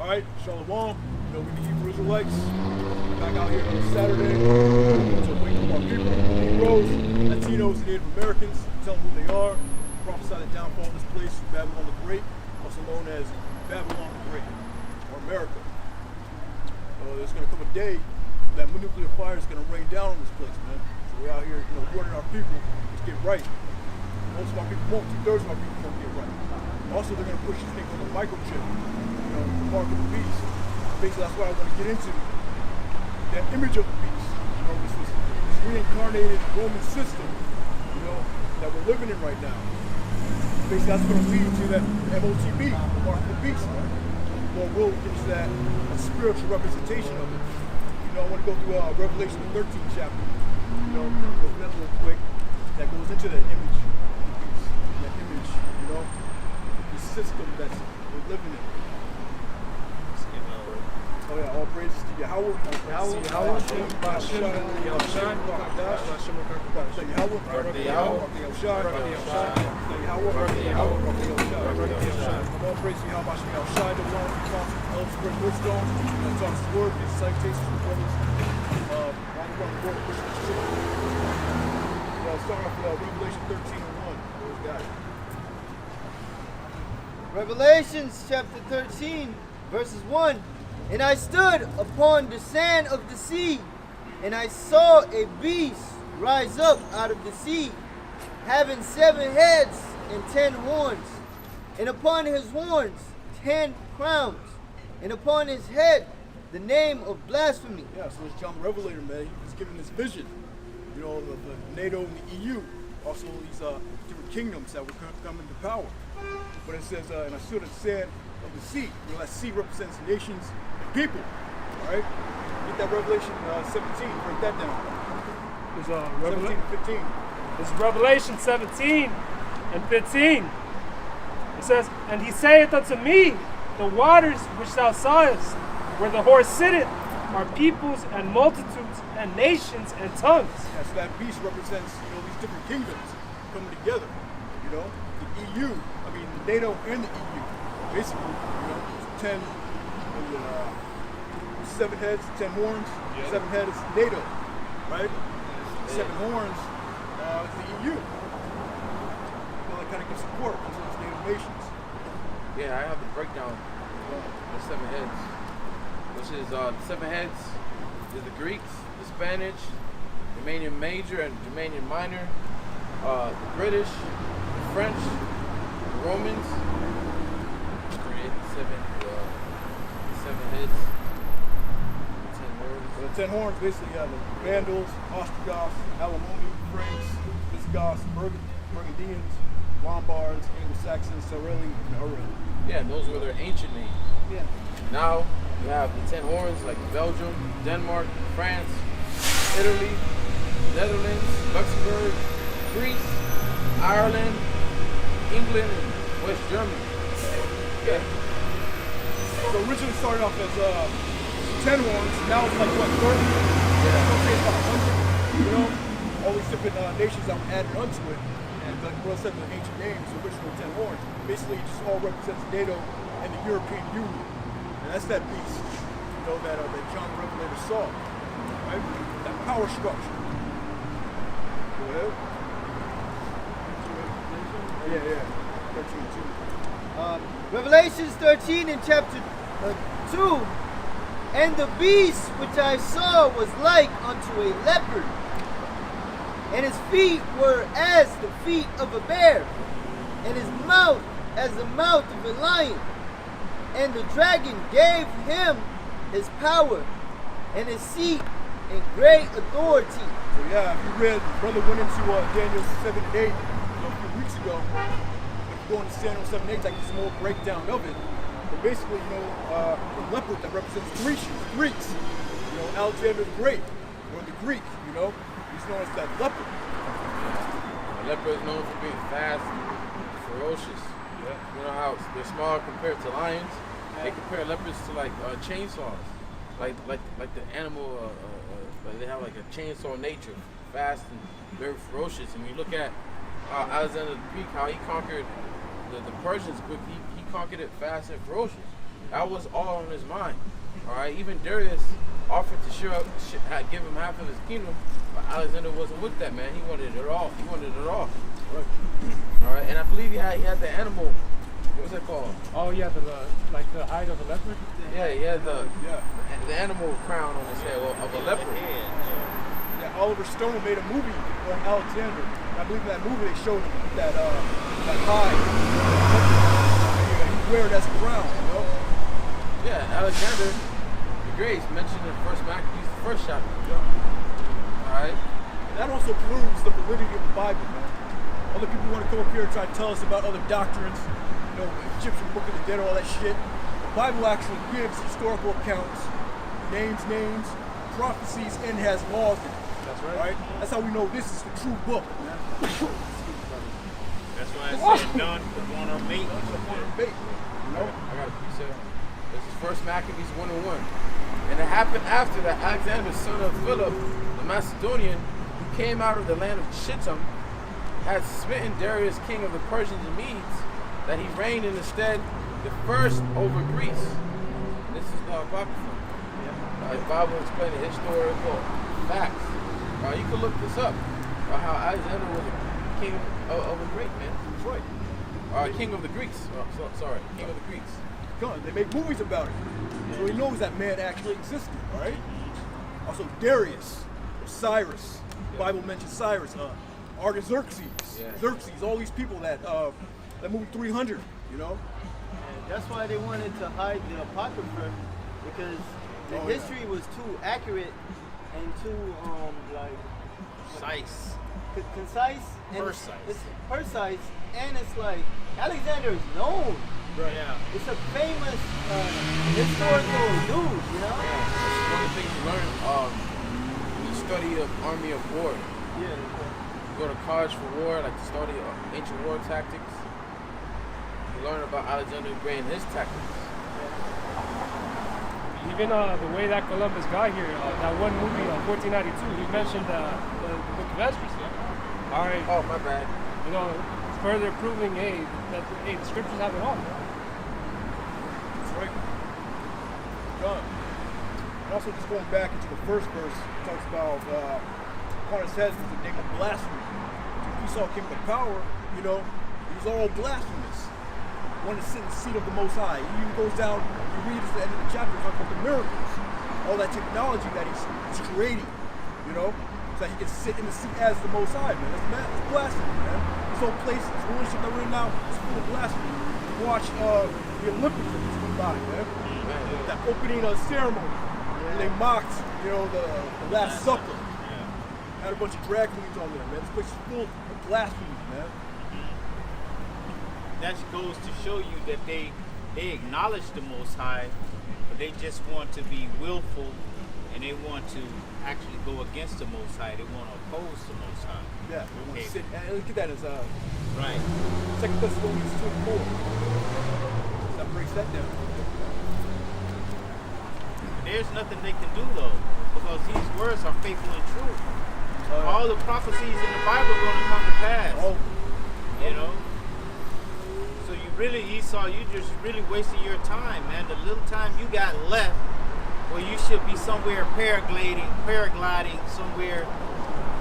All right, Shalom. You know, we the Hebrew Israelites. Back out here on a Saturday to wake up our people, Negroes, Latinos, and Native Americans, tell them who they are, prophesy the downfall of this place, Babylon the Great, also known as Babylon the Great, or America. There's going to come a day that nuclear fire is going to rain down on this place, man. So we're out here, you know, warning our people to get right. Most of our people won't. 2/3 of our people won't get right. Also, they're going to push this thing on the microchip, you know, the mark of the beast. Basically, that's what I want to get into. That image of the beast, you know, this reincarnated Roman system, you know, that we're living in right now. Basically, that's going to lead to that MOTB, the mark of the beast. Lord will get into that a spiritual representation of it. You know, I want to go through Revelation the 13th chapter. You know, go through that real quick. That goes into that image of the beast. That image, you know, the system that we're living in. Oh yeah, all praises to Yahweh. Yahweh. Revelations chapter 13, verses 1. And I stood upon the sand of the sea, and I saw a beast rise up out of the sea, having 7 heads and 10 horns, and upon his horns 10 crowns, and upon his head the name of blasphemy. Yeah, so it's John the Revelator, man. He's giving this vision, you know, of the NATO and the EU, also these different kingdoms that were coming to power. But it says, and I stood at the sand of the sea. You know, that sea represents nations and people. All right? Get that Revelation 17. Break that down. There's 17 and 15. This is Revelation 17 and 15. It says, And he saith unto me, The waters which thou sawest, where the horse sitteth, are peoples and multitudes and nations and tongues. Yeah, so that beast represents, you know, these different kingdoms coming together. You know, the EU, NATO and the EU. Basically, you know, 7 heads, 10 horns. Yeah. 7 heads, NATO, right? 7 horns is the EU. Well, that kind of gives support to those NATO nations. Yeah, I have the breakdown of the 7 heads, which is the 7 heads is the Greeks, the Spanish, Germanian Major and Germanian Minor, the British, the French, the Romans. Create the 7 heads. 10 horns. So the 10 horns basically the Vandals, Ostrogoths, Alamonia, Franks, Visigoths, Burgundians, Lombards, Anglo-Saxons, Sareli, and Aurel. Yeah, those were their ancient names. Yeah. Now you have the 10 horns like Belgium, Denmark, France, Italy, Netherlands, Luxembourg, Greece, Ireland, England, and West Germany. Yeah. So originally started off as 10 horns, now it's like what, 30? Yeah. I'll say it's about 100. You know, all these different nations that were added onto it. And like Will said, the ancient names, the original 10 horns, basically it just all represents NATO and the European Union. And that's that beast, you know, that John the Revelator saw. Right? That power structure. Go ahead. Yeah. 13:2. Revelations 13 in chapter 2. And the beast which I saw was like unto a leopard, and his feet were as the feet of a bear, and his mouth as the mouth of a lion. And the dragon gave him his power and his seat and great authority. So yeah, if you read, brother went into Daniel 7 and 8 a few weeks ago. If you go into Daniel 7 and 8, that gives a more breakdown of it. But basically, you know, the leopard that represents Greeks. You know, Alexander the Great, or the Greek, you know, he's known as that leopard. The leopard is known for being fast and ferocious. Yeah. You know how they're small compared to lions? Yeah. They compare leopards to like chainsaws. Like the animal, like they have like a chainsaw nature, fast and very ferocious. And when you look at Alexander the Greek, how he conquered the Persians quick, he conquered it fast and ferocious. That was all on his mind. All right. Even Darius offered to give him half of his kingdom, but Alexander wasn't with that, man. He wanted it all. He wanted it all. Right. All right. And I believe he had the animal. What was that called? Oh yeah, like the hide of a leopard. Yeah, he had the Yeah. animal crown on his head of a leopard. Yeah, Oliver Stone made a movie on Alexander. I believe in that movie they showed him that hide. He'd wear it as a crown, you know? Yeah, Alexander the Great is mentioned in First Maccabees, the first chapter. Yeah. All right. And that also proves the validity of the Bible, man. Other people want to come up here and try to tell us about other doctrines, you know, Egyptian Book of the Dead, all that shit. The Bible actually gives historical accounts, names, prophecies, and has laws in it. That's Right? That's how we know this is the true book, man. That's why I said none could want to make. Debate, you know? I got a precept. This is First Maccabees 1:1. And it happened after that Alexander, son of Philip, the Macedonian, who came out of the land of Shittim, had smitten Darius, king of the Persians and Medes, that he reigned in the stead the first over Greece. This is the Apocrypha. The Bible explaining historical facts. You can look this up about how Alexander was a king of a Greek, man. That's right. King of the Greeks. Sorry, king of the Greeks. Done. They make movies about it. So he knows that man actually existed, right? Also Darius, or Cyrus. The Bible mentions Cyrus. Artaxerxes, Xerxes, all these people that movie 300, you know? And that's why they wanted to hide the Apocrypha, because the history was too accurate and too Precise. concise and Precise. It's precise, and it's like Alexander is known. Right. Yeah. It's a famous historical dude, you know? That's one of the things you learn when you study the army of war. Yeah. You go to college for war, like to study ancient war tactics. You learn about Alexander the Great and his tactics. Even the way that Columbus got here, that one movie, 1492, he mentioned the book of Esdras. All right. Oh, my bad. You know, it's further proving, that the scriptures have it all. That's right. Done. And also just going back into the first verse, it talks about upon his head was the name of blasphemy. Esau came with power, you know, he was all blasphemous. Wanted to sit in the seat of the Most High. He even goes down, you read at the end of the chapter, talking about the miracles, all that technology that he's creating, you know, so that he can sit in the seat as the Most High, man. That's blasphemy, man. This whole place, this rulership that we're in now, is full of blasphemy. Watch the Olympics about it, man. That opening ceremony, where they mocked, you know, the Last Supper. Had a bunch of drag queens on there, man. This place is full of blasphemy, man. That goes to show you that they acknowledge the Most High, but they just want to be willful, and they want to actually go against the Most High. They want to oppose the Most High. Yeah, they want Okay. to sit. And look at that as Right. 2 Thessalonians 2:4. That breaks that down. There's nothing they can do though, because these words are faithful and true. All the prophecies in the Bible are going to come to pass. Oh, You know? So you really, Esau, you just really wasting your time, man. The little time you got left, where you should be somewhere paragliding somewhere,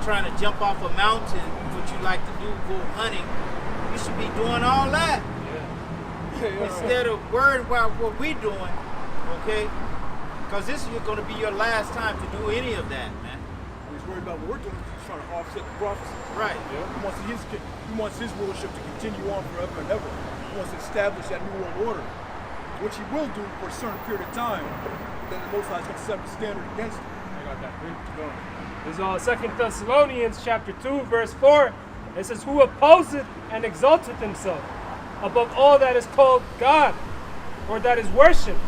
trying to jump off a mountain, what you like to do, go hunting. You should be doing all that. Instead of worrying about what we're doing, okay? Because this is going to be your last time to do any of that, man. he's worried about what we're doing. He's trying to offset the prophecy. Right. He wants his rulership to continue on forever and ever. He wants to establish that new world order, which he will do for a certain period of time. Then the Most High is going to set the standard against him. I got that. This is 2 Thessalonians chapter 2, verse 4. It says, who opposeth and exalteth himself above all that is called God, or that is worshipped,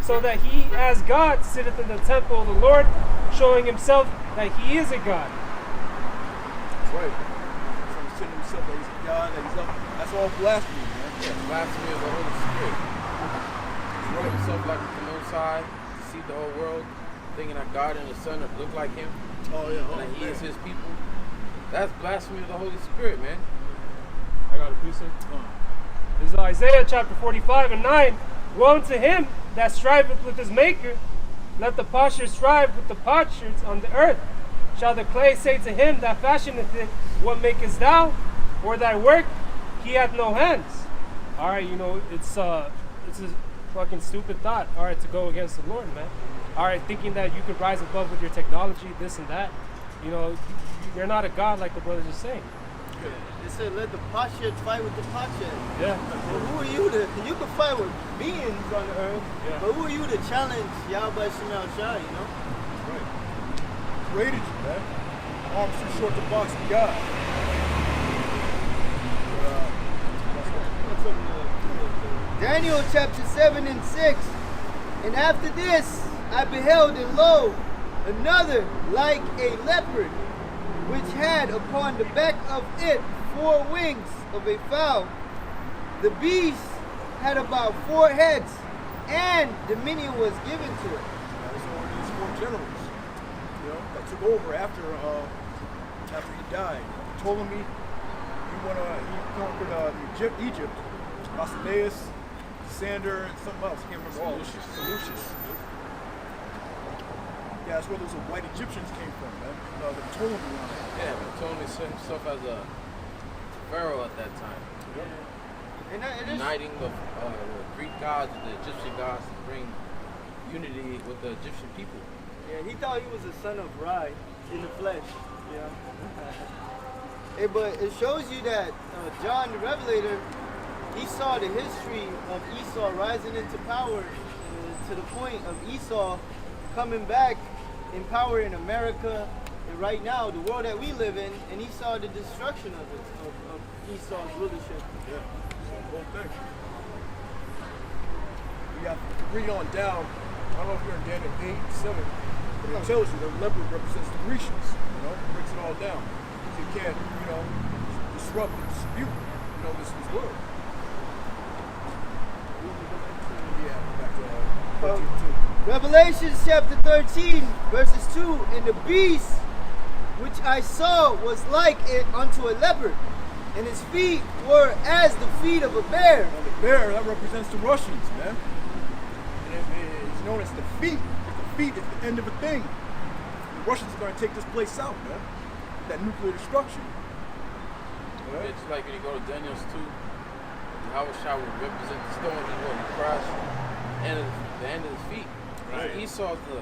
so that he as God sitteth in the temple of the Lord, showing himself that he is a God. That's right. He's trying to sit himself that he's a God, that he's up. That's all blasphemy, man. Yeah, blasphemy of the Holy Spirit. Showing himself like the Most High, deceive the whole world, thinking that God and the Son look like him, Oh, yeah. and that he is his people. That's blasphemy of the Holy Spirit, man. I got a precept. This is Isaiah chapter 45 and 9. Woe unto him that striveth with his maker, let the potter strive with the potsherds on the earth. Shall the clay say to him that fashioneth it, what makest thou? Or thy work, he hath no hands. All right, it's a fucking stupid thought. All right, to go against the Lord, man. All right, thinking that you could rise above with your technology, this and that. You're not a god like the brothers are saying. They said, let the potsherd fight with the potsherd. Yeah. Well, who are you to? You can fight with beings on the earth, Yeah. but who are you to challenge Yahweh Shemal Shah, Right. Created you, man. Arms too short to box with God. Daniel chapter 7 and 6. And after this I beheld, and lo, another like a leopard, which had upon the back of it 4 wings of a fowl. The beast had about 4 heads, and dominion was given to it. That was one of these 4 generals, that took over after he died. Ptolemy, he conquered Egypt, Basileus, Sander, and something else. I can't remember all. Seleucus. Yeah, that's where those white Egyptians came from, man. The Ptolemy line. Yeah, but Ptolemy saw himself as a pharaoh at that time. And it is, Uniting the Greek gods with the Egyptian gods to bring unity with the Egyptian people. yeah, he thought he was a son of Rai in the flesh. Yeah. But it shows you that John the Revelator, he saw the history of Esau rising into power to the point of Esau coming back in power in America and right now, the world that we live in, and he saw the destruction of it, of Esau's rulership. Yeah, the whole thing. We have to read on down. I don't know if you're in Daniel 8, 7, but it tells you the leopard represents the Grecians. Breaks it all down. So you can't, disrupt and dispute, this world. Yeah, back to 13:2. Revelation chapter 13, verses 2. And the beast which I saw was like it unto a leopard, and his feet were as the feet of a bear. Now the bear, that represents the Russians, man. And it's known as the feet. The feet is the end of a thing. The Russians are going to take this place out, man. That nuclear destruction. Yeah. It's like when you go to Daniel's 2, Yahweh Shah would represent the stone he crushed, the end of his feet. Right. Esau's the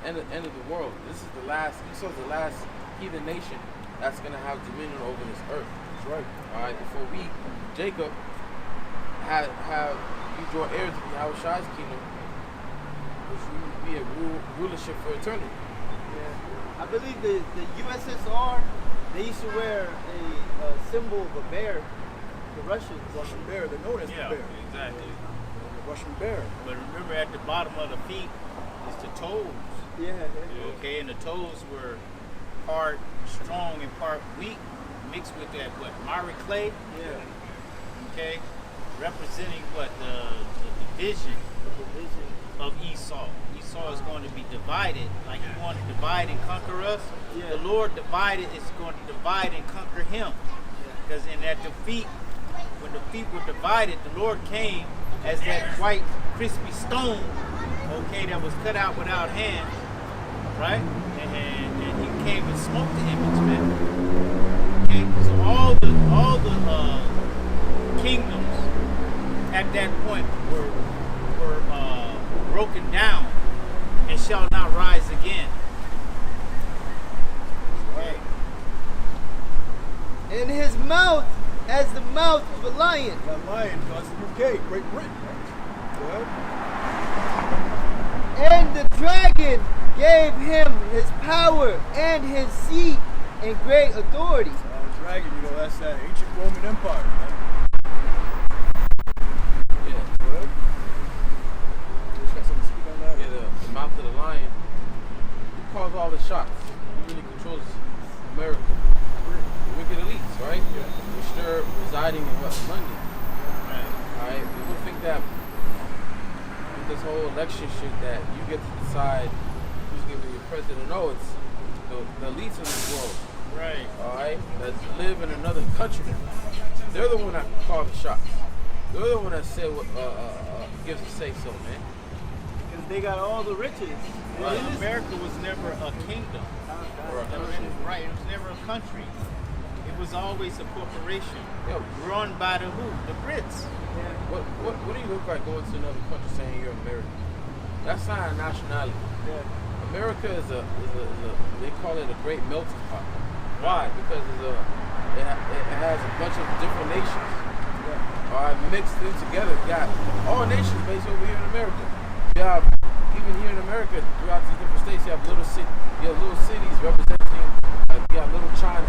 end of the world. Esau's the last heathen nation that's going to have dominion over this earth. That's right. All right, before Jacob, we draw heirs of Yahweh Shah's kingdom, which will be a rulership for eternity. Yeah. I believe the USSR, they used to wear a symbol of a bear. The Russians. Russian bear, they're known as the bear. exactly. The Russian bear. But remember, at the bottom of the feet is the toes. Yeah. Okay, and the toes were part strong and part weak, mixed with that Mari clay. Yeah. Okay, representing the division of Esau. Esau is going to be divided, like he wanted to divide and conquer us. Yeah. The Lord divided is going to divide and conquer him. Because in that defeat, when the feet were divided, the Lord came as that white crispy stone, okay, that was cut out without hands, right? And he came and smoked the image, man. Okay, so all the kingdoms at that point were broken down and shall not rise again. Okay. And his mouth as the mouth of a lion. That lion caused the UK, Great Britain, right? Well, And the dragon gave him his power and his seat and great authority. dragon, that's that ancient Roman Empire, man. Yeah. Well, you got something to speak on that? Yeah, the mouth of the lion. He calls all the shots. He really controls America. The wicked elites, right? Yeah. Which they're residing in London. Right. Alright, people think that with this whole election shit that you get to decide who's going to be your president. No, it's the elites in this world. Right. Alright, that live in another country. They're the one that call the shots. They're the one that say what gives a say so, man. because they got all the riches. Well, America was never a kingdom. Or a country. Right, it was never a country. It was always a corporation Yo, run by the who? The Brits. what do you look like going to another country saying you're American? That's not a nationality. America is a they call it a great melting pot. Why? Because it has a bunch of different nations. Mixed in together. You got all nations based over here in America. You have, even here in America, throughout these different states, you have little cities representing. You got little China,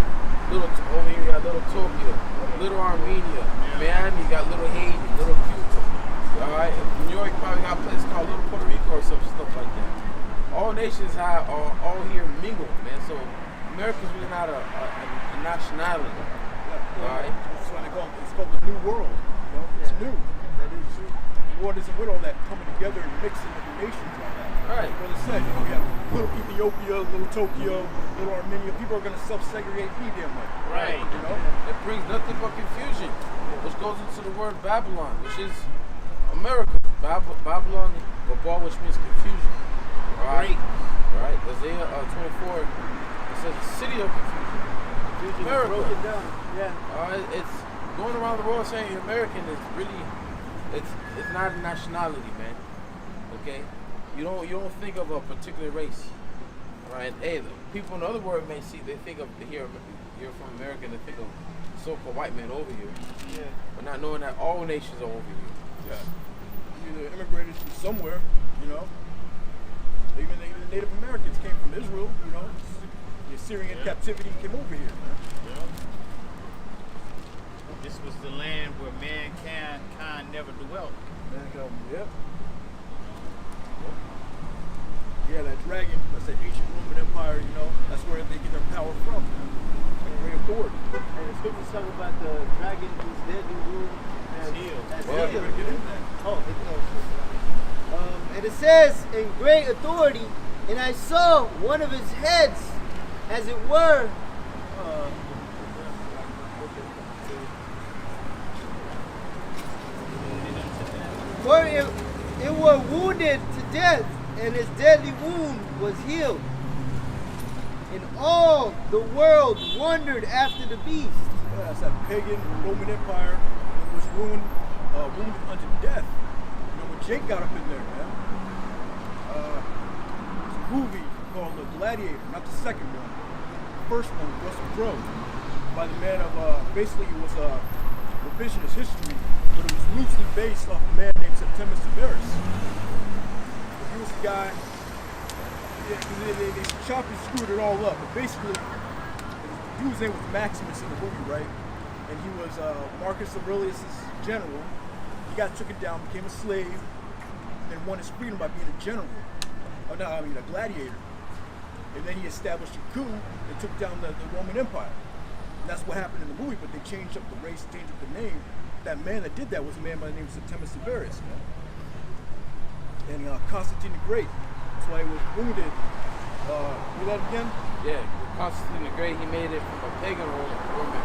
over here you got little Tokyo, little Armenia, Miami, you got little Haiti, little Cuba. All right, New York probably got a place called Little Puerto Rico or some stuff like that. All nations are all here mingled, man. So America's really not a nationality. All right. That's why it's called the New World. You know? It's new. That is true. The world isn't with all that coming together and mixing with the nations like that. Right. Like brother said, we have little Ethiopia, little Tokyo, little Armenia. People are going to self-segregate any damn way. Right. You know? It brings nothing but confusion, which goes into the word Babylon, which is America. Babylon, Babal, which means confusion. Right. Right. Isaiah 24, it says a city of confusion. America. Broken down. It's going around the world saying you're American is really, it's not a nationality, man. Okay, you don't think of a particular race, right? Hey, the people in the other world may see, they think of you're from America, and they think of so-called white men over here, but not knowing that all nations are over here. Yeah, you either immigrated from somewhere, you know. Even the Native Americans came from Israel, you know. The Assyrian captivity came over here. This was the land where mankind never dwelt. Yep. Yeah, that dragon, that's that ancient Roman Empire, you know, that's where they get their power from. Like great authority. And the scriptures talk about the dragon whose deadly wound has healed. Well, we're going to get into that. And it says, in great authority, and I saw one of his heads, as it were, for it were wounded to death, and his deadly wound was healed. And all the world wondered after the beast. Yeah, that's that pagan Roman Empire that was wounded unto death. You know, when Jake got up in there, man. There's a movie called The Gladiator, not the second one. The first one, Russell Crowe, by the man of, basically it was a revisionist history, but it was loosely based off a man named Septimus Severus. He was the guy, they chopped and screwed it all up, but basically, the dude's name was Maximus in the movie, right? And he was Marcus Aurelius' general. He got taken down, became a slave, and won his freedom by being a general. A gladiator. And then he established a coup and took down the Roman Empire. And that's what happened in the movie, but they changed up the race, changed up the name. That man that did that was a man by the name of Septimus Severus, man. And Constantine the Great. That's why he was wounded. Read that again? Yeah, Constantine the Great, he made it from a pagan Roman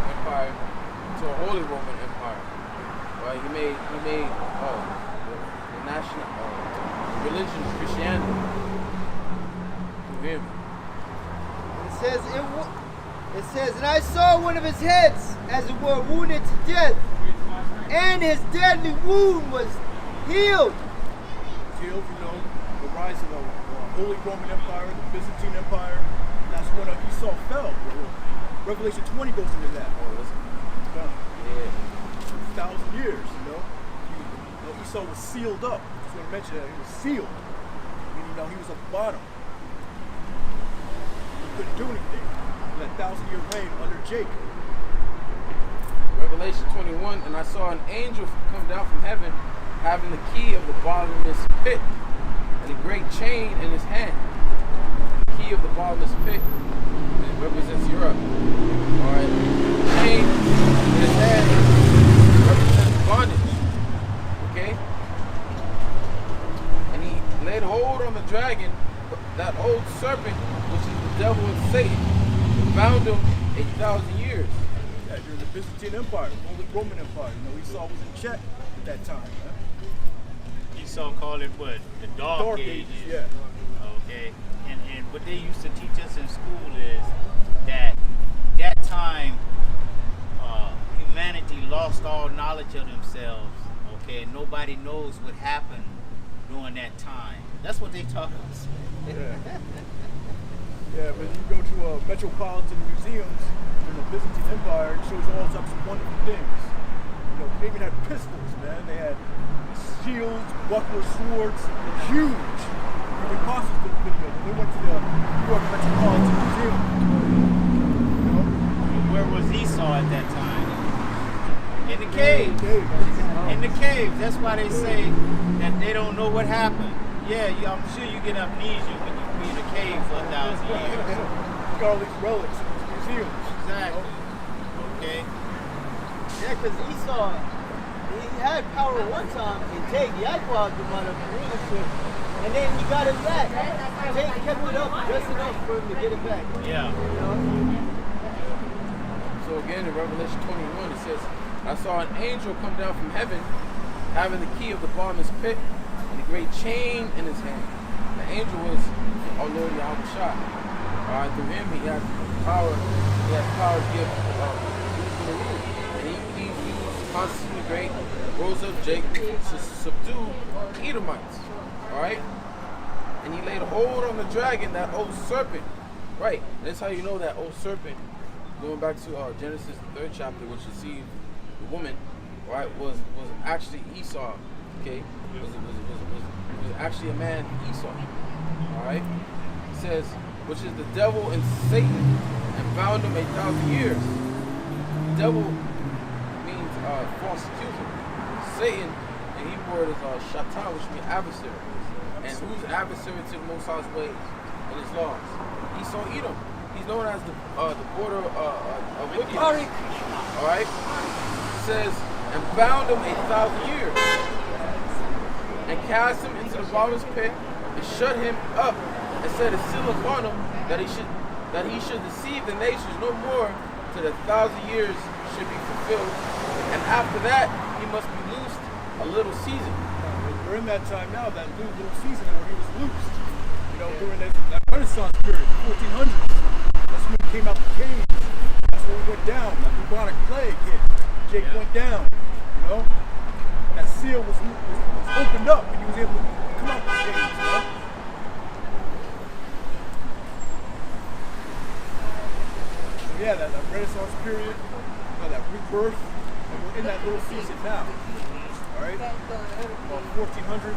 Empire to a holy Roman Empire. Right? He made the national religion of Christianity. You hear me? It says, and I saw one of his heads, as it were, wounded to death, and his deadly wound was healed. Healed, you know, the rise of the Holy Roman Empire, the Byzantine Empire. That's when Esau fell. Revelation 20 goes into that. Yeah. 1,000 years, you know. Esau was sealed up. Just want to mention that. He was sealed. Meaning, he was at the bottom. He couldn't do anything. That 1,000-year reign under Jacob. Revelation 21, and I saw an angel come down from heaven, having the key of the bottomless pit and a great chain in his hand. The key of the bottomless pit, it represents Europe. Alright, the chain in his hand represents bondage. Okay? And he laid hold on the dragon, that old serpent, which is the devil and Satan, and bound him 8,000 years. Yeah, during the Byzantine Empire, the Holy Roman Empire. Esau was in check at that time, man. Esau called it what? The dark ages. Yeah. Okay. And what they used to teach us in school is that time humanity lost all knowledge of themselves. Okay, and nobody knows what happened during that time. That's what they taught us. Yeah. Yeah, but you go to metropolitan museums in the Byzantine Empire, it shows all types of wonderful things. You know, they even had pistols, man. They had shields, bucklers, swords, huge. Even Costas did a video when they went to the New York Metropolitan Museum. You know? Where was Esau at that time? In the cave. In the cave. That's why they say that they don't know what happened. Yeah, I'm sure you get amnesia when you be in a cave for 1,000 years. You got all these relics in these museums. Exactly. Okay. Yeah, because Esau, he had power one time and take Yaquad the mother of the rulership, and then he got it back. Take kept it up just enough for him to get it back. Yeah. You know? So again, in Revelation 21, it says, I saw an angel come down from heaven, having the key of the bottomless pit, and a great chain in his hand. The angel was our Lord Yahweh Shah. Through him, he had power. He had power to give the rule. And he used constantly great rose up Jacob to subdue Edomites. All right. And he laid hold on the dragon, that old serpent. Right. That's how you know that old serpent. Going back to Genesis, the 3rd chapter, which you see the woman, right, was actually Esau. Okay. Was actually a man, Esau. All right. It says, which is the devil and Satan, and bound him 1,000 years. Devil means false accuser. Satan, in Hebrew word is shatan, which means adversary. And who's adversary to the Most High's ways and his laws? Esau Edom. He's known as the border of wickedness. All right. It says, and bound him 1,000 years, and cast him into the bottomless pit, and shut him up, and set a seal upon him that he should deceive the nations no more till the 1,000 years should be fulfilled. And after that, he must be loosed a little season. We're in that time now, that little season where he was loosed. You know, during that Renaissance period, 1400s. That's when he came out the caves. That's when he went down. That bubonic plague hit. Jake went down. You know, that seal was opened up, and he was able to come out the caves. You know? So yeah, that Renaissance period, that rebirth, and we're in that little season now. All right, about 1400,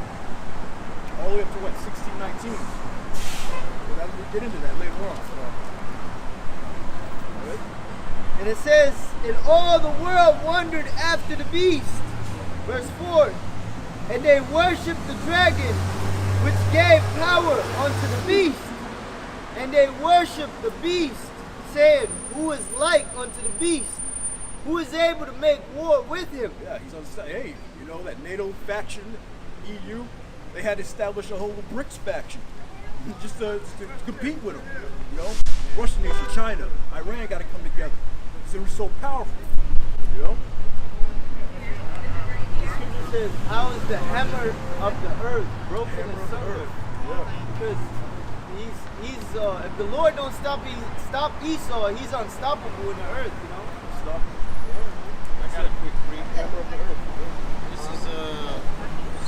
all the way up to what, 1619. So we'll get into that later on. So. All right. And it says, and all the world wondered after the beast. Verse 4. And they worshipped the dragon, which gave power unto the beast. And they worshipped the beast, saying, who is like unto the beast? Who is able to make war with him? Yeah, he's on the hey, you know, that NATO faction, EU, they had established a whole BRICS faction just to compete with them. You know, Russian nation, China, Iran got to come together. So we're so powerful. You know? The scripture says, how is the hammer of the earth broken asunder? Yeah. Because he's if the Lord don't stop Esau, he's unstoppable in the earth, you know? Stop. I got a quick brief. Hammer of the earth. This is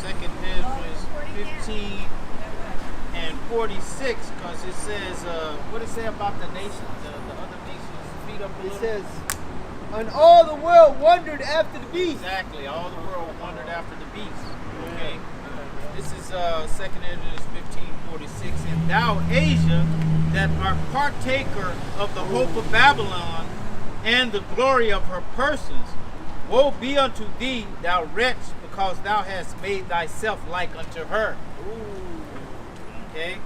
2nd Ezra 15 and 46, because it says, what does it say about the nations, the other nations? Speed up a It little. says, and all the world wondered after the beast. Exactly, all the world wondered after the beast. Okay. This is 2nd Ezra 15:46. And thou, Asia, that art partaker of the hope of Babylon and the glory of her persons, woe be unto thee, thou wretch, because thou hast made thyself like unto her. Okay?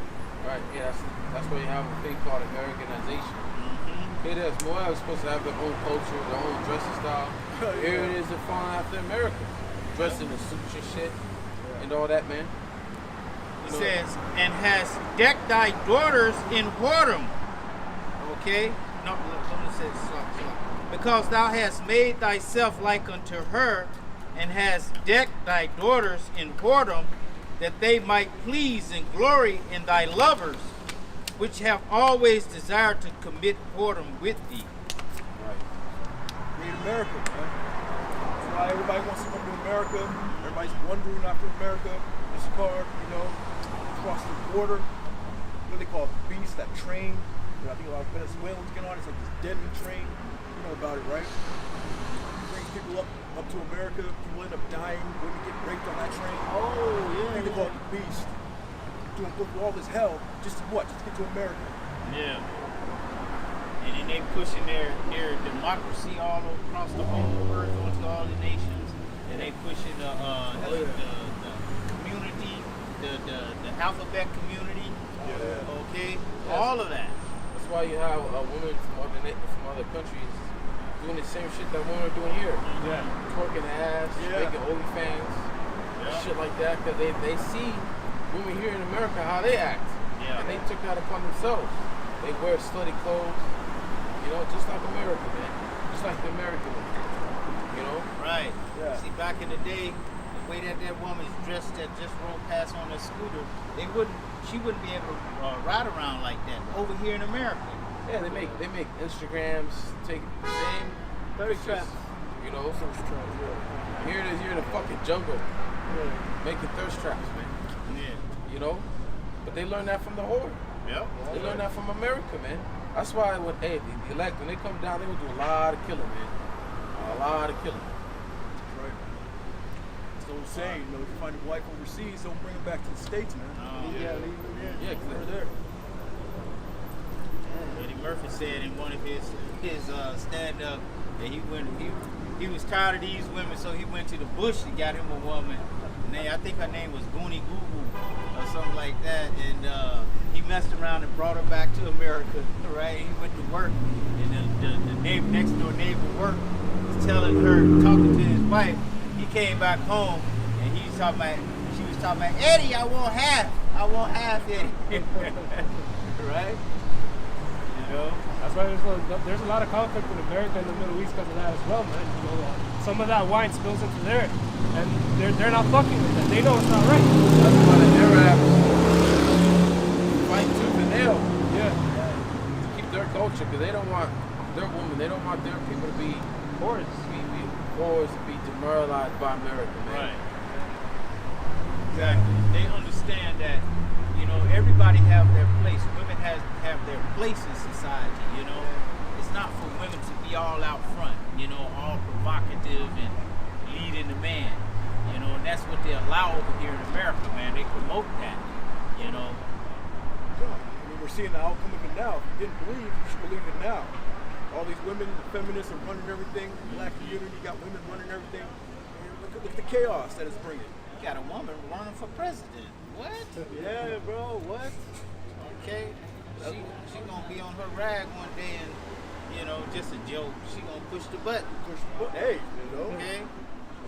Right, yeah, that's where you have a thing called Americanization. Okay, there's Moab is supposed to have their own culture, their own dressing style. Here it is, they're following after America. Dressing in suits and shit and all that, man. It says, and hast decked thy daughters in whoredom. Okay? No, let me say it slow. Because thou hast made thyself like unto her, and hast decked thy daughters in whoredom, that they might please and glory in thy lovers, which have always desired to commit whoredom with thee. Need America, man. That's why everybody wants to come to America. Everybody's wondering after America. This car, you know, across the border. What they call it, beast, that train. I think a lot of Venezuelans get on. It's like this deadly train. You know about it, right? Brings people up to America. People end up dying. Women get raped on that train. Oh, I think they call it the beast. Doing go through all this hell just to what? Just to get to America. Yeah. And then they pushing their democracy all across the whole earth onto all the nations. And they pushing the community, the alphabet community. Yeah. Okay? Yes. All of that. That's why you have women from other countries doing the same shit that women are doing here. Yeah. Twerking ass, making OnlyFans, shit like that, because they see women here in America how they act. Yeah. And they took that upon themselves. They wear slutty clothes, you know, just like America, man. Just like the American woman, you know? Right. Yeah. See, back in the day, the way that woman's dressed that just rolled past on a scooter, she wouldn't be able to ride around like that over here in America. Yeah, they make Instagrams, take the same Thirst pictures, traps. you know? Here it is, you're in the fucking jungle, making thirst traps, man. Yeah. You know? But they learned that from the whore. Yep. They learned that from America, man. That's why the elect, when they come down, they will do a lot of killing, man. A lot of killing. Right. It's the old saying, you know, if you find a wife overseas, don't bring her back to the States, man. Yeah. Leave her there. Yeah, 'cause Leave her there. Eddie Murphy said in one of his stand-up that he was tired of these women, so he went to the bush and got him a woman. I think her name was Goonie Goo Goo or something like that, and he messed around and brought her back to America. Right? He went to work, and the neighbor, next door neighbor worked, was telling her, talking to his wife. He came back home, and she was talking about, Eddie, I want half, Eddie. Right? You know? That's why there's a lot of conflict in America and the Middle East because of that as well, man. You know, some of that wine spills into there, and they're not fucking with that. They know it's not right. That's why the Arabs fight tooth and nail Yeah. to keep their culture, because they don't want their women, they don't want their people to be Whores. to be demoralized by America, man. Right. Exactly. They understand that, you know, everybody have their place. Women have their place in society, you know. It's not for women to be all out front, you know, all provocative and leading the man. You know, and that's what they allow over here in America, man. They promote that, you know. I mean, we're seeing the outcome of it now. If you didn't believe, you should believe it now. All these women, the feminists are running everything. The black community got women running everything. And look at the chaos that it's bringing. You got a woman running for president. What? Yeah, bro. What? Okay. She gonna be on her rag one day and, you know, just a joke. She gonna push the button. Hey, you know. Okay.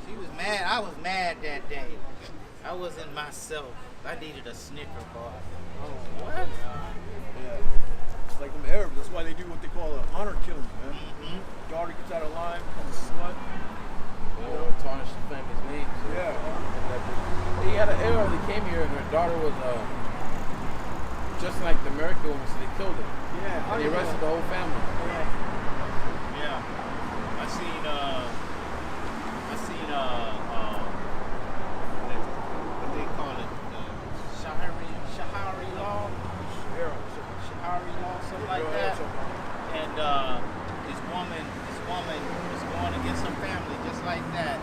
She was mad. I was mad that day. I wasn't myself. I needed a Snicker bar. Oh, what? Yeah. It's like them Arabs. That's why they do what they call an honor killing, man. Mm-hmm. Daughter gets out of line, becomes a slut. Or tarnish the family's name. So Yeah. he had an Arab that came here, and her daughter was just like the American woman, so they killed her. Yeah. And they arrested the whole family. Yeah. I seen what they call it, Shahari law, Shahari law, something like that. And this woman was going against her family just like that,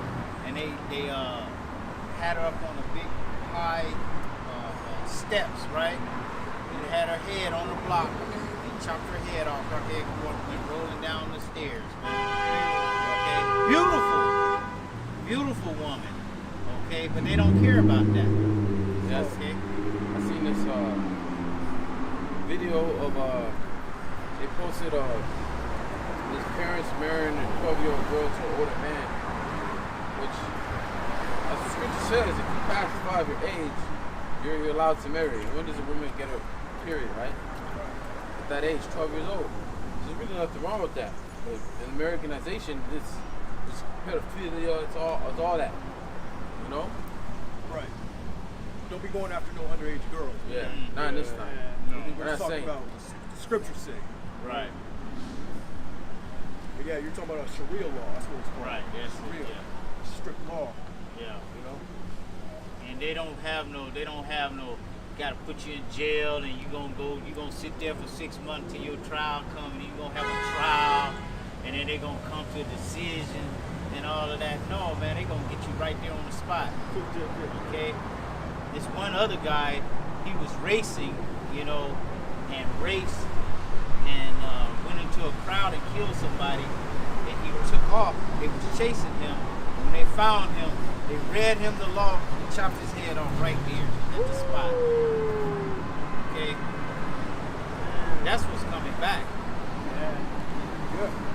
and they had her up on a big high steps, right? And they had her head on the block. They chopped her head off. Her head went rolling down the stairs. Okay, beautiful woman. Okay, but they don't care about that. Yes. Okay. I seen this video of they posted his parents marrying a 12-year-old girl to an older man, which, as the scripture says, if you pass 5 your age, you're allowed to marry. When does a woman get her period, right? At that age, 12 years old. There's really nothing wrong with that. But in Americanization, it's pedophilia, it's all that. You know? Right. don't be going after no underage girls. Yeah, not in this time. No. We're not just talking saying. about the scriptures say. Right. But yeah, you're talking about a Sharia law. That's what it's called. Right. That's Sharia. yeah. Strict law. Yeah. You know. And they don't have no. Got to put you in jail, and you gonna sit there for 6 months till your trial comes, and you gonna have a trial, and then they gonna come to a decision and all of that. No, man, they gonna get you right there on the spot. Okay. This one other guy, he was racing, you know, and raced and went into a crowd and killed somebody, and he took off. They was chasing him. When they found him, they read him the law and chopped his head off right there at the spot. Okay? That's what's coming back. Yeah.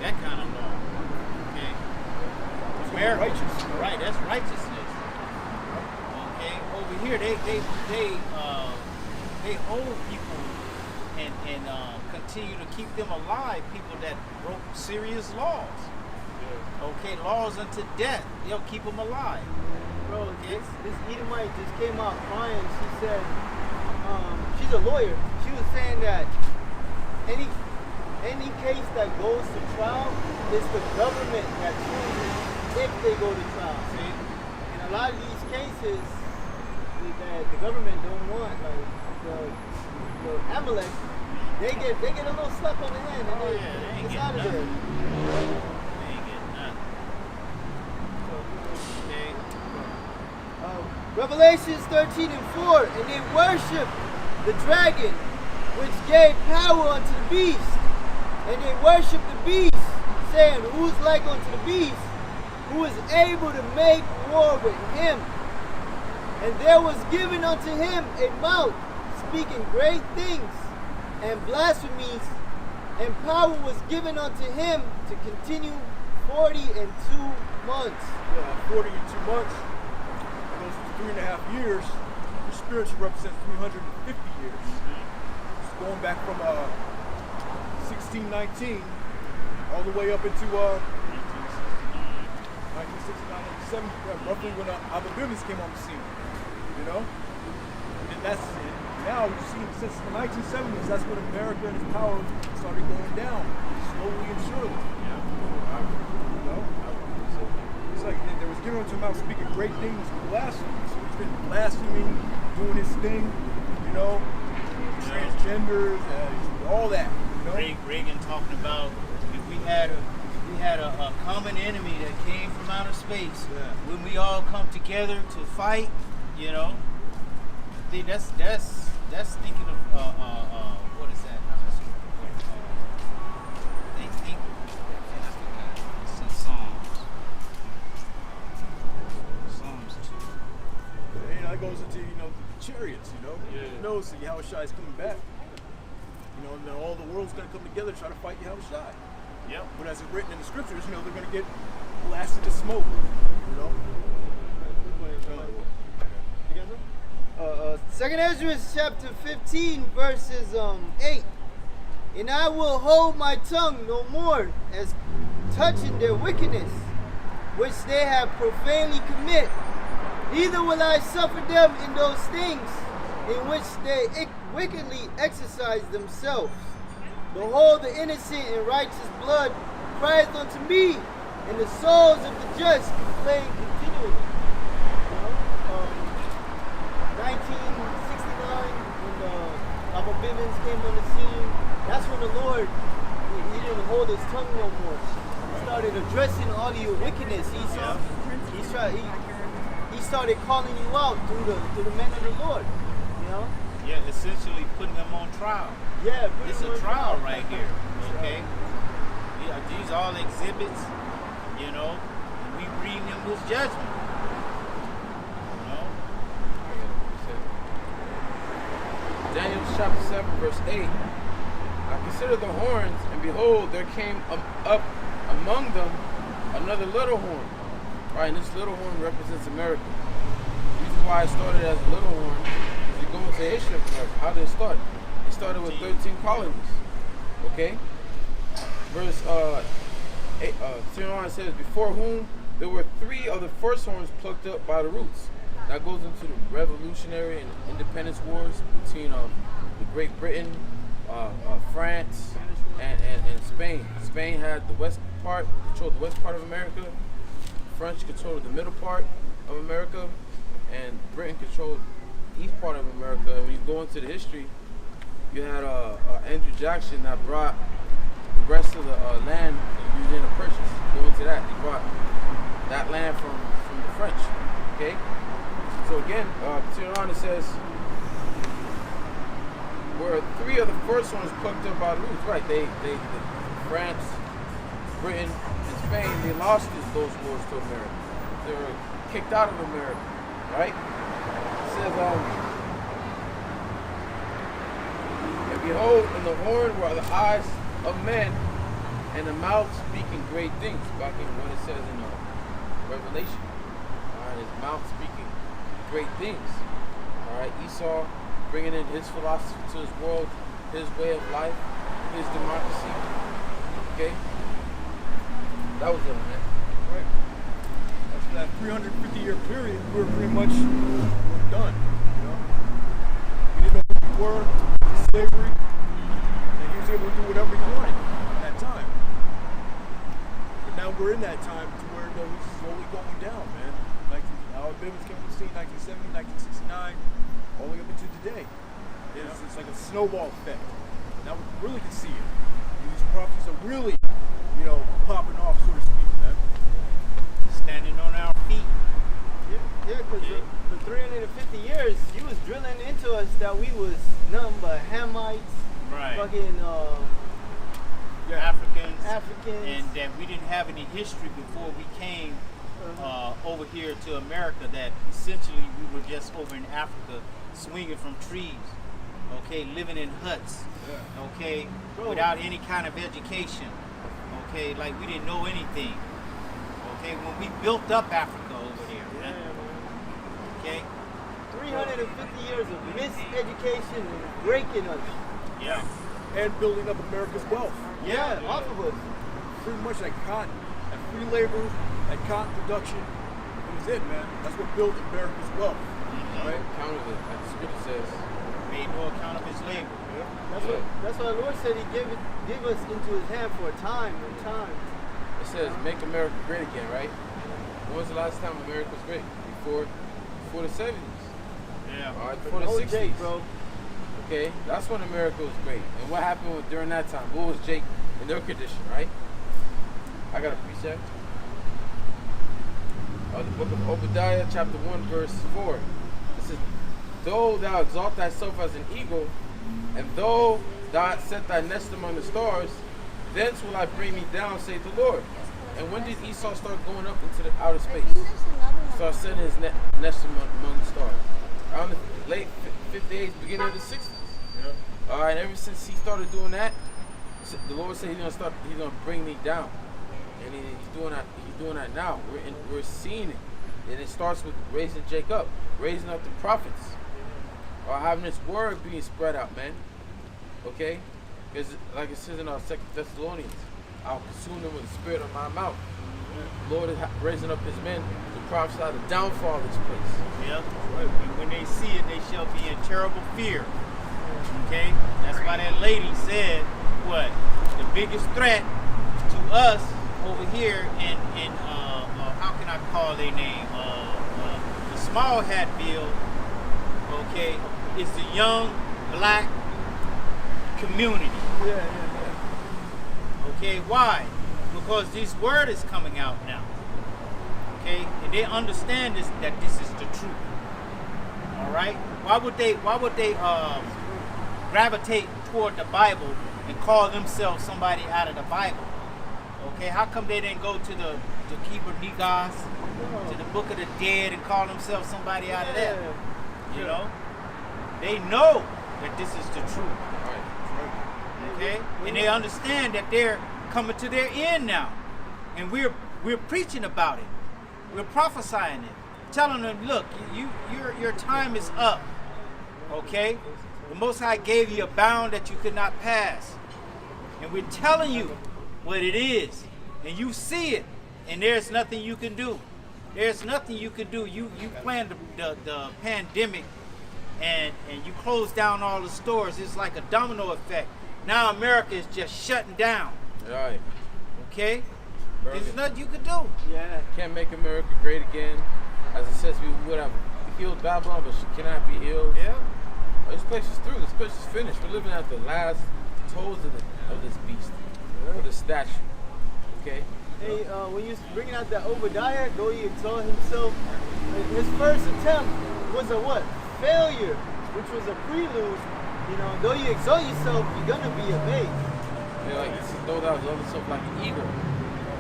That kind of law. Okay? America. Righteous. Right, that's righteousness. Okay? Over here, they hold people and continue to keep them alive, people that broke serious laws. Okay, laws unto death, they'll keep them alive. Bro, this Edomite just came out crying. She said, she's a lawyer. She was saying that any case that goes to trial, it's the government that chooses if they go to trial. See? And a lot of these cases that the government don't want, like the Amalek, they get a little slap on the hand and Oh, yeah, they ain't it's getting out of there. nothing. They ain't getting nothing. Okay? Revelations 13 and 4, and they worshiped the dragon, which gave power unto the beast. And they worshiped the beast, saying, who's like unto the beast, who is able to make war with him? And there was given unto him a mouth, speaking great things and blasphemies, and power was given unto him to continue 40 and 2 months. 40 and 2 months. Those 3.5 years, your spiritual represents 350 years. It's going back from 1619 all the way up into 1969, 1970, roughly when Abu Bimis came on the scene. You know? And that's it. Now you see since the 1970s, that's when America and its power started going down, slowly and surely. You know? It's like there was given unto him out speaking great things and blasphemy. So he's been blaspheming, doing his thing, you know, transgenders, all that. You know? Reagan talking about if we had a common enemy that came from outer space, when we all come together to fight, you know, see, that's thinking of what is that? They think it's in Psalms 2. And that goes into, you know, the chariots, you know. You know, so Yahushua is coming back. You know, and then all the world's going to come together to try to fight Yahushua. Yep. But as it's written in the scriptures, you know, they're going to get blasted to smoke, you know. Second Ezra chapter 15 verses 8. And I will hold my tongue no more as touching their wickedness, which they have profanely commit. Neither will I suffer them in those things in which they wickedly exercise themselves. Behold, the innocent and righteous blood cries unto me, and the souls of the just complain continually. 1969, when Abba Bivens came on the scene, that's when the Lord, he didn't hold his tongue no more. He started addressing all of your wickedness. He started calling you out through the men of the Lord. You know? Yeah, essentially putting them on trial. Yeah, It's a trial right here, okay? Yeah, these all exhibits, you know, and we reading them his judgment. You know? Daniel chapter 7, verse 8. I considered the horns, and behold, there came up among them another little horn. Right, and this little horn represents America. The reason why it started as a little horn is to go into the history of America. How did it start? It started with 13 colonies. Okay? Verse 29 says, before whom there were 3 of the first horns plucked up by the roots. that goes into the Revolutionary and Independence Wars between the Great Britain, France, and Spain. Spain had the west part, controlled the west part of America. French controlled the middle part of America, and Britain controlled the east part of America. And when you go into the history, you had Andrew Jackson that brought the rest of the land in Louisiana Purchase. Go into that. He brought that land from the French. Okay? So again, continuing on, it says, where 3 of the first ones plucked up by Louis, right? They France, Britain, and Spain, they lost those wars to America. They were kicked out of America, right? It says, and behold, in the horn were the eyes of men, and the mouth speaking great things. Back in what it says in Revelation. His mouth speaking great things. Alright, Esau bringing in his philosophy to his world, his way of life, his democracy. Okay? That was it, man. Right. After that 350-year period, we were pretty much done. You know? We didn't know who we were, slavery, and he was able to do whatever he wanted at that time. But now we're in that time to where it's slowly going down, man. Our business came on the scene in 1970, 1969, all the way up into today. It's like a snowball effect. Now we really can see it. These prophecies are really, popping off, so to speak, man. Standing on our feet. Yeah, because for 350 years, you was drilling into us that we was nothing but Hamites, Right. fucking Africans. Africans. And that we didn't have any history before we came over here to America, that essentially we were just over in Africa swinging from trees, okay, living in huts, okay, without any kind of education, okay, like we didn't know anything, okay, when we built up Africa over here, man. Okay, 350 years of miseducation and breaking us. yeah, And building up America's wealth. Yeah, off of us. Pretty much like cotton, that free labor, that cotton production. It was it, man. That's what built America's wealth. Right? Counted it, like the scripture says. made no account of his labor. That's why the Lord said He give us into His hand for a time and time. It says, make America great again, right? When was the last time America was great? Before the 70s. Yeah. All right, before the No 60s. Jake, bro. Okay, that's when America was great. And what happened during that time? What was Jake in their condition, right? I got a precept. The book of Obadiah, chapter 1, verse 4. It says, though thou exalt thyself as an eagle, and though thou hast set thy nest among the stars, thence will I bring thee down, saith the Lord. And when did Esau start going up into the outer space? Start setting his nest among the stars. Around the late 58, beginning of the 60s. Yeah. All right, ever since he started doing that, the Lord said he's gonna bring me down, and he's doing that. He's doing that now. We're seeing it, and it starts with raising Jacob, raising up the prophets, or having this word being spread out, man. Okay, because like it says in our 2 Thessalonians, I'll consume them with the spirit of my mouth. The Lord is raising up His men to prophesy the downfall of this place. Yeah. And when they see it, they shall be in terrible fear. Okay? That's why that lady said, what? The biggest threat to us over here in how can I call their name? The small hat bill, okay, is the young black community. Yeah. Okay, why? Because this word is coming out now. Okay, and they understand that this is the truth. All right. Why would they gravitate toward the Bible and call themselves somebody out of the Bible? Okay, how come they didn't go to the Keeper Negas, to the Book of the Dead, and call themselves somebody out of that? You know, they know that this is the truth. Okay, and they understand that they're coming to their end now, and we're preaching about it. We're prophesying it, telling them, look, your time is up. Okay, the Most High gave you a bound that you could not pass, and we're telling you what it is, and you see it, and there's nothing you can do. There's nothing you can do. You planned the pandemic, and you closed down all the stores. It's like a domino effect. Now America is just shutting down. Right. Okay? America. There's nothing you can do. Yeah. Can't make America great again. As it says, we would have healed Babylon, but she cannot be healed. Yeah. This place is through. This place is finished. We're living at the last toes of this beast, of this statue. Okay? Hey, when you bringing out that Obadiah, though he exalted himself, his first attempt was a what? Failure, which was a prelude. You know, though you exalt yourself, you're gonna be abased. Yeah, like throw out himself like an eagle.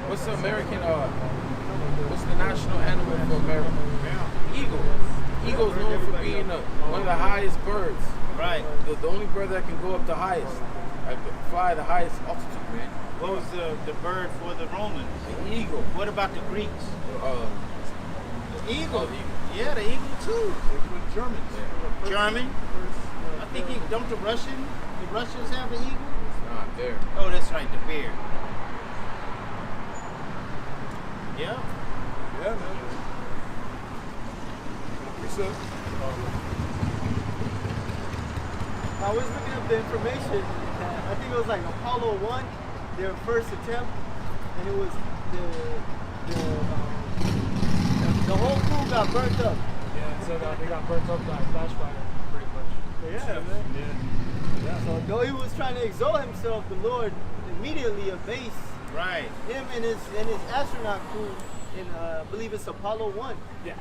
What's the American? What's the national animal for America? Eagle. Eagle's known for being one of the highest birds. Right. The only bird that can go up the highest, fly the highest altitude, man. What was the bird for the Romans? An eagle. What about the Greeks? The Eagle. eagle. Yeah, the eagle too. The Germans. Yeah. German. I think don't the Russians have an eagle? It's not there. Oh, that's right, the bear. Yeah. Yeah, man. So, I was looking up the information. I think it was like Apollo 1, their first attempt, and it was the whole crew got burnt up. Yeah, so they got burnt up by flash fire, pretty much. Yeah, man. Yeah. So though he was trying to exalt himself, the Lord immediately abased Right. him and his astronaut crew in I believe it's Apollo 1. Yeah.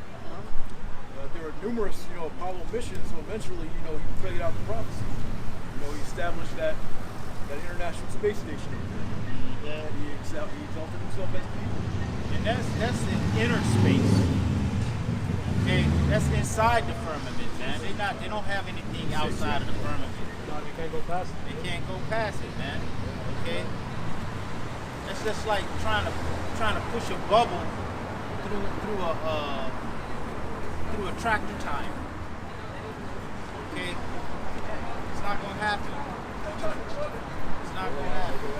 there were numerous, Apollo missions. So eventually, he carried out the prophecy. He established that International Space Station. Yeah. And he exalted himself as people. And that's in inner space. Okay, that's inside the firmament, man. They don't have anything outside of the firmament. No, they can't go past it. They can't go past it, man. Okay? That's just like trying to push a bubble through a tractor tire. Okay? It's not gonna happen. It's not gonna happen.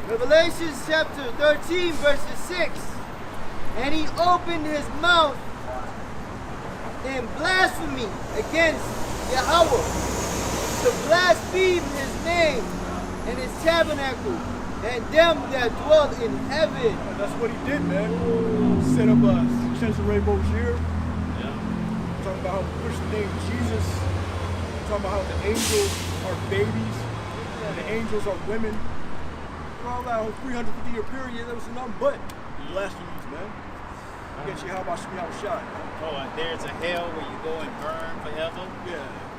Revelation chapter 13, verses 6. And he opened his mouth in blasphemy against Yahweh, to blaspheme his name and his tabernacle, and them that dwell in heaven. And that's what he did, man. Set up a Chance of Rainbows here. Yeah. Talking about how we push the name Jesus. Talking about how the angels are babies. And the angels are women. And all that whole 350-year period, that was nothing but blasphemies, man. Get you how about shot. Oh, and there's a hell where you go and burn forever. Yeah, man.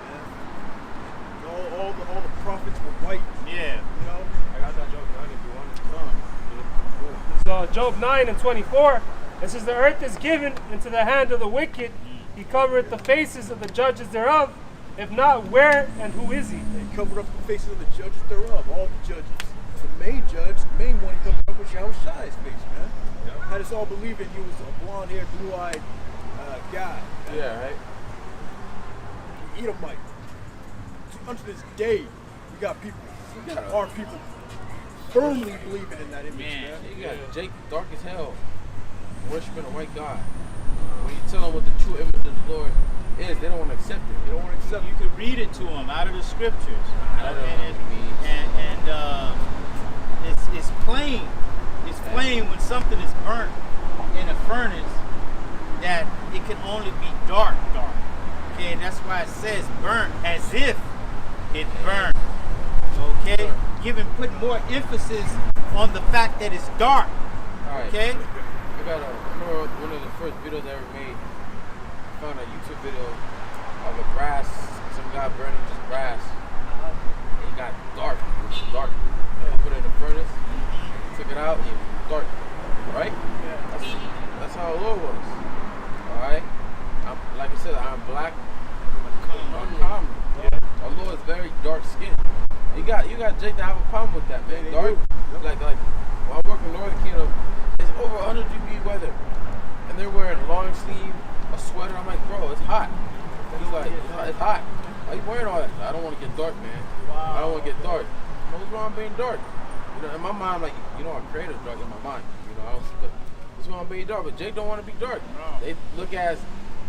All the prophets were white. Yeah. I got that Job 9 if you want it. So Job 9 and 24, it says, the earth is given into the hand of the wicked. He covereth the faces of the judges thereof. If not, where and who is he? They covered up the faces of the judges thereof, all the judges. The main judge, the main one, he covered up with Yahushua's face, man. Had us all believing he was a blonde-haired, blue-eyed guy. Man. Yeah, right. Edomite. Unto this day, we got people, our people, firmly believing in that image, man. You got Jake dark as hell, worshiping a white God. When you tell them what the true image of the Lord is, they don't want to accept it. They don't want to accept You could read it to them out of the scriptures. I don't know what it means. And it's plain. It's plain when something is burnt in a furnace that it can only be dark. Okay, and that's why it says burnt as if it burned. Okay, putting more emphasis on the fact that it's dark. Alright. Okay. I remember one of the first videos I ever made. I found a YouTube video of a grass, some guy burning just grass. And it got dark. It was dark. Put it in the furnace, took it out, and it was dark. Right? That's how the Lord was. Alright? Like I said, I'm black. I'm common. Our Lord is very dark skinned. You got Jake to have a problem with that, man. Dark. Like when I work in Northern Kingdom, it's over 100 degree weather. And they're wearing long sleeve, a sweater. I'm like, bro, it's hot. He's like, it's hot. Why you wearing all that? I don't want to get dark, man. I don't want to get dark. What's wrong being dark? In my mind, I'm like, our creator's dark in my mind. I don't, but That's why I'm being dark. But Jake don't want to be dark. No. They look at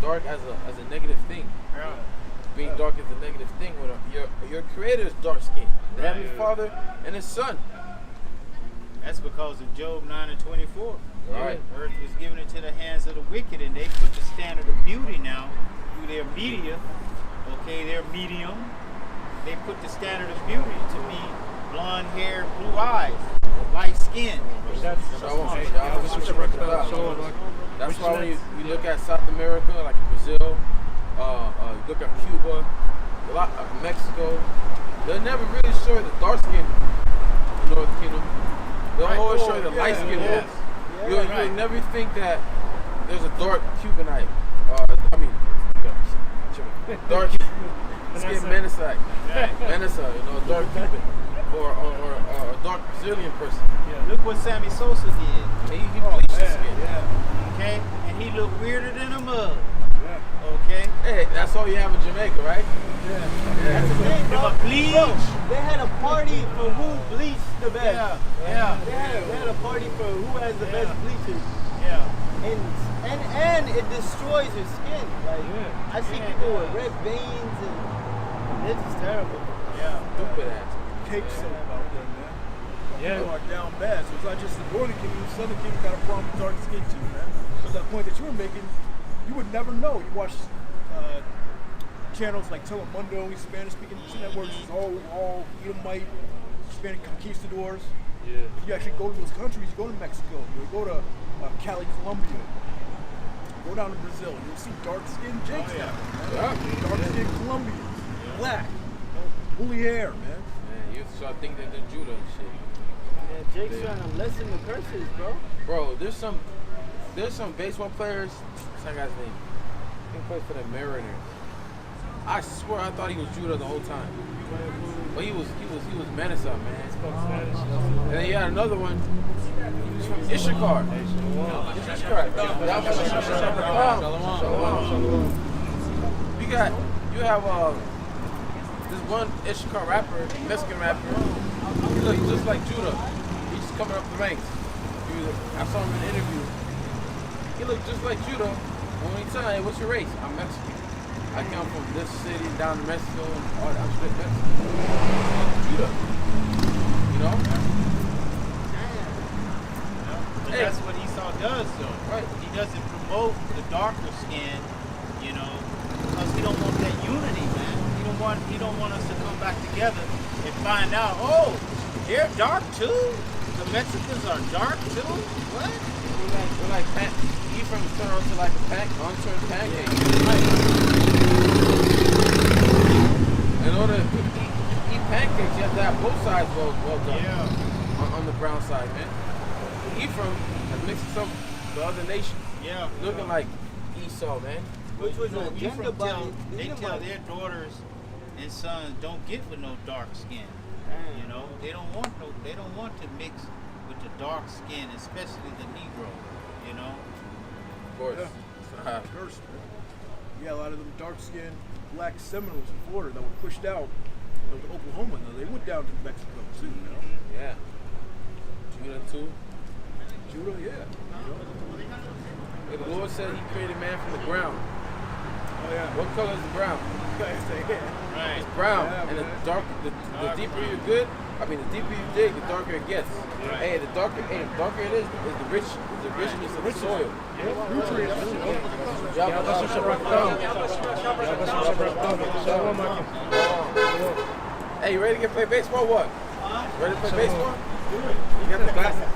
dark as a negative thing. Yeah. Being dark is a negative thing. When your creator is dark skinned. The Right. Heavenly Father and His Son. That's because of Job 9:24. Right. Earth was given into the hands of the wicked, and they put the standard of beauty now through their media. Okay, their medium. They put the standard of beauty to be blonde hair, blue eyes, light skin. That's That's why when you look at South America, like Brazil, you look at Cuba, a lot of Mexico, they'll never really show you the dark skin in the Northern Kingdom. They'll always show you the light skin ones. You'll never think that there's a dark Cubanite. Dark skin Menasite. Menasa, a dark Cuban. Or a dark Brazilian person. Yeah, look what Sammy Sosa did. He bleached his skin. Okay? And he looked weirder than a mug. Yeah. Okay? Hey, that's all you have in Jamaica, right? That's the thing, bro. But bleach. Bro, they had a party for who bleached the best. Yeah. They had a party for who has the best bleachers. Yeah. And it destroys your skin. Like I see people with red veins and it's just terrible. Yeah. Stupid ass. Cake soap out there, man. Yeah. People are down bad. So it's not just the Northern Kingdom, the Southern Kingdom got a problem with dark skin too, man. So that point that you were making, you would never know. You watch channels like Telemundo, Spanish-speaking networks, it's all Edomite, Hispanic conquistadors. Yeah. If you actually go to those countries, you go to Mexico, you go to Cali, Colombia, go down to Brazil, you'll see dark-skinned Jakes down there, man. Dark-skinned Colombians, black, woolly hair, man. Man, you start thinking that they're Judah and shit. Yeah, Jake's trying to lessen the curses, bro. Bro, there's some baseball players. What's that guy's name? He played for the Mariners. I swear I thought he was Judah the whole time. But he was Menasa, man. And then you had another one. He was from Issachar. You have this one Issachar rapper, Mexican rapper. He looks just like Judah. He's just coming up the ranks. I saw him in an interview. He looked just like Judah. When he tell, hey, what's your race? I'm Mexican. I come from this city down to Mexico and all that. I'm straight Mexican. Judah. You know? But that's what Esau does, though. Right. He doesn't promote the darker skin, because he don't want that unity, man. He don't want us to come back together and find out, oh, they're dark too. The Mexicans are dark too. What? We're like Ephraim turned into like a unturned pancake. In order to eat pancakes, you have to have both sides well done. Yeah. On the brown side, man. Ephraim has mixed us up with the other nations. Yeah. Looking like Esau, man. Which was an agenda by They tell their daughters and sons don't get with no dark skin. They don't want to mix with the dark skin, especially the Negro. Of course. Yeah. Curse, man. Yeah, a lot of them dark-skinned black Seminoles in Florida that were pushed out to Oklahoma. They went down to Mexico too, Yeah. Judah too. Judah, yeah. The Lord said He created man from the ground. Oh yeah. What color is the ground? Right. It's brown. Yeah, And man. the deeper you're good, the deeper you dig, the darker it gets. Right. The darker it is the richness of the soil. Hey, you ready to play baseball? What? Ready to play baseball? You got the glasses.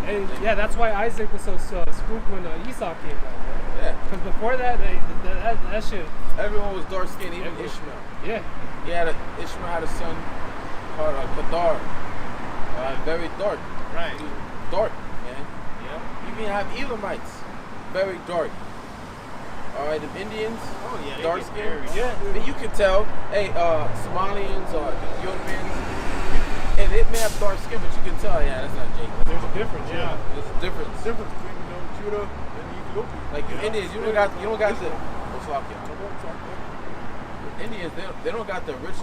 And yeah, that's why Isaac was so spooked when Esau came out. Yeah. Because before that, that shit. Everyone was dark skinned, even Ishmael. Yeah. Ishmael had a son called Kedar. Very dark. Right. He was dark, man. Yeah. You can have Elamites, very dark. All right, the Indians, Oh yeah. dark They get skin. married. Yeah. Then you can tell, Somalians or Ethiopians, and they may have dark skin, but you can tell, yeah, that's not Jake. There's a difference. Yeah. There's a difference. It's different between Judah and Ethiopia. Like you Indians, you don't got the. What's up, y'all? Indians, they don't got the rich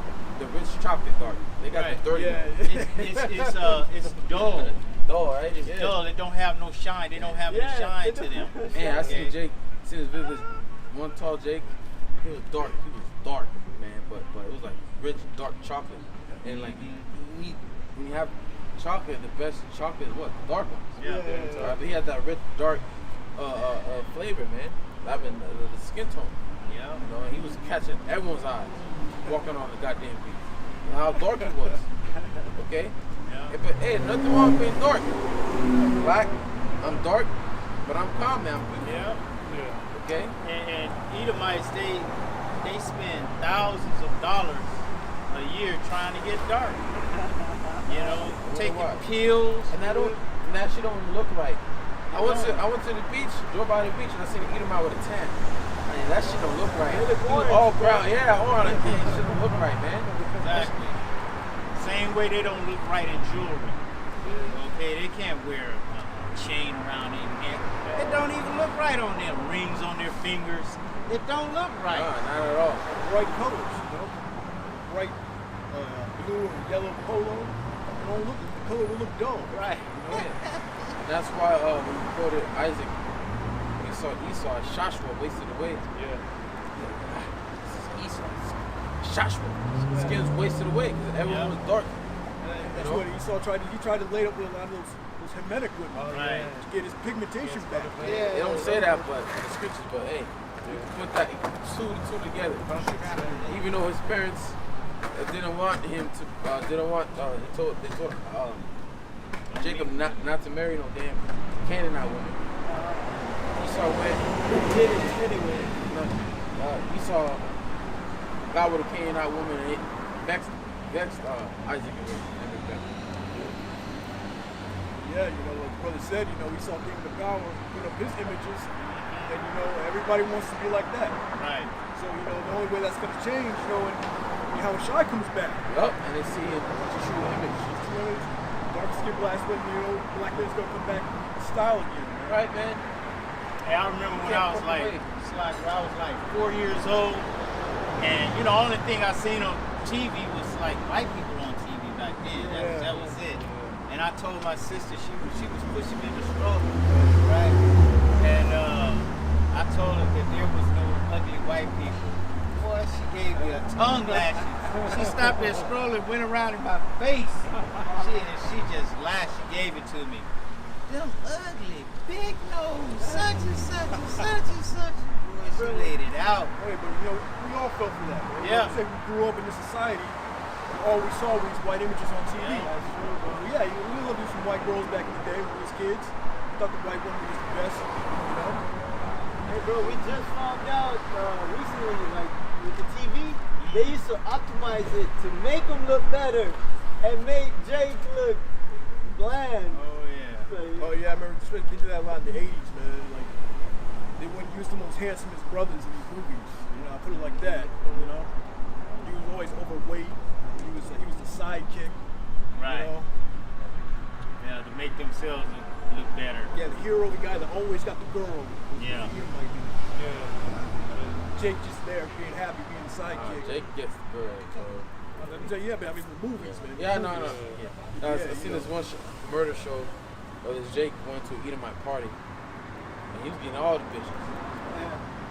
chocolate dark. They got Right. the dirty. Yeah. one. It's dull. dull, right? It's dull. It don't have no shine. They don't have any shine to them. Man, I Okay? seen Jake. Seen his videos. One tall Jake. He was dark. He was dark, man. But it was like rich dark chocolate. And like when you have chocolate, the best chocolate is what? The dark ones. Yeah. But he had that rich dark flavor, man. I mean the skin tone. Yeah. You know, and he was catching everyone's eyes walking on the goddamn beach. You know how dark he was. Okay? Yeah. But hey, nothing wrong with being dark. Black, I'm dark, but I'm calm now. Yeah. Okay? And Edomites, they spend thousands of dollars a year trying to get dark. You know, taking pills. And that shit don't look right. I went to the beach, drove by the beach, and I seen an Edomite with a tan. I mean, that shit don't look right. It look He was orange, all bro. brown. Yeah, orange. That shit don't look right, man. Exactly. Same way they don't look right in jewelry. Okay, they can't wear a chain around their neck. It don't even look right on them. Rings on their fingers. It don't look right. Not at all. Bright colors, you know, bright blue or yellow polo. It don't look. The color will look dull. Right. You know? And that's why when you quoted Isaac, when you saw Esau, Joshua wasted away. Yeah. This is Esau. Joshua. His skin's wasted away because everyone was dark. That's what Esau tried to. He tried to lay up with a lot of those Hamitic women Right. to get his pigmentation back. They don't say that, but in the scriptures. But hey, you can put that two together. Even though his parents didn't want him to, they told Jacob not to marry no damn Canaanite woman. Esau went. Esau got with a Canaanite woman and it vexed Isaac and Rebekah. Yeah, you know, like the brother said, you know, Esau gave him the power, put up his images, and you know, everybody wants to be like that. Right. So, you know, the only way that's going to change, you know, when Yahushua comes back. Yup, and they see his true image. Dark skin black women, you know, black men's going to come back in style again. Man. Right, man? Hey, I remember when I was like 4 years old, and you know, only thing I seen on TV was like white people on TV back then. That was it. And I told my sister she was pushing me in the stroller, right? And I told her that there was no ugly white people. Boy, she gave me a tongue lashing. She stopped that stroller and went around in my face. She just laughed. She gave it to me. Them ugly, big nose, such and such and such and such. Boy, she laid it out. Hey, but you know, we all fell for that. Man. Yeah. Like you said, we grew up in this society. All we saw was white images on TV. Yeah. We loved some white girls back in the day when we was kids. We thought the white woman was the best, you know. Hey, bro, we just found out recently, like with the TV, they used to optimize it to make them look better and make Jake look bland. Oh yeah. Oh yeah, I remember they did that a lot in the 80s, man. Like they wouldn't use the most handsomest brothers in these movies. You know, I put it like that. You know, he was always overweight. He was the sidekick. Right. You know? Yeah, to make themselves look better. Yeah, the hero, the guy that always got the girl. Yeah. Jake just there, being happy, being the sidekick. Jake gets the girl. Let me tell you, but I mean, the movies, man. Yeah, no. Yeah. I seen this one murder show where this Jake went to an Edomite party. And he was getting all the bitches.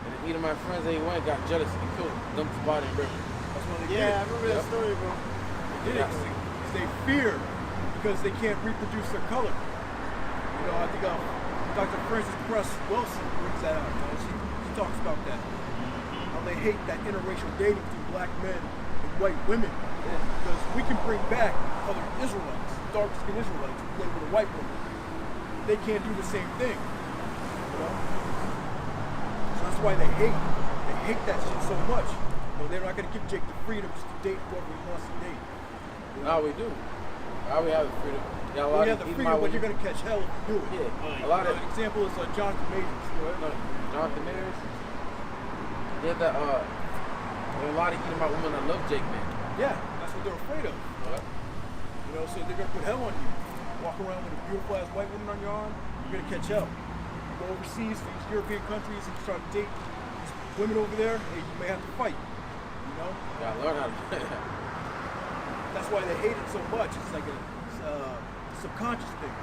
And the Edomite friends that he went got jealous and he killed him, dumped his body in the river. That's what they did. Yeah, I remember that story, bro. They did it 'cause they fear because they can't reproduce their color. You know, I think Dr. Frances Cress Wilson brings that out. You know, she talks about that. How they hate that interracial dating between black men and white women. Because we can bring back other Israelites, dark-skinned Israelites, who play with a white woman. They can't do the same thing. You know? So that's why they hate that shit so much. You know, they're not going to give Jake the freedom just to date whoever he wants to date. Now we do. Now we have the freedom. Yeah, Well, you have the freedom, but you're going to catch hell if you do it. Yeah, a lot of An example is Jonathan Majors. Jonathan Mayers. Yeah, there are a lot of Edomite women that love Jake, man. Yeah, that's what they're afraid of. You know, so they're going to put hell on you. Walk around with a beautiful ass white woman on your arm, you're going to catch hell. You go overseas to these European countries and try to date these women over there, hey, you may have to fight. You know? You gotta learn how to. That's why they hate it so much. It's like a subconscious thing.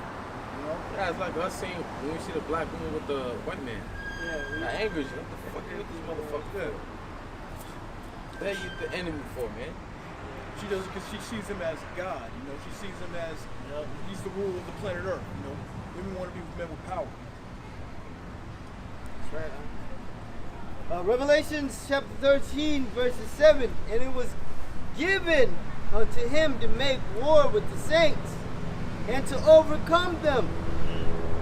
know? Yeah, it's like us seeing when we see the black woman with the white man. Yeah. That angers you. What the fuck you with this motherfucker? What you the enemy for, man? She does it because she sees him as God, you know. She sees him as he's the ruler of the planet Earth, you know. Women want to be with men with power. That's right. Revelations chapter 13, verses 7. And it was given unto him to make war with the saints and to overcome them.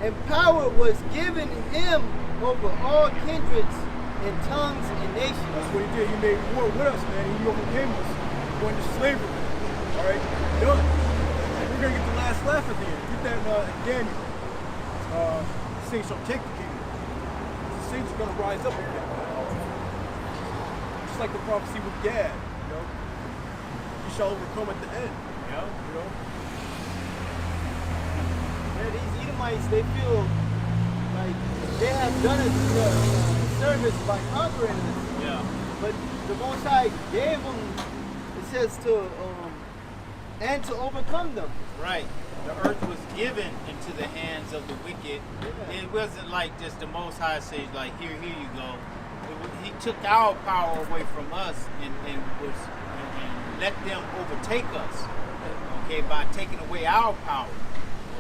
And power was given him over all kindreds and tongues and nations. That's what he did. He made war with us, man. He overcame us. Going to slavery. All right, done. We're gonna get the last laugh at the end. Get that in Daniel. The saints shall take the kingdom. The saints are gonna rise up again. Just like the prophecy with Gad, you know. He shall overcome at the end. Yeah. You know. Yeah, these Edomites, they feel like they have done us service by conquering us. Yeah. But the Most High gave them, it says, and to overcome them. Right. The earth was given into the hands of the wicked. Yeah. It wasn't like just the Most High says, like, here you go. He took our power away from us and let them overtake us. Okay, by taking away our power.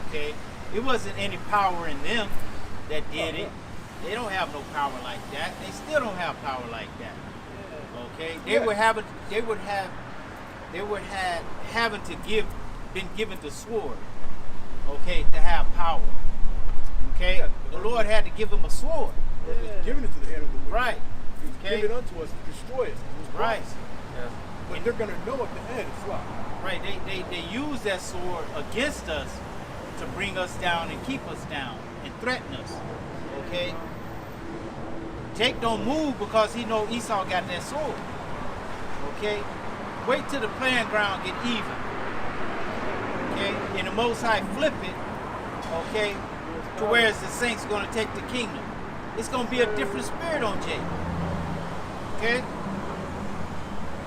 Okay, it wasn't any power in them that did it. They don't have no power like that. They still don't have power like that. Okay, they would have having to been given the sword. Okay, to have power. Okay, the Lord had to give them a sword. He was giving it to the hand of the wicked. Right. He was Okay. giving it unto us to destroy us. It was Right. promised. But they're gonna know at the end it's right. Right. They use that sword against us to bring us down and keep us down and threaten us. Okay. Jake don't move because he know Esau got that sword. Okay. Wait till the playing ground get even. Okay. And the Most High flip it. Okay. To where the saints gonna take the kingdom. It's gonna be a different spirit on Jake. Okay.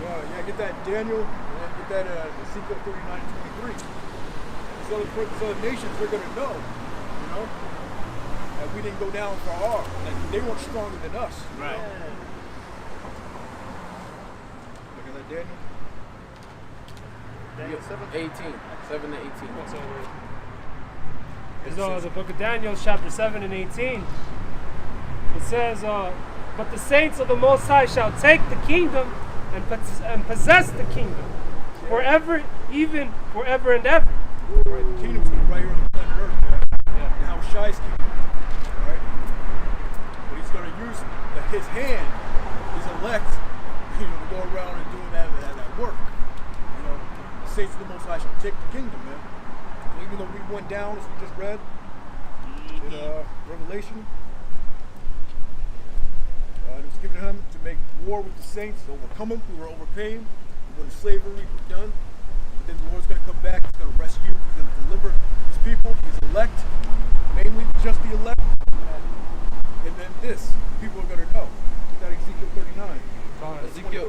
Yeah, get that Daniel, and get that Ezekiel 39 and 23. These other nations, they're going to know, you know, that we didn't go down for our, that they weren't stronger than us. Right. Look at that Daniel. Daniel 7. 18. 7 to 18. What's over? So the book of Daniel, chapter 7 and 18. It says, but the saints of the Most High shall take the kingdom and possess the kingdom forever, even forever and ever. Right, the kingdom's going to be right here on the planet Earth, man. Yeah. Now Shai's kingdom, right? But he's going to use his hand, his elect, you know, to go around and doing that work. You know, the saints of the Most High shall take the kingdom, man. So even though we went down, as we just read in Revelation, it was given to him to make war with the saints, to overcome them. We were overcame. We went to slavery. We're done. But then the Lord's going to come back. He's going to rescue. He's going to deliver his people, his elect, mainly just the elect. And then this, people are going to know. Is that Ezekiel 39? Ezekiel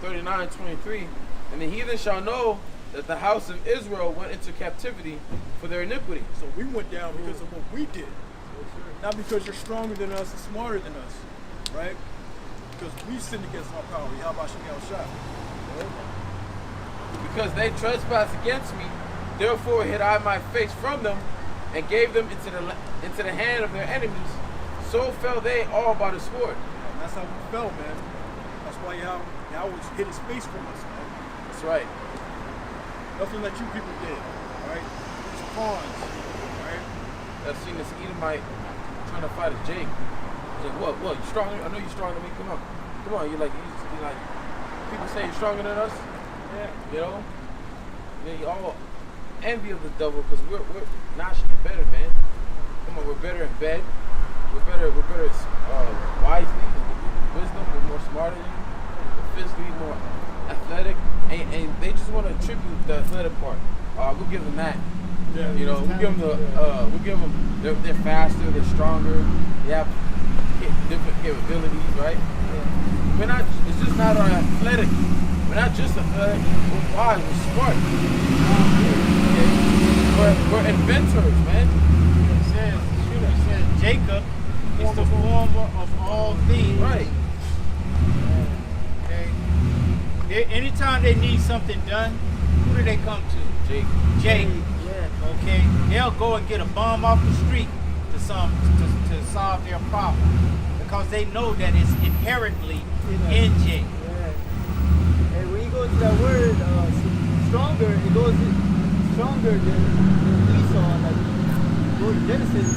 39:23. And the heathen shall know that the house of Israel went into captivity for their iniquity. So we went down because of what we did. Not because you're stronger than us and smarter than us. Right? Because we sinned against our power. Because they trespassed against me, therefore hid I my face from them, and gave them into the hand of their enemies. So fell they all by the sword. And that's how we fell, man. That's why Yahweh hid his face from us, man. That's right. Nothing that you people did. Alright? It's pawns. Alright? I've seen this Edomite trying to fight a Jake. He's like, what, you stronger? I know you're stronger than me. Come on. You're like, people say you're stronger than us. Yeah. You know? Then you all envy of the devil because we're naturally better, man. Come on, we're better in bed. We're better wisely, wisdom. We're more smarter than you. We're physically more athletic, and they just want to attribute the athletic part. We'll give them that. Yeah, you know, we'll give them. They're faster. They're stronger. They have different capabilities, right? Yeah. We're not. It's just not our athletic. We're not just athletic. We're wise. We're smart. Okay? We're inventors, man. It says Jacob is the former of all things. Right. Okay. Anytime they need something done, who do they come to? Jake. Yeah. Okay. They'll go and get a bum off the street to solve their problem because they know that it's inherently in Jake. Yeah. And when you go to that word, stronger, it goes stronger than Esau. Like, go to Genesis,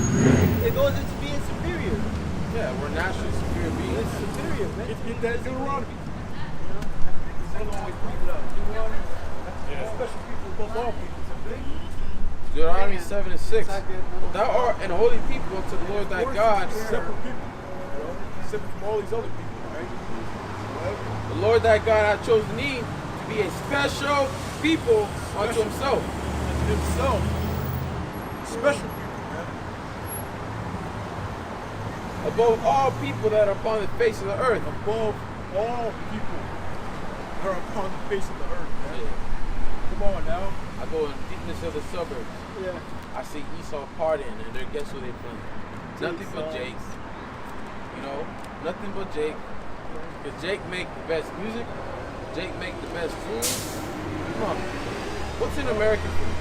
it goes into being superior. Yeah, we're naturally superior beings. It's superior, man. Get that Deuteronomy. Yeah. Special people above all people. Deuteronomy 7 and 6. Exactly. Thou art an holy people unto the Lord thy God. Separate people. You know? Separate from all these other people, right? The Lord thy God hath chosen thee to be a special people unto himself. Unto himself. Special people, man. Above all people that are upon the face of the earth. Above all people that are upon the face of the earth, man. Come on now. I go in the deepness of the suburbs. Yeah. I see Esau partying, and then guess who they playing? Nothing but Jake. You know, nothing but Jake. Because Jake make the best music. Jake make the best food. Come on. What's in American food?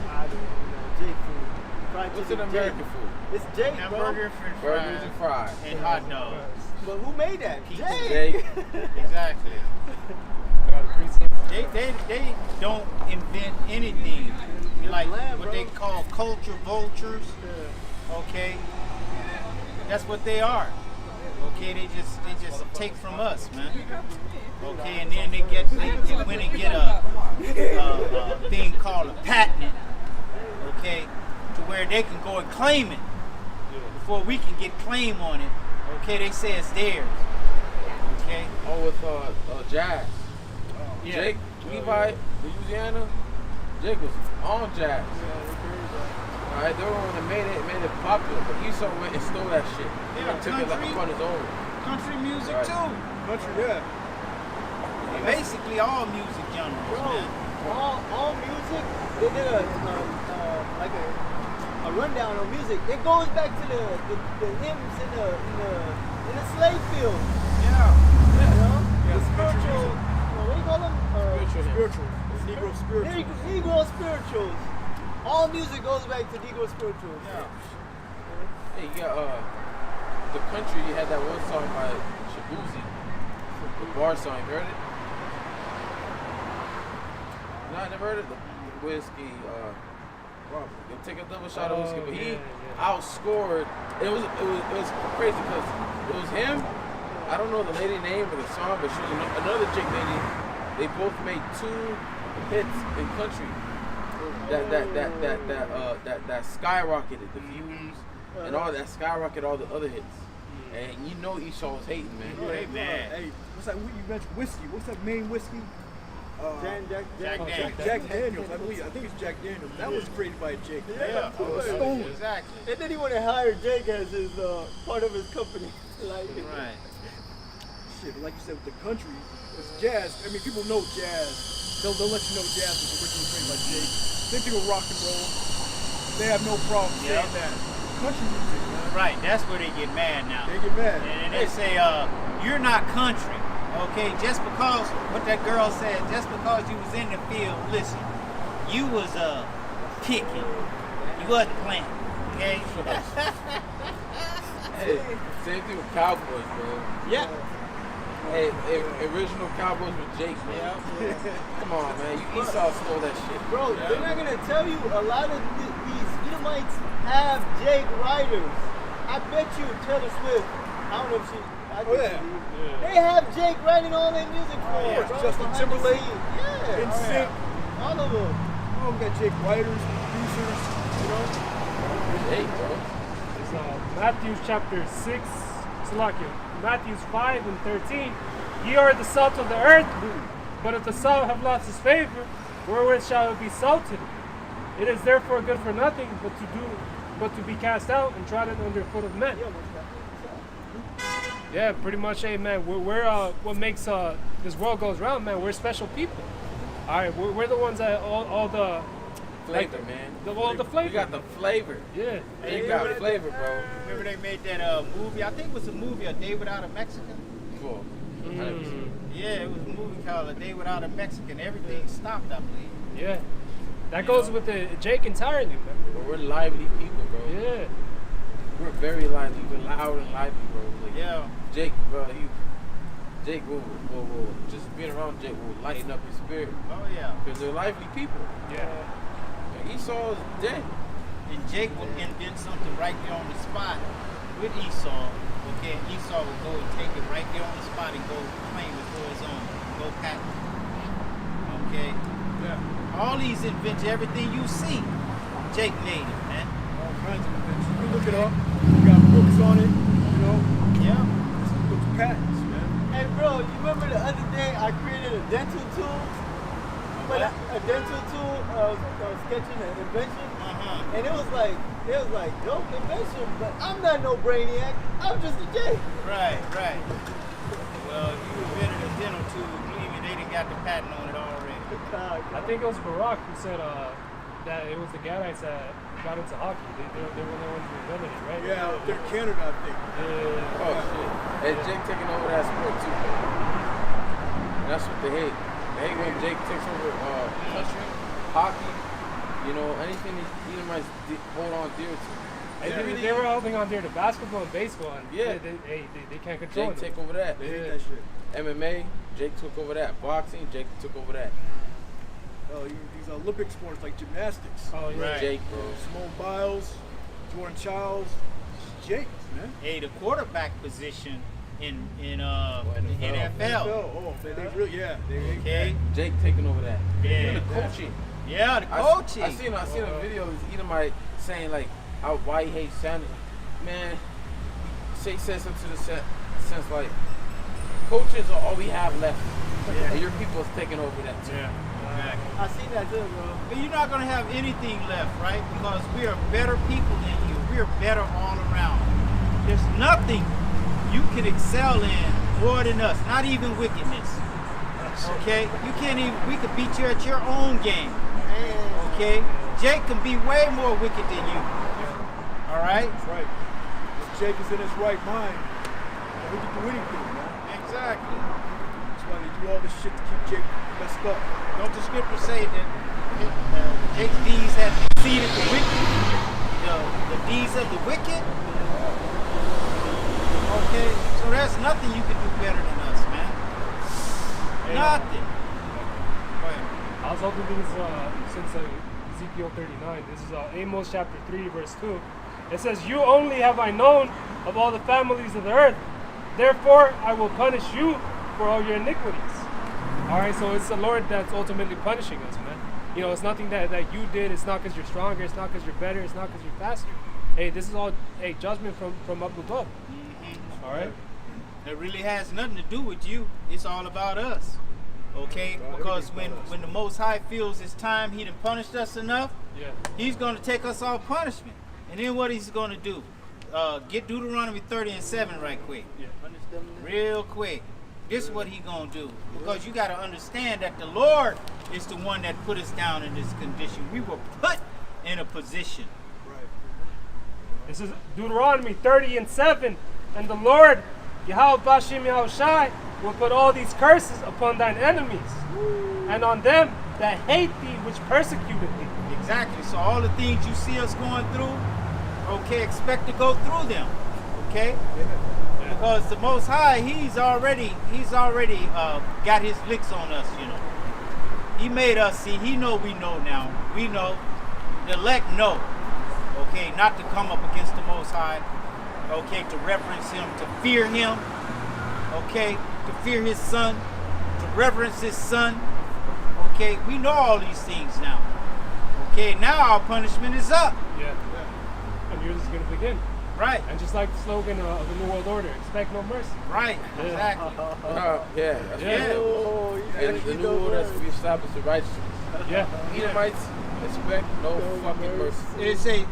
I don't know. Jake food. Fried What's chicken, in American Jake. food? It's Jake, bro. Hamburger, french Burgers and fries, fries. and hot dogs. But who made that? Jake. Jake. Exactly. They don't invent anything like Lamb, what bro. they call culture vultures. Okay, that's what they are. Okay, they just take from us, man. Okay, and then they went and get a thing called a patent. Okay, to where they can go and claim it before we can get claim on it. Okay, they say it's theirs. Okay. Oh, with jazz. Yeah. Jake, Levi, Louisiana, Jake was on jazz. Alright, they were the one that made it popular, but Esau went and stole that shit. Yeah, And took it like country. upon his own. Country music Right. too. Country, yeah. Basically all music genres, Bro, man. all music, they did like a rundown on music. It goes back to the hymns in the slave field. Yeah. You know? Yeah, The spiritual spiritual, music. what do you call them? Spiritual. Negro spiritual. Negro spirituals. All music goes back to Negro spirituals. Hey, you got the country. You had that one song by Shabuzi, the bar song. You heard it? No, I never heard it. The whiskey. You'll take a double shot of whiskey, but he outscored. It was crazy because it was him. I don't know the lady name of the song, but she was another chick lady. They both made 2 hits in country that skyrocketed the views and all that, skyrocketed all the other hits. And you know Esau was hating, man. Hey, man. Hey, what's that? You mentioned whiskey. What's that main whiskey? Jack Daniels. Jack Daniels. I think it's Jack Daniels. That was created by Jake. Yeah. Stolen. Exactly. And then he want to hire Jake as his part of his company. Like, Right. Shit, but like you said, with the country, it's jazz. I mean, people know jazz. They'll let you know jazz was originally created by Jake. Same thing with rock and roll. They have no problem Yeah. saying that. Country music, man. Right. That's where they get mad now. They get mad. And they say, you're not country. Okay, just because what that girl said, just because you was in the field, listen, you was picking. You wasn't playing. Okay? Hey, same thing with Cowboys, bro. Yeah. Hey, original Cowboys with Jake, man. Come on, man. Esau stole that shit. bro, they're not gonna tell you a lot of these Edomites have Jake writers. I bet you Taylor Swift. I don't know if she. I think yeah. she, They have Jake writing all their music for Yeah, them, bro. Justin behind the Timberlake, scenes. Yeah. In sync. All of them. Oh, we got Jake writers, producers, you know. Jake, bro. It's Matthew chapter 6, Salakia. Matthew 5 and 13. Ye are the salt of the earth, but if the salt have lost its favor, wherewith shall it be salted? It is therefore good for nothing but to be cast out and trodden under foot of men. Yeah, pretty much, hey man, we're what makes this world goes round, man. We're special people. All right, we're the ones that all the flavor, man. The We flavor. got the flavor. Yeah. They got flavor, bro. Remember they made that movie? I think it was a movie, A Day Without a Mexican. Cool. I never seen it. Yeah, it was a movie called A Day Without a Mexican. Everything stopped, I believe. Yeah. That goes with the Jake entirely, man. But we're lively people, bro. Yeah. We're very lively. We're loud and lively, bro. Like, Yeah. Jake, bro, Jake will just being around Jake will lighten up his spirit. Oh yeah. Because they're lively people. Yeah. And Esau is dead. And Jake would invent something right there on the spot with Esau. Okay, and Esau would go and take it right there on the spot and go claim it for his own. Go patent it. Okay? Yeah. All these inventions, everything you see, Jake made it, man. All kinds of inventions. You can look it up. You got books on it. You know. Yeah. This books patents, man. Hey, bro, you remember the other day I created a dental tool? What? A dental tool, sketching an invention. Uh-huh. And it was like, dope invention, but I'm not no brainiac. I'm just a J. Right, right. Well, you invented a dental tool, believe me, they didn't got the patent on it already. I think it was Barack who said that it was the Gadites that got into hockey. They were the ones who invented it, right? Yeah, out there in Canada, I think. Yeah. Oh, shit. Hey, Jake taking over that sport, too. And that's what they hate. They hate when Jake takes over country, hockey, you know, anything these Edomites hold on dear to. They were holding on dear to basketball and baseball. And Yeah. They can't control Jake it. take over that. They hate that shit. MMA, Jake took over that. Boxing, Jake took over that. Oh, these Olympic sports like gymnastics. Oh, yeah. Right. Jake, bro. Simone Biles, Jordan Childs, Jake, man. Hey, the quarterback position in the NFL. NFL. Oh, they really, yeah. They Okay. Jake taking over that. Yeah. And the coaching. Yeah, the coaching. I seen a video of this Edomite saying like why he hates Sanders. Man, he said something to the sense like coaches are all we have left. Yeah. And your people is taking over that too. Yeah. Exactly. I seen that too, bro. But you're not going to have anything left, right? Because we are better people than you. We are better all around. There's nothing you can excel in more than us, not even wickedness. Okay? You can't even, we could beat you at your own game. Okay? Jake can be way more wicked than you. All right? That's right. If Jake is in his right mind, then he can do anything, man. Exactly. That's why they do all this shit to keep Jake messed up. Don't the scripture say that Jake's deeds have exceeded the wicked? The deeds of the wicked? Okay, so there's nothing you can do better than us, man. Nothing. Go ahead. I was hoping this since Ezekiel 39. This is Amos chapter 3, verse 2. It says, "You only have I known of all the families of the earth. Therefore, I will punish you for all your iniquities." All right, so it's the Lord that's ultimately punishing us, man. You know, it's nothing that you did. It's not because you're stronger. It's not because you're better. It's not because you're faster. Hey, this is all a judgment from up above. All right? It really has nothing to do with you. It's all about us. Okay? Because when the Most High feels it's time, he done punished us enough, Yeah. he's going to take us off punishment. And then what he's going to do? Get Deuteronomy 30 and 7 right quick. Yeah. Real quick. This is what he going to do. Because you got to understand that the Lord is the one that put us down in this condition. We were put in a position. Right. This is Deuteronomy 30 and 7. "And the Lord, Yahweh Bashim Yahushai, will put all these curses upon thine enemies, and on them that hate thee, which persecuted thee." Exactly. So all the things you see us going through, okay, expect to go through them. Okay? Because the Most High, he's already got his licks on us, you know. He made us see. He know we know now. We know. The elect know. Okay, not to come up against the Most High. Okay, to reverence him, to fear him. Okay, to fear his son, to reverence his son. Okay, we know all these things now. Okay, now our punishment is up. Yeah. And yours is going to begin. Right, And just like the slogan of the New World Order, expect no mercy. right, exactly. Yeah, that's Yeah. right. Oh, And the new order has to be established in righteousness. Yeah. Edomites expect no fucking mercy. It say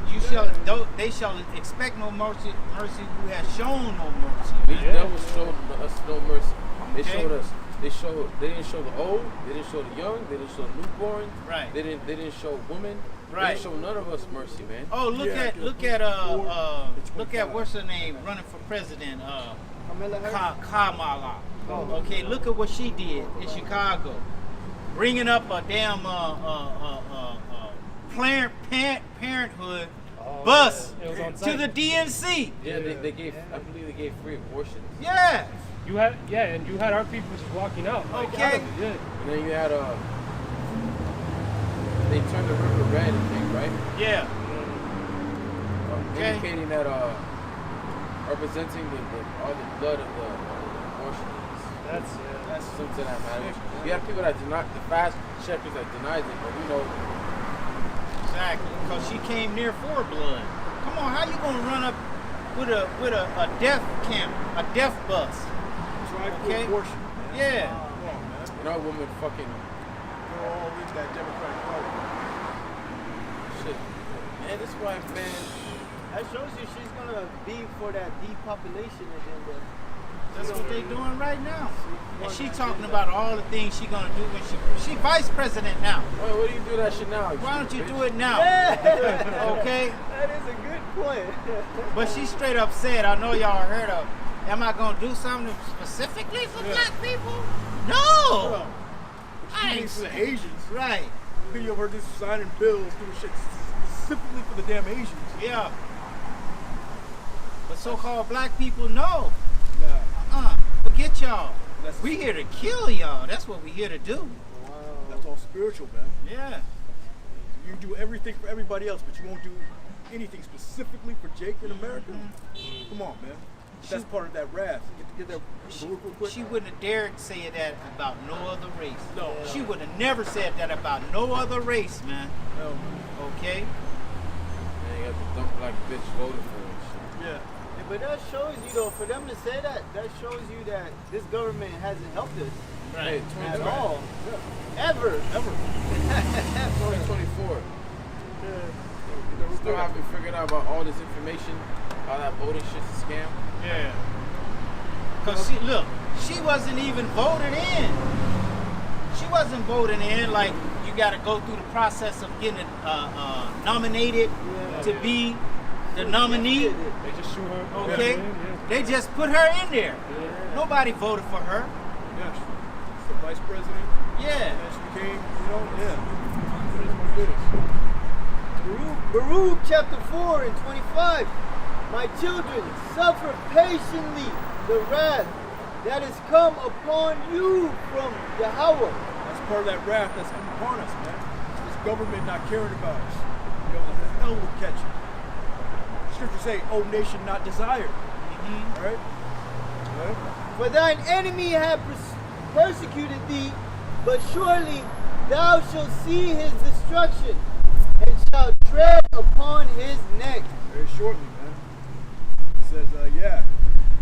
they shall expect no mercy who has shown no mercy. These Yeah. devils showed us no mercy. They Okay. showed us. They didn't show the old. They didn't show the young. They didn't show the newborn. Right. They didn't show women. They Right. didn't show none of us mercy, man. Oh, look Yeah, at yeah. look at It's look at 25. what's her name running for president? Kamala Harris. Kamala. Okay, look at what she did in Chicago, bringing up a damn Planned Parenthood bus It was on to site. the DNC. Yeah, they gave. I believe they gave free abortions. Yeah. You had and you had our people just walking out. Like, Okay. out of it, yeah. And then you had they turned the river red, I think, right? Yeah. Okay. Indicating that representing all the blood of the abortions. That's That's something that matters. We have people that deny the fast checkers that denies it, but we know. Exactly. Because she came near for blood. Come on, how you gonna run up with a death camp, a death bus? Try for Okay. abortion, man. Yeah. Come on, man. You know, women fucking They're all in that Democratic Party. shit. Man, this wife, man. That shows you she's gonna be for that depopulation agenda. That's what they doing right now. And she talking about all the things she gonna do when she vice president now. Wait, what do you do that shit now? Why don't you stupid do bitch? it now? Yeah. Okay? That is a good point. But she straight up said, I know y'all heard of, am I gonna do something specifically for black people? No! She means for the Asians. Right. You ever heard this signing bills, doing shit specifically for the damn Asians? Yeah. But so-called black people, no. Nah, Forget y'all. That's- We here to kill y'all. That's what we here to do. that's all spiritual, man. Yeah. You do everything for everybody else, but you won't do anything specifically for Jake in America? Come on, man. That's part of that wrath. Get that real quick. She wouldn't have dared say that about no other race. No. She would have never said that about no other race, man. No. Okay? Man, you got the dumb black bitch voting for it. Yeah. Yeah, but that shows you though, for them to say that, that shows you that this government hasn't helped us Hey, at 2020 all. Ever. 2024. Still haven't figured out about all this information, how that voting shit's a scam. Yeah. Cause she wasn't even voted in. She wasn't voted in like you got to go through the process of getting nominated to be the nominee. They just shoot her. Okay, they just put her in there. Nobody voted for her. Yeah. She's the vice president. Yeah. And she became, yeah. It is what it is. Baruch chapter 4 and 25. My children, suffer patiently the wrath that is come upon you from Yahweh. That's part of that wrath that's upon us, man. This government not caring about us. The hell will catch you. Scripture say, "O nation not desired." All right? Right? For thine enemy hath persecuted thee, but surely thou shalt see his destruction, and shalt tread upon his neck. Very shortly, man. It says, yeah,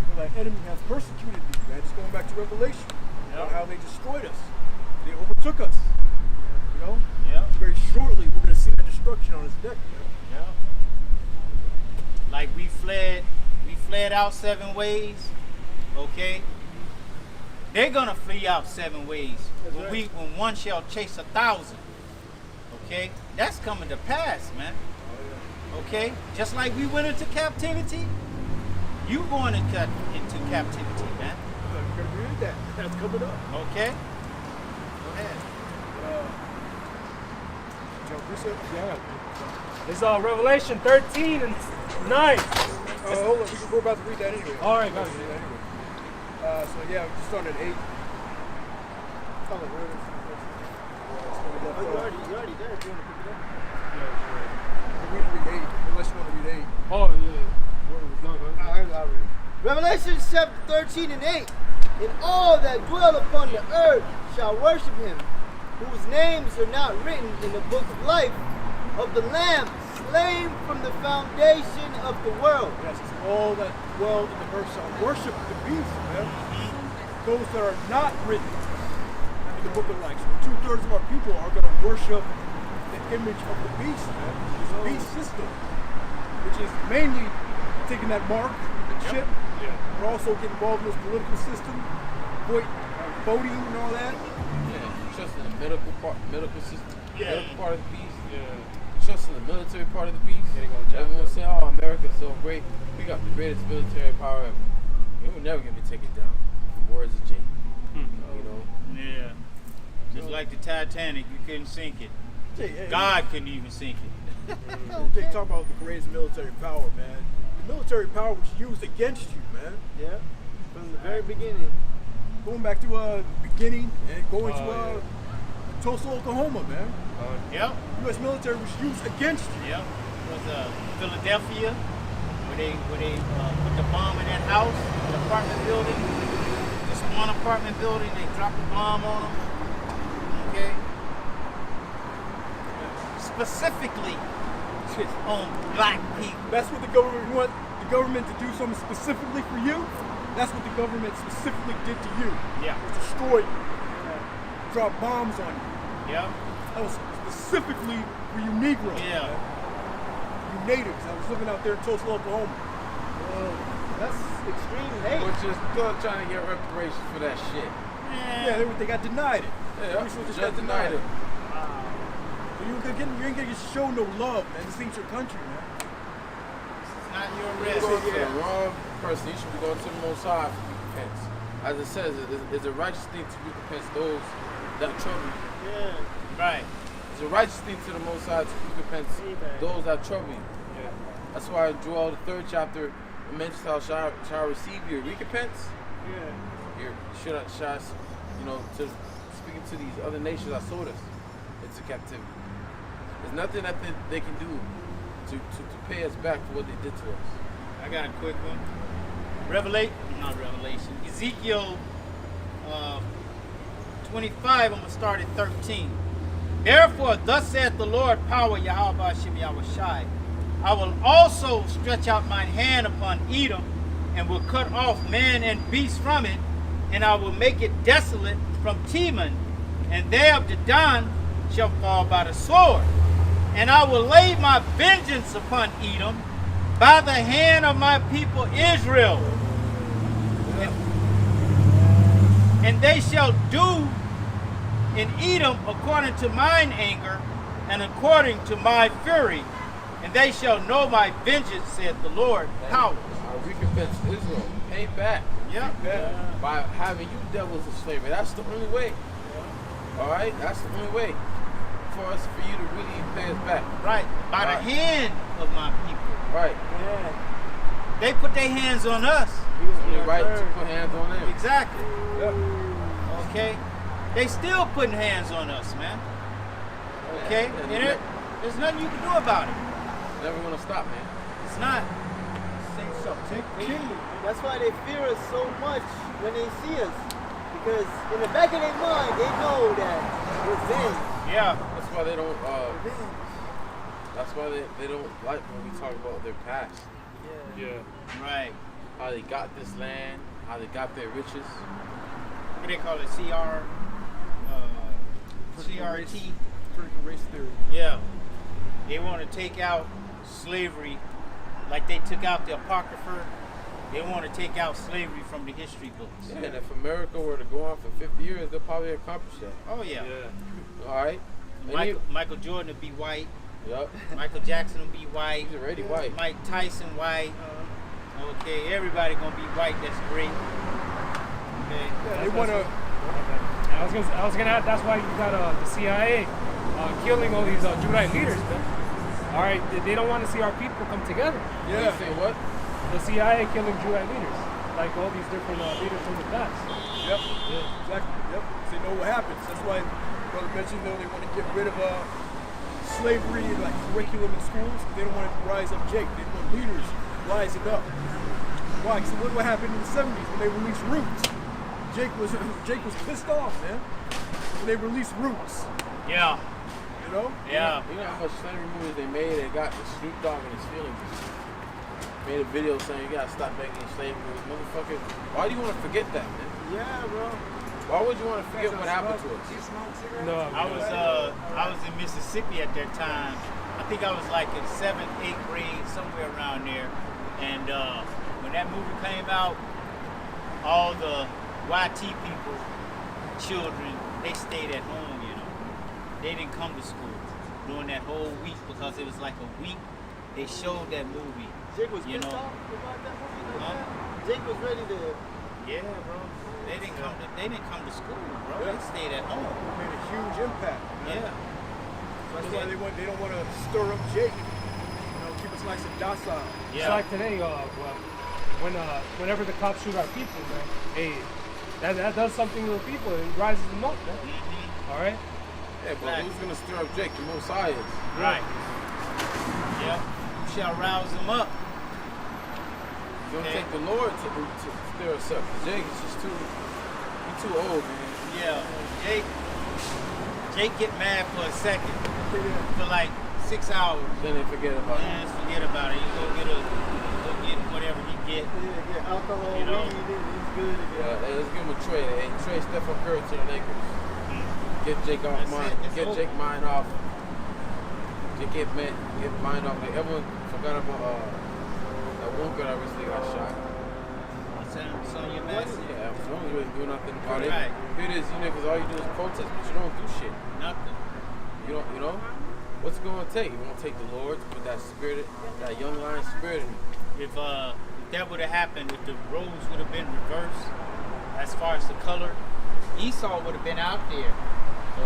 for thy enemy has persecuted thee, man. Just going back to Revelation, about how they destroyed us. They overtook us. You know? Yeah. Very shortly, we're going to see that destruction on his neck, man. Yeah. Like we fled out 7 ways. Okay. They're gonna flee out 7 ways. That's When right. when one shall chase 1,000. Okay, that's coming to pass, man. Okay, just like we went into captivity, you going into captivity, man. You gotta read that. That's coming up. Okay. Go ahead. Yeah. It's Revelation 13 and 9. Hold on, we're about to read that anyway. All right, got it. Read that anyway. So yeah, we just started at 8. Oh, you already there if you want to pick it up. We need to read 8, unless you want to read 8. Oh, yeah. Word was not good. I'll read. Revelation chapter 13 and 8. And all that dwell upon the earth shall worship him, whose names are not written in the book of life of the Lamb slain from the foundation of the world. Yes, it's all that dwell in the earth shall worship the beast, man. Those that are not written in the book of life. So 2/3 of our people are going to worship the image of the beast, man. This beast system, which is mainly taking that mark and shit, but also get involved in this political system, voting and all that. Yeah, trust in the medical system, medical part of the beast. Yeah. trust in the military part of the beast. Yeah, they gonna jack Everyone's up. saying, "Oh, America's so great. We got the greatest military power ever." It will never get me taken down. The words of Jake. You know. Yeah. Just like the Titanic, you couldn't sink it. Hey, God couldn't even sink it. They talk about the greatest military power, man. The military power was used against you, man. Yeah. From the very beginning. Going back to the beginning and going to yeah. Tulsa, Oklahoma, man. Yep. U.S. military was used against you. Yep. It was Philadelphia, where they put the bomb in that house, the apartment building. This one apartment building, they dropped the bomb on them. Okay. Specifically on black people. That's what the government want the government to do something specifically for you. That's what the government specifically did to you. Yeah. Destroy you. Drop bombs on you. Yep. That was specifically for you Negroes. Yeah. Man. You natives that was living out there in Tulsa, Oklahoma. That's extreme hate. Which is still trying to get reparations for that shit. Yeah, they got denied it. Yeah, Recently just got denied it. So you ain't gonna get show no love, man. This ain't your country, man. It's not your You're risk. going to the wrong person. You should be going to the Most High for recompense. As it says, it's a righteous thing to recompense those that trouble you. Yeah. Right. It's a righteous thing to the Most High to recompense those that trouble you. Yeah. That's why in Joel, the 3rd chapter, it mentions how shall receive your recompense. Yeah. Your shall, you know, to speaking to these other nations that sold us into captivity. There's nothing that they can do to pay us back for what they did to us. I got a quick one. Not Revelation. Ezekiel 25, I'm going to start at 13. Therefore, thus saith the Lord, power Yahweh Hashem Yahweh Shai, I will also stretch out mine hand upon Edom, and will cut off man and beast from it, and I will make it desolate from Teman, and they of Dedan shall fall by the sword. And I will lay my vengeance upon Edom by the hand of my people Israel. And they shall do in Edom according to mine anger and according to my fury. And they shall know my vengeance, saith the Lord. Power. I recompense Israel. Pay back. Yeah. By having you devils of slavery. That's the only way. Alright? That's the only way for us, for you to really pay us back. Right. By the hand of my people. Right. Yeah. They put their hands on us. It's only right to put hands on them. Exactly. Yep. Okay? They still putting hands on us, man. Okay? Yeah, And there's nothing you can do about it. Never gonna stop, man. It's not. Say something. Kingdom. That's why they fear us so much when they see us. Because in the back of their mind, they know that revenge. Yeah. That's why they don't. That's why they don't like when we talk about their past. Yeah. Right. How they got this land, how they got their riches. What do they call it? CRT? Critical race theory. Yeah. They want to take out slavery like they took out the Apocrypha. They want to take out slavery from the history books. Yeah, and if America were to go on for 50 years, they'll probably accomplish that. Oh, yeah. Yeah. All right? Michael Jordan would be white. Yup. Michael Jackson will be white. He's already white. Mike Tyson white. Okay, everybody gonna be white. That's great. Okay. Yeah, they want to. I was gonna add. That's why you got the CIA killing all these Judite leaders, man. All right, they don't want to see our people come together. You say what? The CIA killing Judite leaders, like all these different leaders from the past. Yep. Exactly. Yep. They know what happens. That's why brother mentioned though they want to get rid of slavery like curriculum in schools. They don't want to rise up Jake. They want leaders rising up. Why? Because look what happened in the 70s when they released Roots. Jake was pissed off, man. When they released Roots. Yeah. You know? Yeah. You know how much slavery movies they made? They got the Snoop Dogg and his feelings. Made a video saying you gotta stop making slave movies. Motherfucker, why do you want to forget that, man? Yeah, bro. Why would you want to forget what happened to us? No, I was in Mississippi at that time. I think I was like in 7th, 8th grade, somewhere around there. And when that movie came out, all the YT people, children, they stayed at home, you know. They didn't come to school. during that whole week because it was like a week they showed that movie. Jake was You pissed know. off about that movie like Huh? that. Jake was ready to. Yeah, bro. They didn't come to school, bro. Yeah. They stayed at home. It made a huge impact. Man. Yeah. That's why they don't want to stir up Jake. Keep us nice and docile. It's like today, whenever the cops shoot our people, man, hey, that does something to the people. It rises them up, man. All right? Yeah, but who's gonna stir up Jake? The Messiah is. Right. Yep. You shall rouse them up. It's gonna take the Lord to stir us up. Jake is just he's too old, man. Yeah. Jake get mad for a second. For like 6 hours. Then they forget about it. Man, just forget about it. You go get whatever he get. Yeah, alcohol, You know. weed, he's good again. Yeah, hey, let's give him a trade. Hey, trade Stephen Curry to the Lakers. Get Jake off That's mind. it. It's Get over. Jake mind off. Get mind off. Like everyone forgot about that one girl that recently got shot. It's on your message. Yeah, no one's really doing nothing about Right. it. Here it is, because all you do is protest, but you don't do shit. Nothing. You know? What's it gonna take? It's gonna take the Lord to put that spirit, that young lion spirit in you. If that would have happened, if the roles would have been reversed, as far as the color, Esau would have been out there.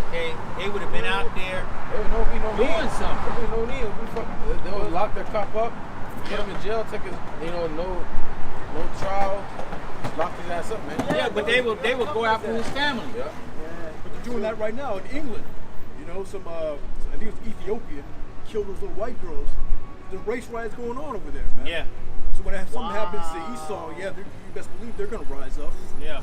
Okay, they would have been out there There would be no doing need. something. There would be no need. They'll lock their cop up, put him in jail, take his, no trial, lock his ass up, man. Yeah, but they would go after his family. Yeah. But they're doing that right now in England. Some I think it was Ethiopian killed those little white girls. There's race riots going on over there, man. Yeah, So when something happens to Esau, you best believe they're gonna rise up. yeah,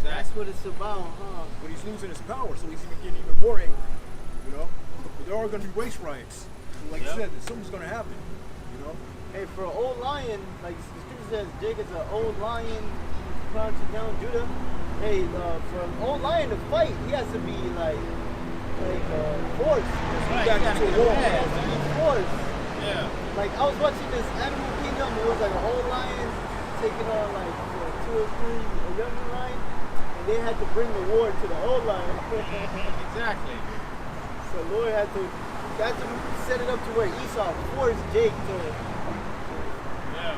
That's exactly. what it's about, huh? But he's losing his power, so he's even getting even more angry. But there are gonna be race riots. And like you said, something's gonna happen. Hey, for an old lion, like the scripture says, Jake is an old lion, crouching down Judah. Hey, for an old lion to fight, he has to be like force. Right, Back you gotta into get a war. mad. Force. Yeah, Like I was watching this Animal Kingdom, it was like a old lion taking on like 2 or 3 a younger lion, and they had to bring the war to the old lion. exactly. So Lord had to set it up to where Esau forced Jake to, Yeah.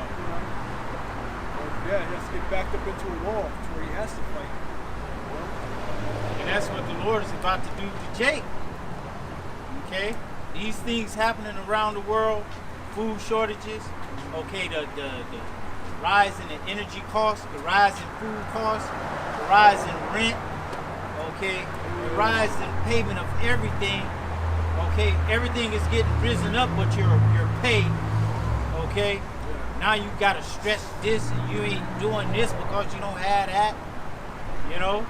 Yeah, he has to get backed up into a wall to where he has to fight. And that's what the Lord is about to do to Jake. Okay? These things happening around the world, food shortages, okay, the rise in the energy costs, the rise in food costs, the rise in rent, okay, the rise in payment of everything, okay, everything is getting risen up but your pay, okay? Now you gotta stretch this and you ain't doing this because you don't have that, you know?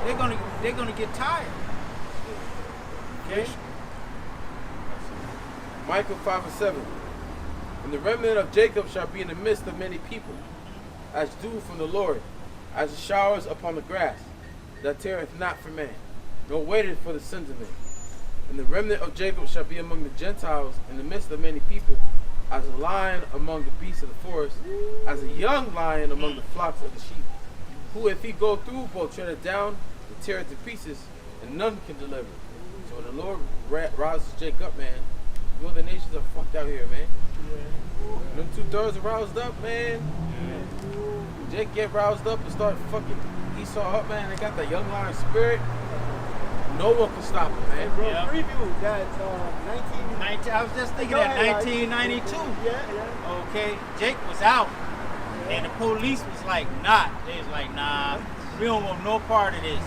They're gonna get tired. Okay? Micah 5:7. And the remnant of Jacob shall be in the midst of many people, as dew from the Lord, as the showers upon the grass, that teareth not for man, nor waiteth for the sons of men. And the remnant of Jacob shall be among the Gentiles in the midst of many people, as a lion among the beasts of the forest, as a young lion among the flocks of the sheep, who if he go through, both tread it down and tear it to pieces, and none can deliver. So when the Lord rouses Jacob, man, you know the nations are fucked out here, man. Them 2/3 are roused up, man. Jake get roused up and start fucking Esau up, man. They got that young lion spirit. No one can stop him, man. bro, Yeah. preview that I was just thinking Go that ahead, like- 1992. Yeah. Okay, Jake was out, and the police was like, nah. They was like, nah, we don't want no part of this.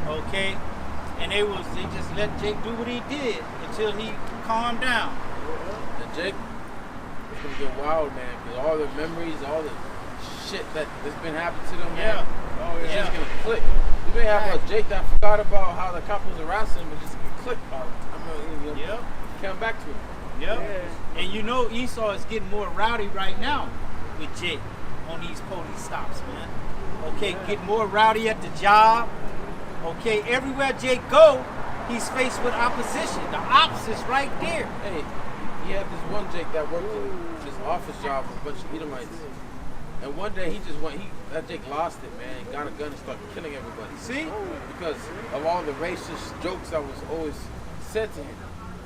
Okay, and they just let Jake do what he did until he calmed down. And Jake is gonna get wild, man, because all the memories, all the shit that's been happening to them, man. Oh, It's yeah. just gonna click. You may have a Jake that forgot about how the cop was harassing him, but just gonna click. Yep. Come back to him. Yep. Yeah. And you know Esau is getting more rowdy right now with Jake on these police stops, man. Okay, get more rowdy at the job. Okay, everywhere Jake go, he's faced with opposition. The ops is right there. Hey, he had this one Jake that worked in this office job with a bunch of Edomites. And one day that Jake lost it, man. He got a gun and started killing everybody. See? Because of all the racist jokes that was always said to him.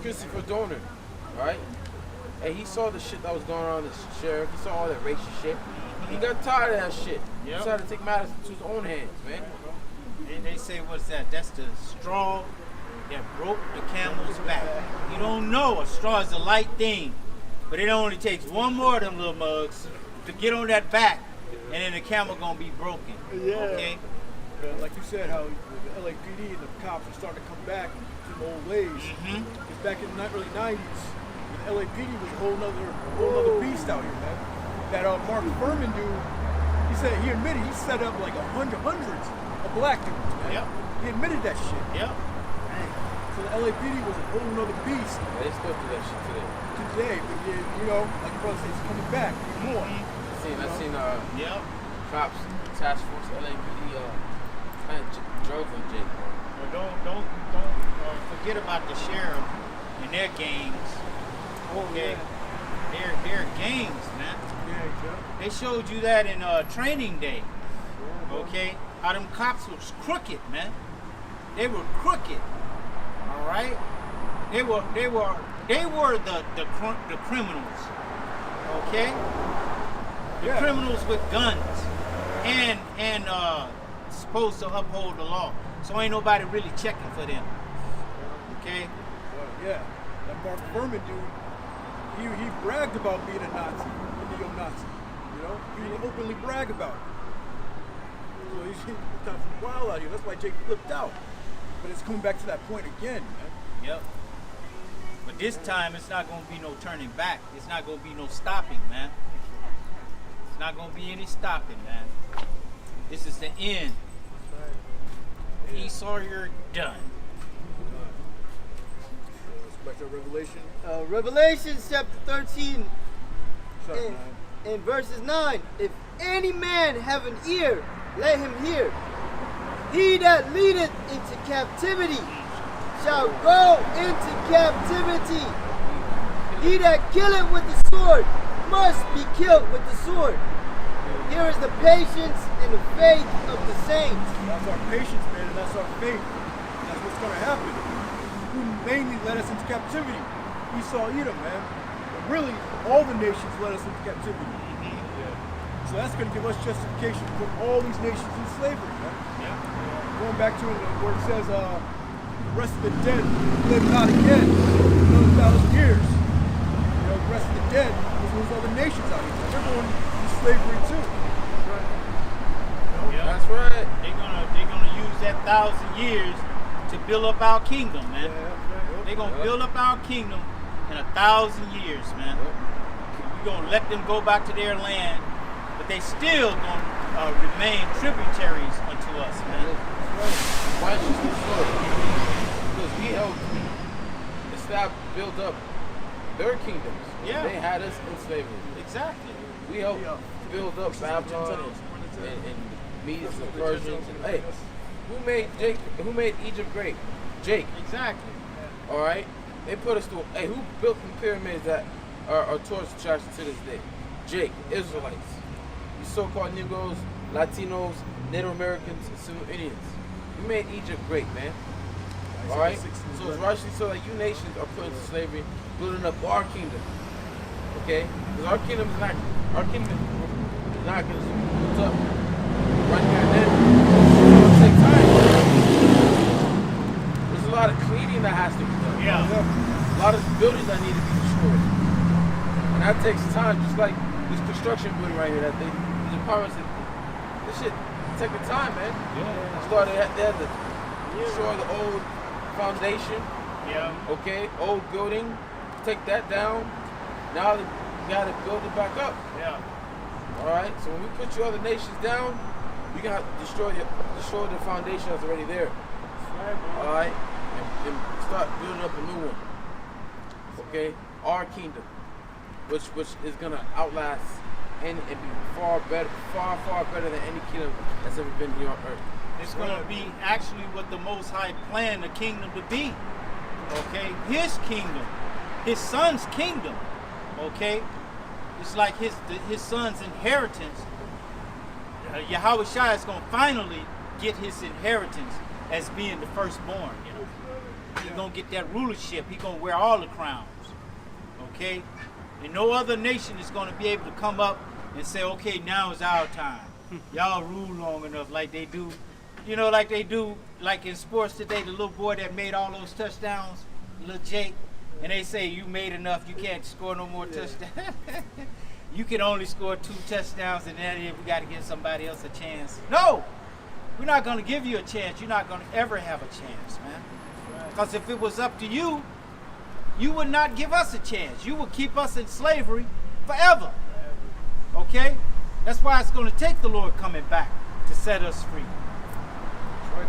Christopher Dorner, right? And he saw the shit that was going on with the sheriff. He saw all that racist shit. He got tired of that shit. He Yep. decided to take matters into his own hands, man. And they say, what's that? That's the straw that broke the camel's back. You don't know, a straw is a light thing, but it only takes one more of them little mugs to get on that back, and then the camel gonna be broken. Yeah. Okay? Like you said, how the LAPD and the cops are starting to come back to the old ways. Because back in the early 90s, the LAPD was a whole nother beast out here, man. That Mark Furman dude, he said, he admitted he set up like hundreds of black dudes, man. Yep. He admitted that shit. Yep. So the LAPD was a whole nother beast They still do that shit today. today. But you know, like your brother said, it's coming back even more. I seen Yep. cops, task force, LAPD, kind of drugs on Jake. Well, don't forget about the sheriff and their gangs. Okay? They're gangs, man. They showed you that in training day. Okay? How them cops was crooked, man. They were crooked. All right? They were the criminals. Okay? The criminals with guns and supposed to uphold the law. So ain't nobody really checking for them. Okay? Yeah, that Mark Furman dude, he bragged about being a Nazi, a neo-Nazi. You know, he would openly brag about it. So he's kind of wild out here. That's why Jake flipped out. But it's coming back to that point again, man. Yep. But this time it's not gonna be no turning back. It's not gonna be no stopping, man. It's not gonna be any stopping, man. This is the end. Esau, you're done. Let's go back to Revelation. Revelation chapter 13 Chapter and, 9. and verses 9. If any man have an ear, let him hear. He that leadeth into captivity shall go into captivity. He that killeth with the sword must be killed with the sword. Here is the patience and the faith of the saints. That's our patience, man, and that's our faith. That's what's going to happen. Who mainly led us into captivity? Esau, Edom, man. But really, all the nations led us into captivity. So that's going to give us justification to put all these nations in slavery, man. Going back to where it says, the rest of the dead live not again another 1,000 years. You know, the rest of the dead was those other nations out here. They're going into slavery too. Yep. That's right. They're gonna use that 1,000 years to build up our kingdom, man. They're gonna build up our kingdom in 1,000 years, man. We're gonna let them go back to their land, but they still gonna remain tributaries unto us, man. Why should we slow? Because we helped build up their kingdoms. Yeah. They had us in slavery. Exactly. We helped build up Babylon and Medes and Persians. And, hey, who made Egypt great? Jake. Exactly. All right. They put us through. Hey, who built the pyramids that are tourist attractions to this day? Jake. Israelites. You so-called Negroes, Latinos, Native Americans, and Civil Indians. We made Egypt great, man. All right. So it's rightly so that you nations are put into slavery, building up our kingdom. Okay? Because our kingdom is not going to be built up right there and then. It's going to take time. There's a lot of cleaning that has to be done. Yeah. A lot of buildings that need to be destroyed. And that takes time, just like this construction building right here, that these apartments, this shit taking time, man. They had to destroy the old foundation. Yeah. Okay, old building, take that down. Now you gotta build it back up. Yeah. All right. So when we put your other nations down, we gotta destroy the foundation that's already there. All right, and start building up a new one. Okay, our kingdom, which is gonna outlast and be far better than any kingdom that's ever been here on earth. It's going to be actually what the Most High planned the kingdom to be. Okay? His kingdom. His son's kingdom. Okay? It's like his son's inheritance. Yahweh Shai is going to finally get his inheritance as being the firstborn. You know? He's gonna get that rulership. He's gonna wear all the crowns. Okay? And no other nation is gonna be able to come up and say, okay, now is our time. Y'all rule long enough like they do. You know, like they do, like in sports today, the little boy that made all those touchdowns, little Jake, and they say, you made enough, you can't score no more touchdowns. You can only score 2 touchdowns, and then we got to give somebody else a chance. No! We're not going to give you a chance. You're not going to ever have a chance, man. Because if it was up to you, you would not give us a chance. You would keep us in slavery forever. Okay? That's why it's going to take the Lord coming back to set us free. That's right.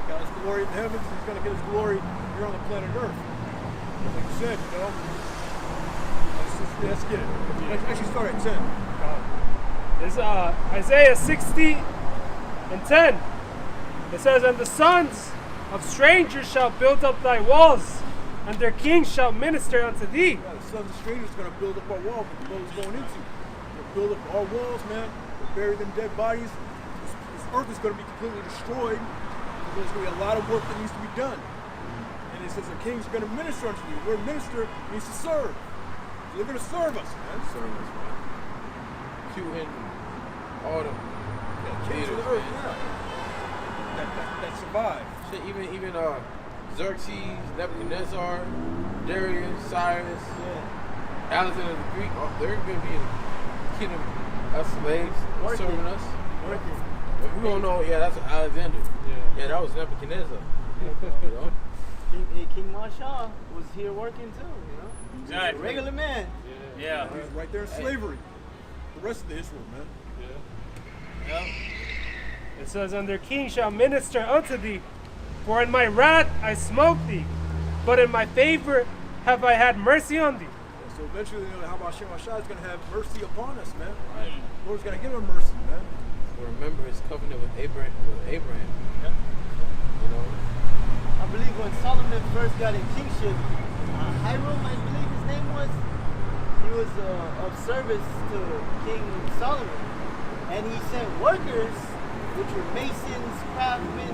Got his glory in the heavens. He's going to get his glory here on the planet Earth. Like you said, you know. Let's get it. Let's actually start at 10. It's Isaiah 60:10. It says, and the sons of strangers shall build up thy walls, and their kings shall minister unto thee. Yeah, the sons of strangers are going to build up our walls that the Lord's going into. They'll build up our walls, man. They'll bury them dead bodies. This earth is going to be completely destroyed. There's going to be a lot of work that needs to be done. And it says the kings are going to minister unto you. The word minister means to serve. So they're going to serve us, man. Serve us, man. Cuban, all them. Kings of the earth, yeah. That survived. Shit, even Xerxes, Nebuchadnezzar, Darius, Cyrus, Alexander the Greek, they're going to be killing us slaves, serving us. But we don't know, that's Alexander. Yeah, that was Nebuchadnezzar. You know? King Marshall was here working too, you know? Exactly. Regular man. Yeah. He was right there in slavery. The rest of the Israel, man. Yep. It says, and their king shall minister unto thee, for in my wrath I smote thee, but in my favor have I had mercy on thee. And so eventually, you know, how about Shem Hashai is going to have mercy upon us, man. Right. The Lord's going to give him mercy, man. So remember his covenant with Abraham. Yep. You know? I believe when Solomon first got in kingship, Hiram, I believe his name was, he was of service to King Solomon. And he sent workers, which were masons, craftsmen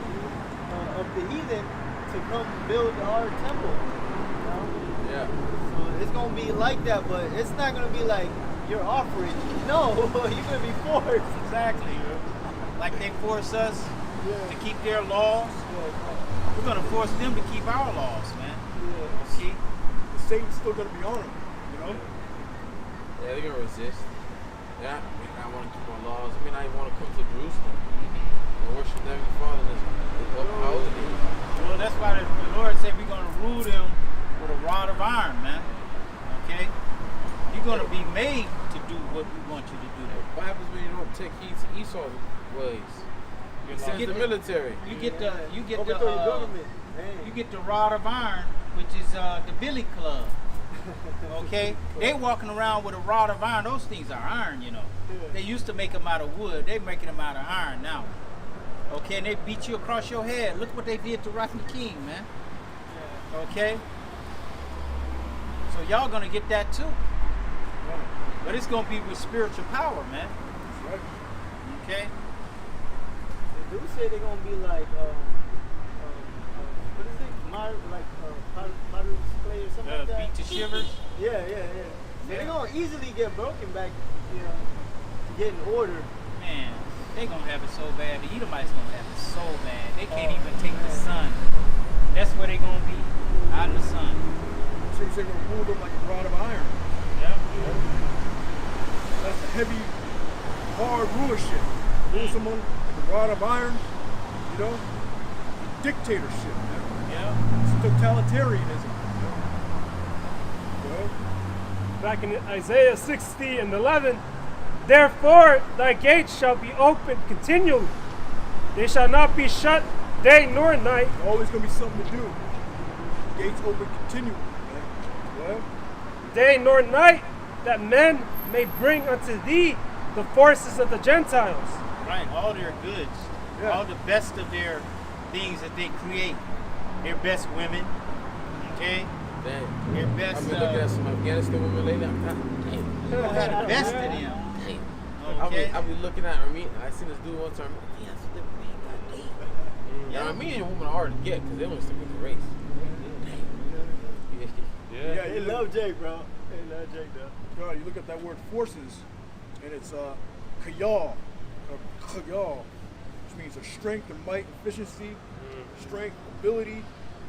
of the heathen, to come build our temple. You know? Yeah. So it's going to be like that, but it's not going to be like your offering. No, you're going to be forced. Exactly. Like they force us to keep their laws, we're going to force them to keep our laws, man. See? Satan's still going to be on him, you know? Yeah, they're going to resist. Yeah, I want to keep our laws. I mean, I want to come to Jerusalem and worship their Father and how old he. Well, that's why the Lord said we're going to rule them with a rod of iron, man. Okay? You're going to be made to do what we want you to do. What happens when you don't take heed to Esau's ways? He sends the military. You get the Overthrow your government. Man. you get the rod of iron, which is the Billy Club. Okay, they walking around with a rod of iron. Those things are iron, you know. They used to make them out of wood. They making them out of iron now. Okay, and they beat you across your head. Look what they did to Rodney King, man. Okay, so y'all gonna get that too, but it's gonna be with spiritual power, man. That's right. Okay. They do say they're going to be like, what is it? Potter's clay or something like that? Beat to shivers. Yeah. So they're going to easily get broken back, you know, to get in order. Man, they gonna have it so bad. The Edomites gonna have it so bad. They can't even take the sun. That's where they gonna be, out in the sun. So you say we're going to rule them like a rod of iron. Yep. That's a heavy, hard rulership. Rule someone with a rod of iron, you know? Dictatorship, man. Yep. It's totalitarianism. You know? Back in Isaiah 60:11, therefore thy gates shall be open continually. They shall not be shut day nor night. There's always going to be something to do. Gates open continually, man. Well, Day nor night, that men may bring unto thee the forces of the Gentiles. Right. All their goods, Yeah. all the best of their things that they create. Their best women. Okay. Damn. Their best. I've been looking at some Afghanistan women lately. I'm kind of, You gonna have the best of them. damn. Okay. I'll be looking at Armenian. I seen this dude one time. Yeah, so that man got damn. Now, Armenian women are hard to get because they don't stick with the race. Yeah. They love Jake, bro. They love Jake, though. You look at that word forces, and it's kayal, which means a strength and might, efficiency, strength, ability,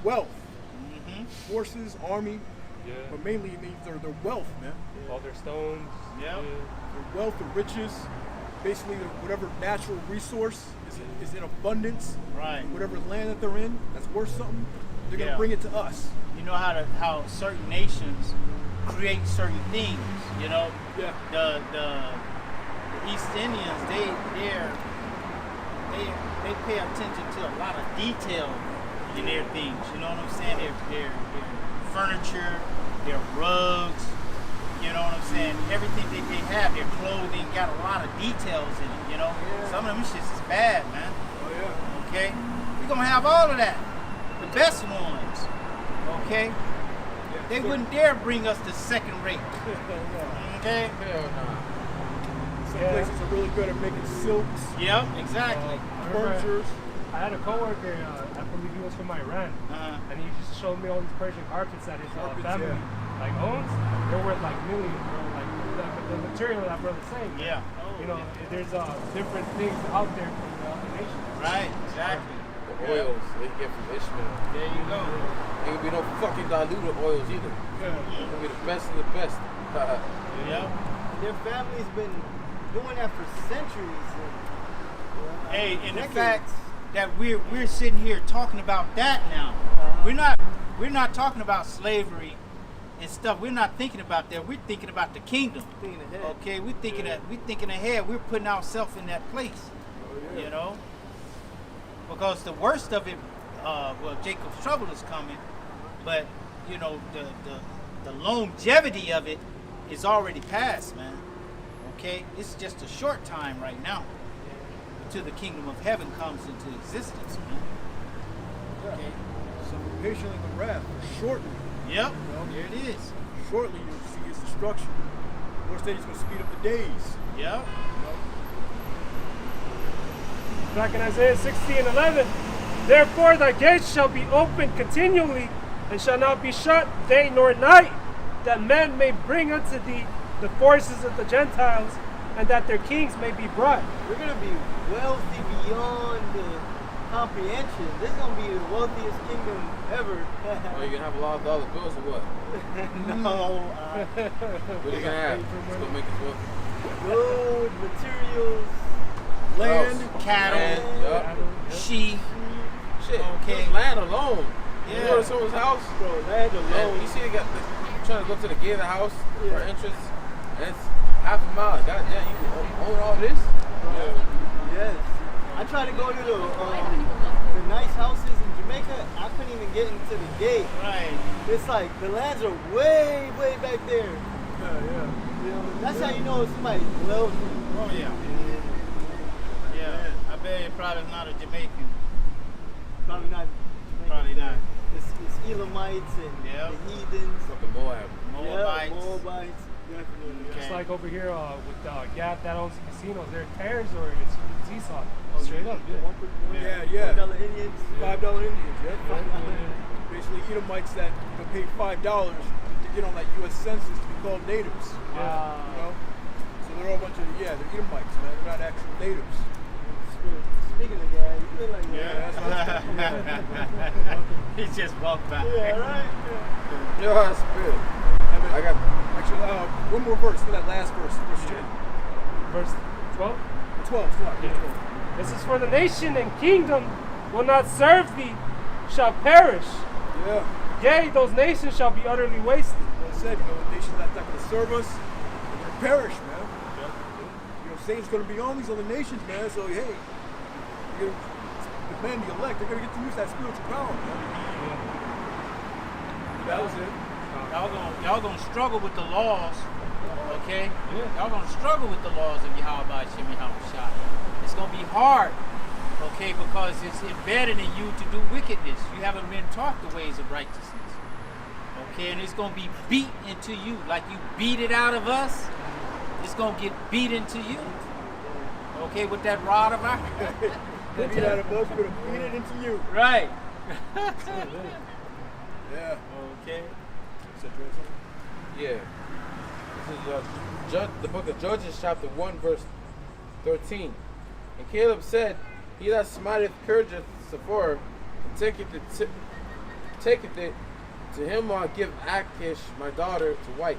wealth. Forces, army, Yeah. but mainly it means their wealth, man. All their stones. Yep. Their wealth, their riches, basically whatever natural resource is in abundance. Right. Whatever land that they're in that's worth something, they're gonna Yeah. bring it to us. You know how certain nations create certain things. You know, Yeah. the East Indians they pay attention to a lot of detail in their things. You know what I'm saying? Their furniture, their rugs. You know what I'm saying? Everything that they have, their clothing, got a lot of details in it. You know, some of them shits is bad, man. Oh yeah. Okay, we're gonna have all of that, the best ones. Okay, they wouldn't dare bring us the second rate. Okay. Hell nah. Some Yeah. places are really good at making silks, Yep, exactly. furnitures. I had a coworker, I believe he was from Iran, and he just showed me all these Persian carpets that his Carpets, family like owns. They're worth like millions, bro. Like the material that brother's saying. Yeah. You know, there's different things out there from the other nations. Right, exactly. The oils they get from Ishmael. There you go. Ain't gonna be no fucking diluted oils either. Yeah. It's gonna be the best of the best. Yep. Their family's been doing that for centuries. Hey, and the decades. fact that we're sitting here talking about that now, we're not talking about slavery and stuff. We're not thinking about that. We're thinking about the kingdom. Thinking ahead. Okay, we're thinking ahead. We're putting ourselves in that place. You know, because the worst of it, well, Jacob's trouble is coming, but you know the longevity of it is already past, man. Okay, it's just a short time right now until the kingdom of heaven comes into existence, man. Okay. So patiently the wrath, shortly. Yep. There it is. Shortly you'll see his destruction. Lord said he's gonna speed up the days. Yep. Back in Isaiah 60:11, therefore thy gates shall be opened continually, and shall not be shut day nor night, that men may bring unto thee the forces of the Gentiles, and that their kings may be brought. We're gonna be wealthy beyond comprehension. This is gonna be the wealthiest kingdom ever. Are you gonna have a lot of dollar bills or what? No, What are you gonna have? It's gonna make us wealthy. gold, materials, Land, Cattle, Land, yup. sheep. Shit. Okay. Just land alone. Yeah. You go to someone's house, bro, land and alone. you see they got trying to go to the gate of the house for Yeah. entrance, and it's half a mile. God damn, you own all this? Yes. I tried to go to the nice houses in Jamaica. I couldn't even get into the gate. Right. It's like the lands are way, way back there. yeah. You know, that's how you know somebody's wealthy. Oh yeah. Yeah. I bet it probably not a Jamaican. Probably not. Probably not. It's Elamites and Yep. the heathens. Fucking Moab. Moabites. Yeah, Moabites. Definitely. Okay. Just like over here with Gap that owns the casinos, they're tears or it's Esau. Straight up, yeah. Yeah. $1 Indians. $5 Indians, yeah. Basically Edomites that pay $5 to get on that U.S. census to be called natives. Wow. You know? So they're all a bunch of, they're Edomites, man. They're not actual natives. Speaking of that, you feel like Yeah, that's what He just walked by. Yeah, right? Yeah, spirit. I got, actually, one more verse for that last verse. Verse 10. Verse 12. 12, sorry. Yeah. 12. This is for the nation and kingdom will not serve thee, shall perish. Yeah. Yea, those nations shall be utterly wasted. Like I said, the nations that's not going to serve us, they're going to perish, man. Satan's going to be on these other nations, man. So, hey, the men, the elect, they're going to get to use that spiritual power, man. That was it. Y'all gonna struggle with the laws, okay? Yeah. Y'all gonna struggle with the laws of Yahweh Shem Shah. It's gonna be hard, okay, because it's embedded in you to do wickedness. You haven't been taught the ways of righteousness, okay? And it's gonna be beat into you like you beat it out of us. It's gonna get beat into you, okay, with that rod of iron. Beat it out of us, we're going to beat it into you. Right. Yeah. Okay. said you had something? Yeah. This is the book of Judges, chapter 1, verse 13. And Caleb said, He that smiteth Kirjath Sepher, and taketh it to him, I'll give Achish my daughter to wife.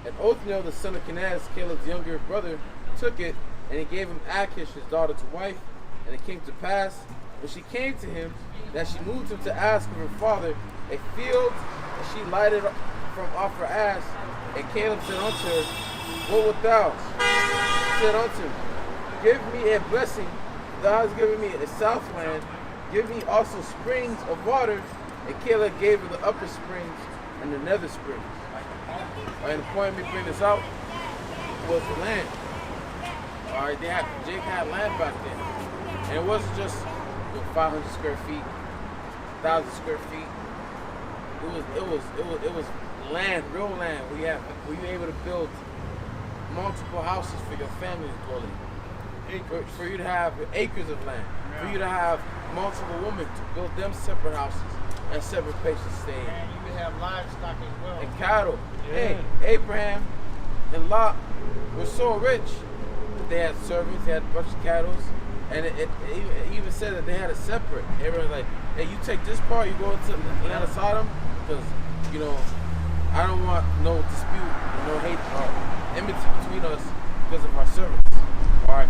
And Othniel, the son of Kenaz, Caleb's younger brother, took it, and he gave him Achish his daughter to wife. And it came to pass, when she came to him, that she moved him to ask of her father a field, and she lighted from off her ass. And Caleb said unto her, What wilt thou? She said unto him, Give me a blessing. Thou hast given me a southland. Give me also springs of water. And Caleb gave her the upper springs and the nether springs. And the point of me bringing this out was the land. Alright, Jake had land back then. And it wasn't just 500 square feet, 1,000 square feet. It was land, real land. Where you were able to build multiple houses for your family to dwell in. For you to have acres of land. For you to have multiple women to build them separate houses and separate places to stay in. And you could have livestock as well. And cattle. Yeah. Hey, Abraham and Lot were so rich that they had servants, they had a bunch of cattle. And it even said that they had it separate. Abraham's like, hey, you take this part, you go into the land of Sodom, because, I don't want no dispute, no hate, or enmity between us because of our servants. Alright,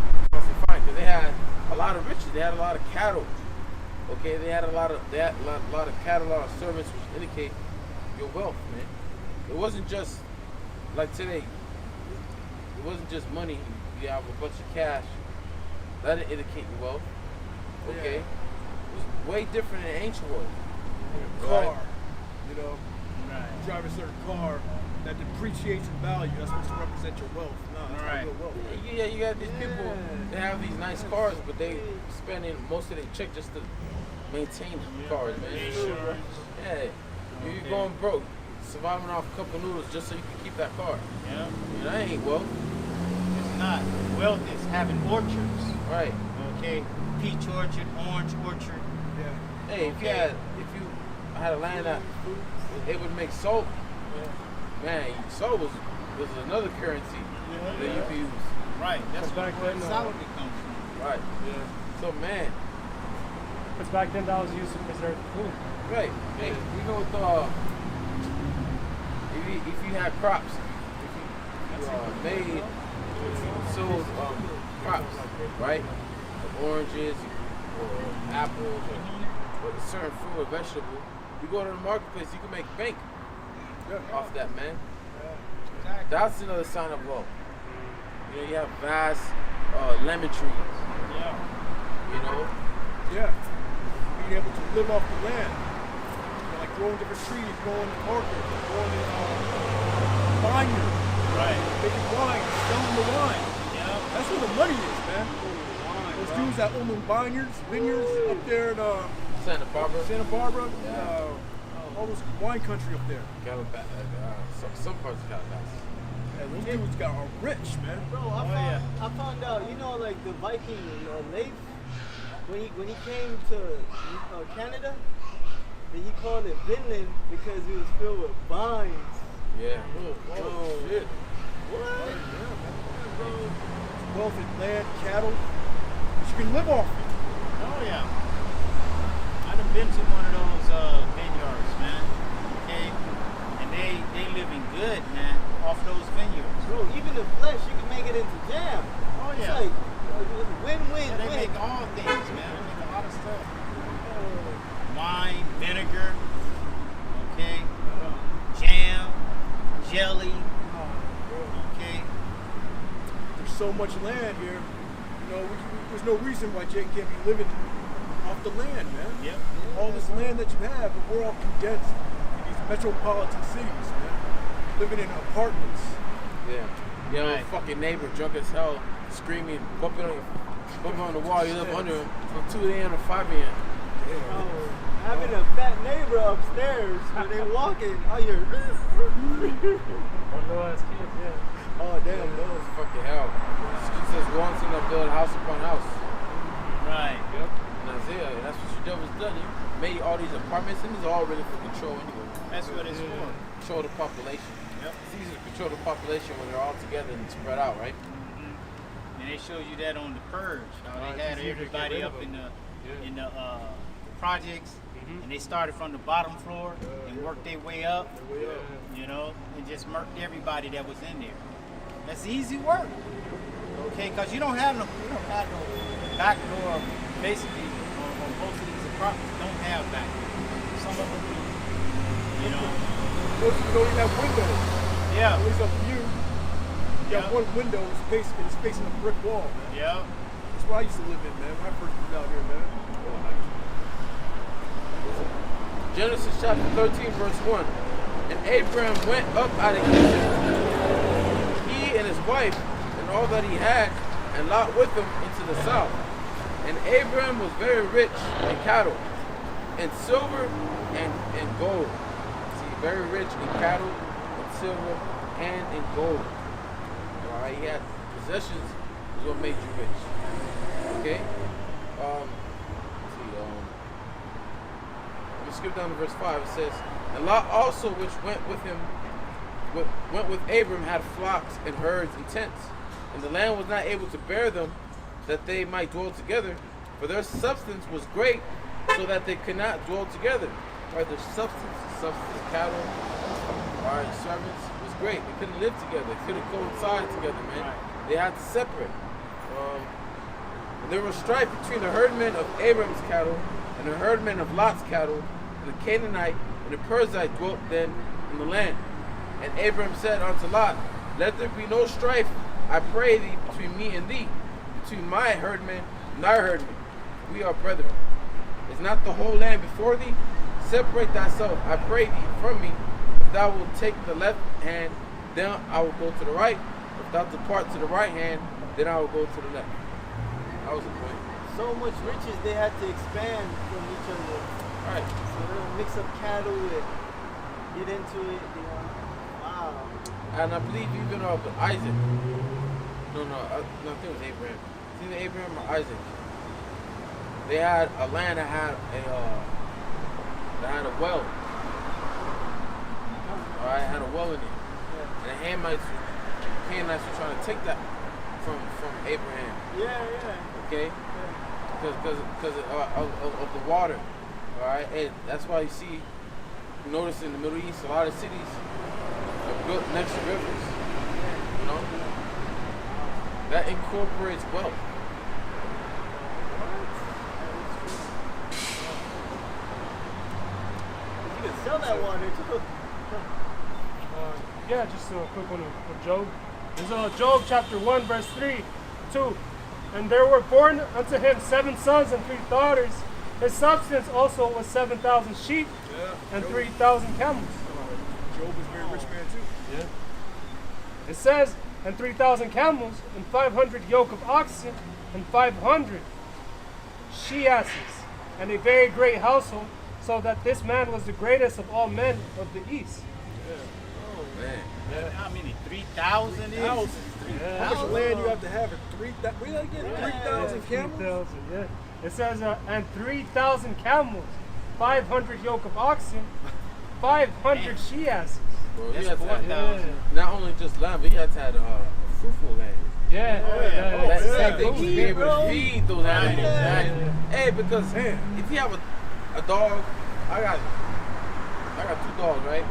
fine, because they had a lot of riches, they had a lot of cattle. Okay, they had a lot of cattle, a lot of servants, which indicate your wealth, man. It wasn't just like today. It wasn't just money. You have a bunch of cash. That didn't indicate your wealth. Okay, it was way different in ancient world. Car, Right. You drive a certain car that depreciates in value. That's supposed to represent your wealth. No, that's not real wealth. Yeah, you got these people. They have these nice cars, but they spending most of their check just to maintain the cars, man. Insurance. Yeah, you're going broke, surviving off a couple noodles just so you can keep that car. Yeah. That ain't wealth. It's not. Wealth is having orchards. Right. Okay. Peach orchard, orange orchard. Yeah. Hey, if you had a land that it would make soap, man, soap was another currency that you could use. Right. That's Back where then, salad comes from. Right. So man, Because back then that was used to preserve the food. right. Hey, even with if you had crops, if you made sowed crops, right? Like oranges or apples or a certain fruit or vegetable, you go to the marketplace, you can make bank off that, man. Exactly. That's another sign of wealth. You have vast lemon trees, Yeah. Yeah. Being able to live off the land. Like growing different trees, growing in orchards, growing in vineyards, Right. making wine, selling the wine. Yeah. That's where the money is, man. Those dudes that own them vineyards up there in Santa Barbara, Santa Barbara, Yeah. all those wine country up there. Calabasas, some parts of Calabasas. And those dudes are rich, man. Bro, I found out, like the Viking Leif, when he came to Canada, then he called it Vinland because it was filled with vines. Yeah. Oh, shit. What? Wealth in land, cattle, but you can live off it. Oh yeah. I done been to one of those vineyards, man. Okay. And they living good, man, off those vineyards. Bro, even the flesh, you can make it into jam. Oh It's yeah. like win-win. Yeah, they make all things, man. They make a lot of stuff. Wine, vinegar, okay, jam, jelly, okay. There's so much land here. There's no reason why Jake can't be living off the land, man. Yep. All this land that you have, but we're all condensed in these metropolitan cities, man. Living in apartments. Yeah. You know, Right. fucking neighbor drunk as hell, screaming, bumping on the wall. You live under him from 2 a.m. to 5 a.m. Oh, having a fat neighbor upstairs when they walking, oh, you're. Or little ass kids, yeah. Oh, damn, That no. was fucking hell. She says, once in a build house upon house. Right. Yep. in Isaiah, and that's what your devil's done. You made all these apartments, and it's all really for control anyway. That's what it's for. Control the population. Yep. It's easy to control the population when they're all together and spread out, right? And they showed you that on the purge. How Right, they had it's easy to get everybody rid up of in them. the projects, and they started from the bottom floor and worked their way up. You know, and just murked everybody that was in there. That's easy work. Okay, because you don't have no back door. Basically, on most of these apartments don't have back doors. Some of them do. You know. Most of them don't even have windows. Yeah. At least up view. You got Yeah. one window, it's facing a brick wall, man. Yeah. That's where I used to live in, man. When I first moved out here, man. Genesis chapter 13, verse 1. And Abraham went up out of Egypt, he and his wife, and all that he had, and Lot with him into the south. And Abraham was very rich in cattle, in silver, and gold. See, very rich in cattle, in silver, and in gold. All right, he had possessions, is what made you rich. Okay? Skip down to verse 5. It says, and Lot also, which went with Abram, had flocks and herds and tents, and the land was not able to bear them, that they might dwell together, for their substance was great, so that they could not dwell together. Right, their substance, cattle, right, servants was great. They couldn't live together. They couldn't coincide together, man. Right. They had to separate. And there was strife between the herdmen of Abram's cattle and the herdmen of Lot's cattle. And the Canaanite and the Perizzite dwelt then in the land. And Abram said unto Lot, let there be no strife, I pray thee, between me and thee, between my herdmen and thy herdmen. We are brethren. Is not the whole land before thee? Separate thyself, I pray thee, from me. If thou wilt take the left hand, then I will go to the right. If thou depart to the right hand, then I will go to the left. That was the point. So much riches they had to expand from each other. Right. So they don't mix up cattle and get into it. You know. Wow. And I believe even of Isaac. No, I think it was Abraham. It's either Abraham or Isaac. They had a land that had a well. Alright, had a well in it. Yeah. And the Canaanites were trying to take that from Abraham. Yeah. Okay? Because of the water. Alright? And that's why you notice in the Middle East, a lot of cities are built next to rivers. You know? That incorporates wealth. You can sell that water too. Yeah, just a quick one of Job. It's Job chapter 1, verse 3, 2. And there were born unto him 7 sons and 3 daughters. His substance also was 7,000 sheep and 3,000 camels. Job was a very rich man too. Yeah. It says, and 3,000 camels, and 500 yoke of oxen, and 500 she-asses, and a very great household, so that this man was the greatest of all men of the east. Man. How many? 3,000 is? How much land you have to have? 3,000 camels? 3,000, yeah. It says, and 3,000 camels, 500 yoke of oxen, 500 she-asses. Bro, you That's had to have 4,000. not only just land, but you had to have fruitful land. Yeah. That they yeah. to be able to feed those animals, Yeah. right? Hey, because Man. if you have a dog, I got 2 dogs, right?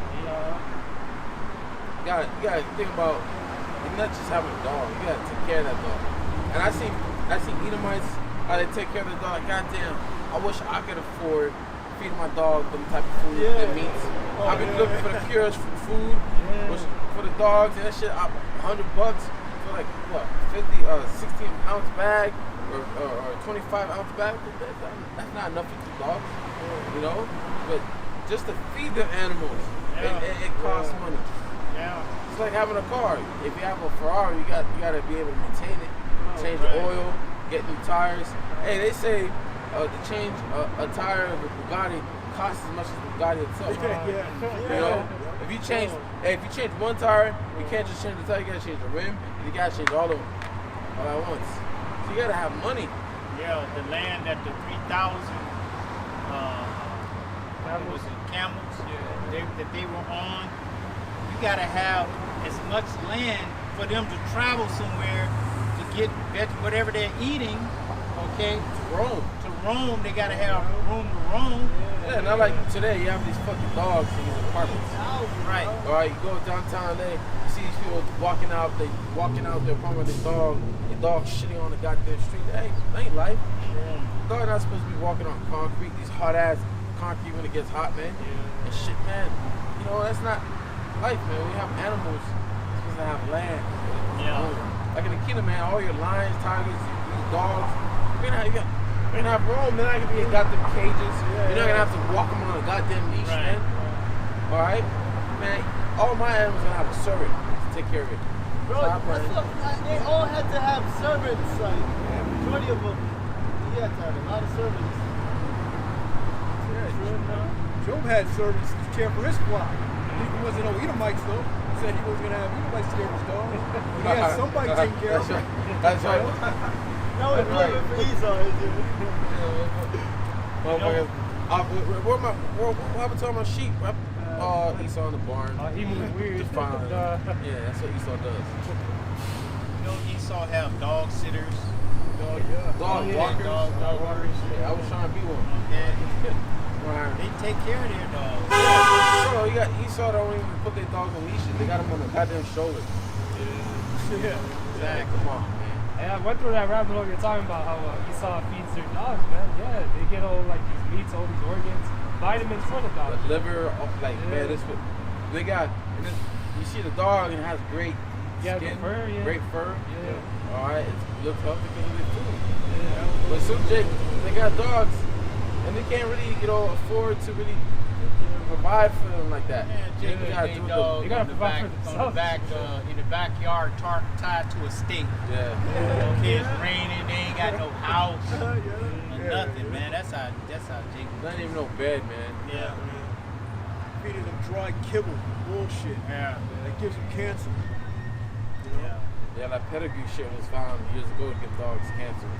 You gotta think about, you're not just having a dog, you gotta take care of that dog. And I seen Edomites, how they take care of the dog. Goddamn, I wish I could afford feeding my dog them type of food, that meats. I've been looking for the purest food, which for the dogs and that shit, $100 for like what, 16 ounce bag or 25 ounce bag. That's not enough for 2 dogs, you know. But just to feed the animals, it costs money. Yeah. It's like having a car. If you have a Ferrari, you gotta be able to maintain it, change the oil, get new tires. Hey, they say to change a tire of a Bugatti costs as much as Bugatti itself. You know, if you change one tire, you can't just change the tire. You gotta change the rim, and you gotta change all of them all at once. So you gotta have money. Yeah, the land that the 3,000 was it camels that they were on. You gotta have as much land for them to travel somewhere to get whatever they're eating. Okay, to roam, they gotta have room to roam. Yeah, not like today. You have these fucking dogs in these apartments. Right. All right, you go downtown LA, you see these people walking out. They walking out their apartment with their dog. The dog shitting on the goddamn street. Hey, that ain't life. The dog not supposed to be walking on concrete. These hot ass concrete when it gets hot, man. And shit, man. You know that's not life, man. We have animals. We're supposed to have land. Yeah. Like in the kingdom, man. All your lions, tigers, these dogs. You're gonna have room. They're not gonna be in goddamn cages. You're not gonna have to walk them on a goddamn leash, man. All right, man. All my animals gonna have a servant to take care of it. Bro, they all had to have servants. Like, majority of them, you had to have a lot of servants. Job had servants to care for his flock. He wasn't no Edomites though. He said he wasn't gonna have Edomites to care for his dog. He had somebody taking care of him. That's right. No, it's not for Esau, is it? What happened to all my sheep? Esau in the barn. He moved weird. Yeah, that's what Esau does. You know, Esau have dog sitters. Dog walkers. Dog walkers. Yeah, I was trying to be one. Yeah. They take care of their dogs. Bro, you got Esau don't even put their dogs on leashes. They got them on the goddamn shoulder. Yeah. Exactly. Come on, man. Yeah, I went through that rabbit hole you're talking about how Esau feeds their dogs, man. Yeah, they get all like these meats, all these organs, vitamins for the dog. Like liver, like man, this what they got. And this, you see the dog and it has great skin, fur, great fur. Yeah. All right, it looks healthy because of their food. Yeah. But some Jake, they got dogs, and they can't really, afford to really provide for them like that. Yeah, you gotta do they gotta provide for themselves. In the backyard, tied to a stake. Yeah. Okay, it's raining. They ain't got no house, nothing, man. That's how Jake. Not even no bed, man. Yeah. Feeding them dry kibble, bullshit. Yeah. That gives them cancer. Yeah. Yeah, that pedigree shit was found years ago to give dogs cancer.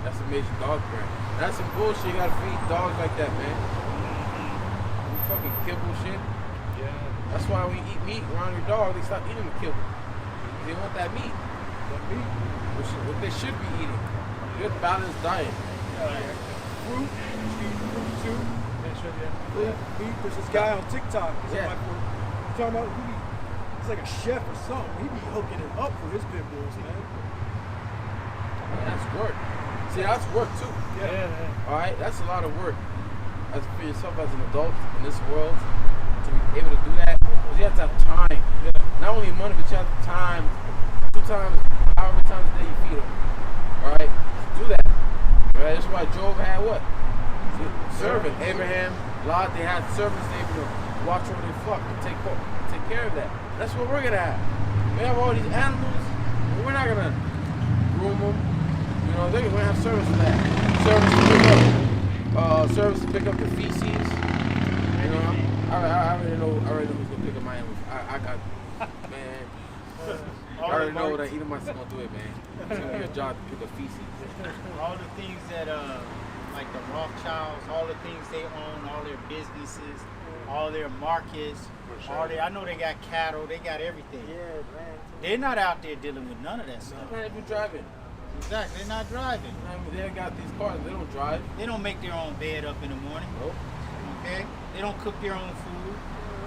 That's a major dog brand. That's some bullshit. You gotta feed dogs like that, man. You fucking kibble shit. Yeah. That's why when you eat meat around your dog, they stop eating the kibble. They want that meat. What they should be eating. Good balanced diet. Fruit, fruit too. They should, Fruit, meat. There's this guy on TikTok. Yeah. Talking about he's like a chef or something. He be hooking it up for his pit bulls, man. That's work. See, that's work too. Yeah. All right, that's a lot of work. As for yourself as an adult in this world, to be able to do that, because you have to have time. Not only money, but you have time. 2 times, however many times a day you feed them. All right, do that. All right, that's why Job had what? Servant. Abraham, Lot, they had servants able to watch over their flock and take care of that. That's what we're gonna have. We have all these animals, but we're not gonna groom them. They're gonna have service for that. Service to pick up the feces. I already know who's gonna pick up my animals. I got, man. I already know what I eat. Myself gonna do it, man. It's gonna be a job to pick up feces. All the things that like the Rothschilds, all the things they own, all their businesses, all their markets, I know they got cattle, they got everything. Yeah, man. They're not out there dealing with none of that stuff. They're not even driving. Exactly, they're not driving. They got these cars. They don't drive. They don't make their own bed up in the morning. Nope. Okay? They don't cook their own food.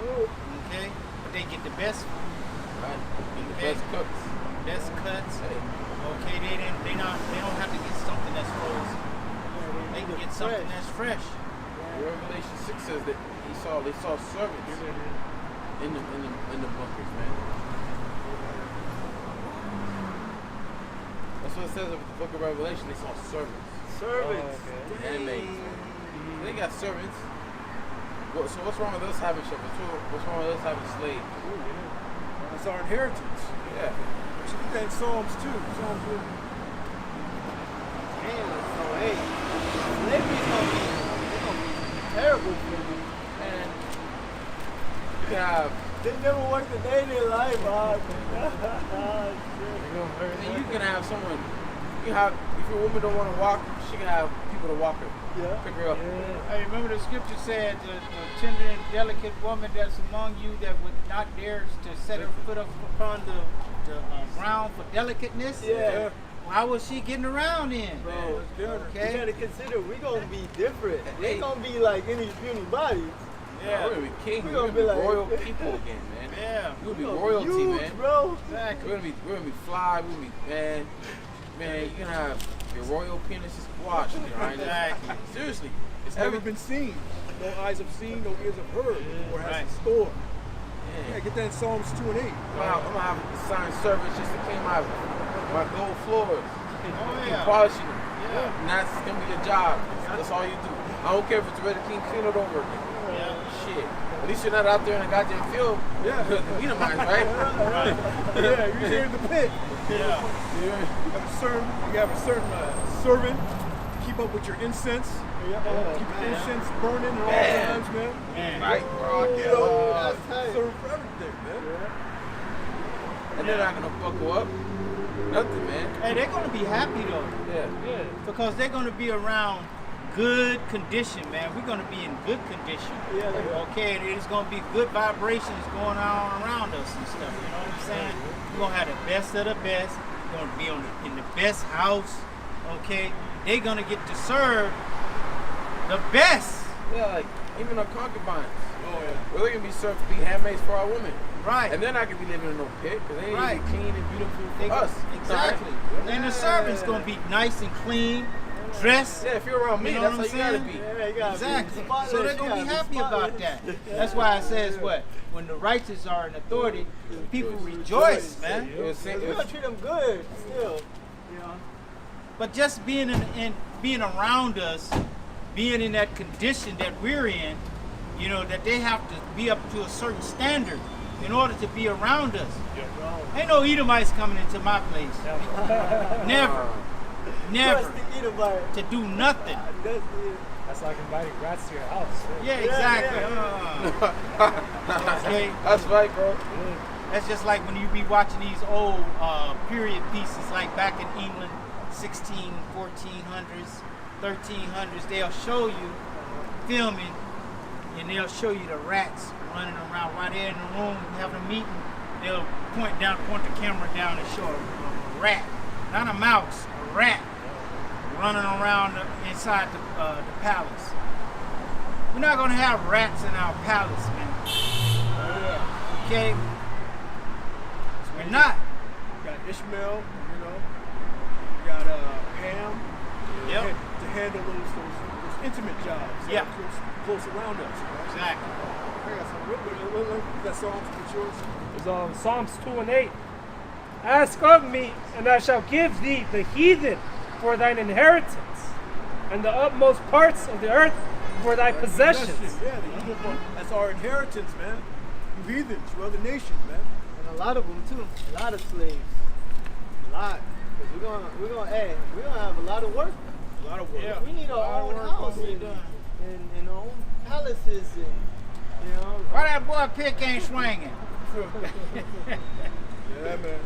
Okay? But they get the best food. Right. The Okay? best cooks. Best cuts. Hey. Okay, they don't have to get something that's frozen. They can get something that's fresh. Revelation 6 says that they saw servants in the bunkers, man. That's what it says in the book of Revelation. They saw servants. Servants. And maids. They got servants. So what's wrong with us having shepherds? What's wrong with us having slaves? That's our inheritance. Yeah. We should do that in Psalms too. Psalms 1. Damn, so hey, slavery's gonna be terrible for you. And you can have, They never worked a day in their life, and you can have someone You have, if your woman don't want to walk, she can have people to walk her. Yeah. Pick her up. Hey, remember the scripture said the tender and delicate woman that's among you that would not dare to set her foot up upon the ground for delicateness? Yeah. How was she getting around in? Bro, Yeah, you Okay. gotta consider we gonna be different. We ain't gonna be like any puny bodies. Yeah. We're gonna be kings. We We're gonna gonna be be like- royal people again, man. Yeah. We're We gonna be gonna royalty, huge, man. bro. Exactly. We're gonna be fly. We're gonna be man. You're gonna have your royal penis just watch, right? Exactly. Seriously, it's Never every been seen. No eyes have seen, no ears have heard, or has Right. in store. Yeah. Yeah, get that in Psalms 2 and 8. I'm gonna have a sign service just to clean my gold floors. Oh, Keep yeah. polishing them. Yeah. And that's gonna be your job. That's all you do. I don't care if it's ready to clean it over again. Yeah. Shit. At least you're not out there in the goddamn field. Yeah. The Edomites, right? Right. Yeah, you're here in the pit. Yeah. You have a certain servant to keep up with your incense. Keep your incense burning at all Man. times, man. Man. Right, bro. You know, That's tight. serve for everything, man. And they're not gonna buckle up. Nothing, man. Hey, they're gonna be happy though, Yeah. because they're gonna be around good condition, man. We're gonna be in good condition. Yeah, like- Okay, there's gonna be good vibrations going on around us and stuff. You know what I'm saying? We're gonna have the best of the best. We're gonna be in the best house. Okay, they're gonna get to serve the best. Yeah, like even our concubines. Oh, yeah. We're gonna be served to be handmaids for our women. Right. And they're not gonna be living in no pit because they ain't Right. gonna be clean and beautiful They for us. Exactly. And the servant's gonna be nice and clean, dressed. Yeah, if you're around me, You know that's what how I'm you gotta saying? be. Yeah, you gotta Exactly. be spotless. So they're You gonna be gotta happy about spotless. that. That's why it says what? When the righteous are in authority, people rejoice, man. It was, it We're was, gonna treat them good still. You know. But just being in being around us, being in that condition that we're in, you know, that they have to be up to a certain standard in order to be around us. Ain't no Edomites coming into my place. Never. Never. Trust the Edomite. To do nothing. That's it. That's like inviting rats to your house. Yeah, exactly. Okay. that's right, bro. That's just like when you be watching these old period pieces, like back in England, 1400s, 1300s. They'll show you filming, and they'll show you the rats running around while they're in the room having a meeting. They'll point the camera down and show a rat, not a mouse, a rat running around inside the palace. We're not gonna have rats in our palace, man. Okay? We're not. You got Ishmael, you know. You got Ham. Yep. To handle those intimate jobs. that Yeah. are close around us. Right? Exactly. I got some. What that Psalms? What's yours? It's Psalms 2 and 8. Ask of me, and I shall give thee the heathen for thine inheritance, and the utmost parts of the earth for thy possessions. Yeah, the heathen, that's our inheritance, man. You heathens, you other nations, man. And a lot of them too. A lot of slaves. A lot. Cause we're gonna have a lot of work. A lot of work. Yeah. We need our Lot of own work house gonna be and, done. and our own palaces and you know. Why that boy pick ain't swinging? Yeah, man.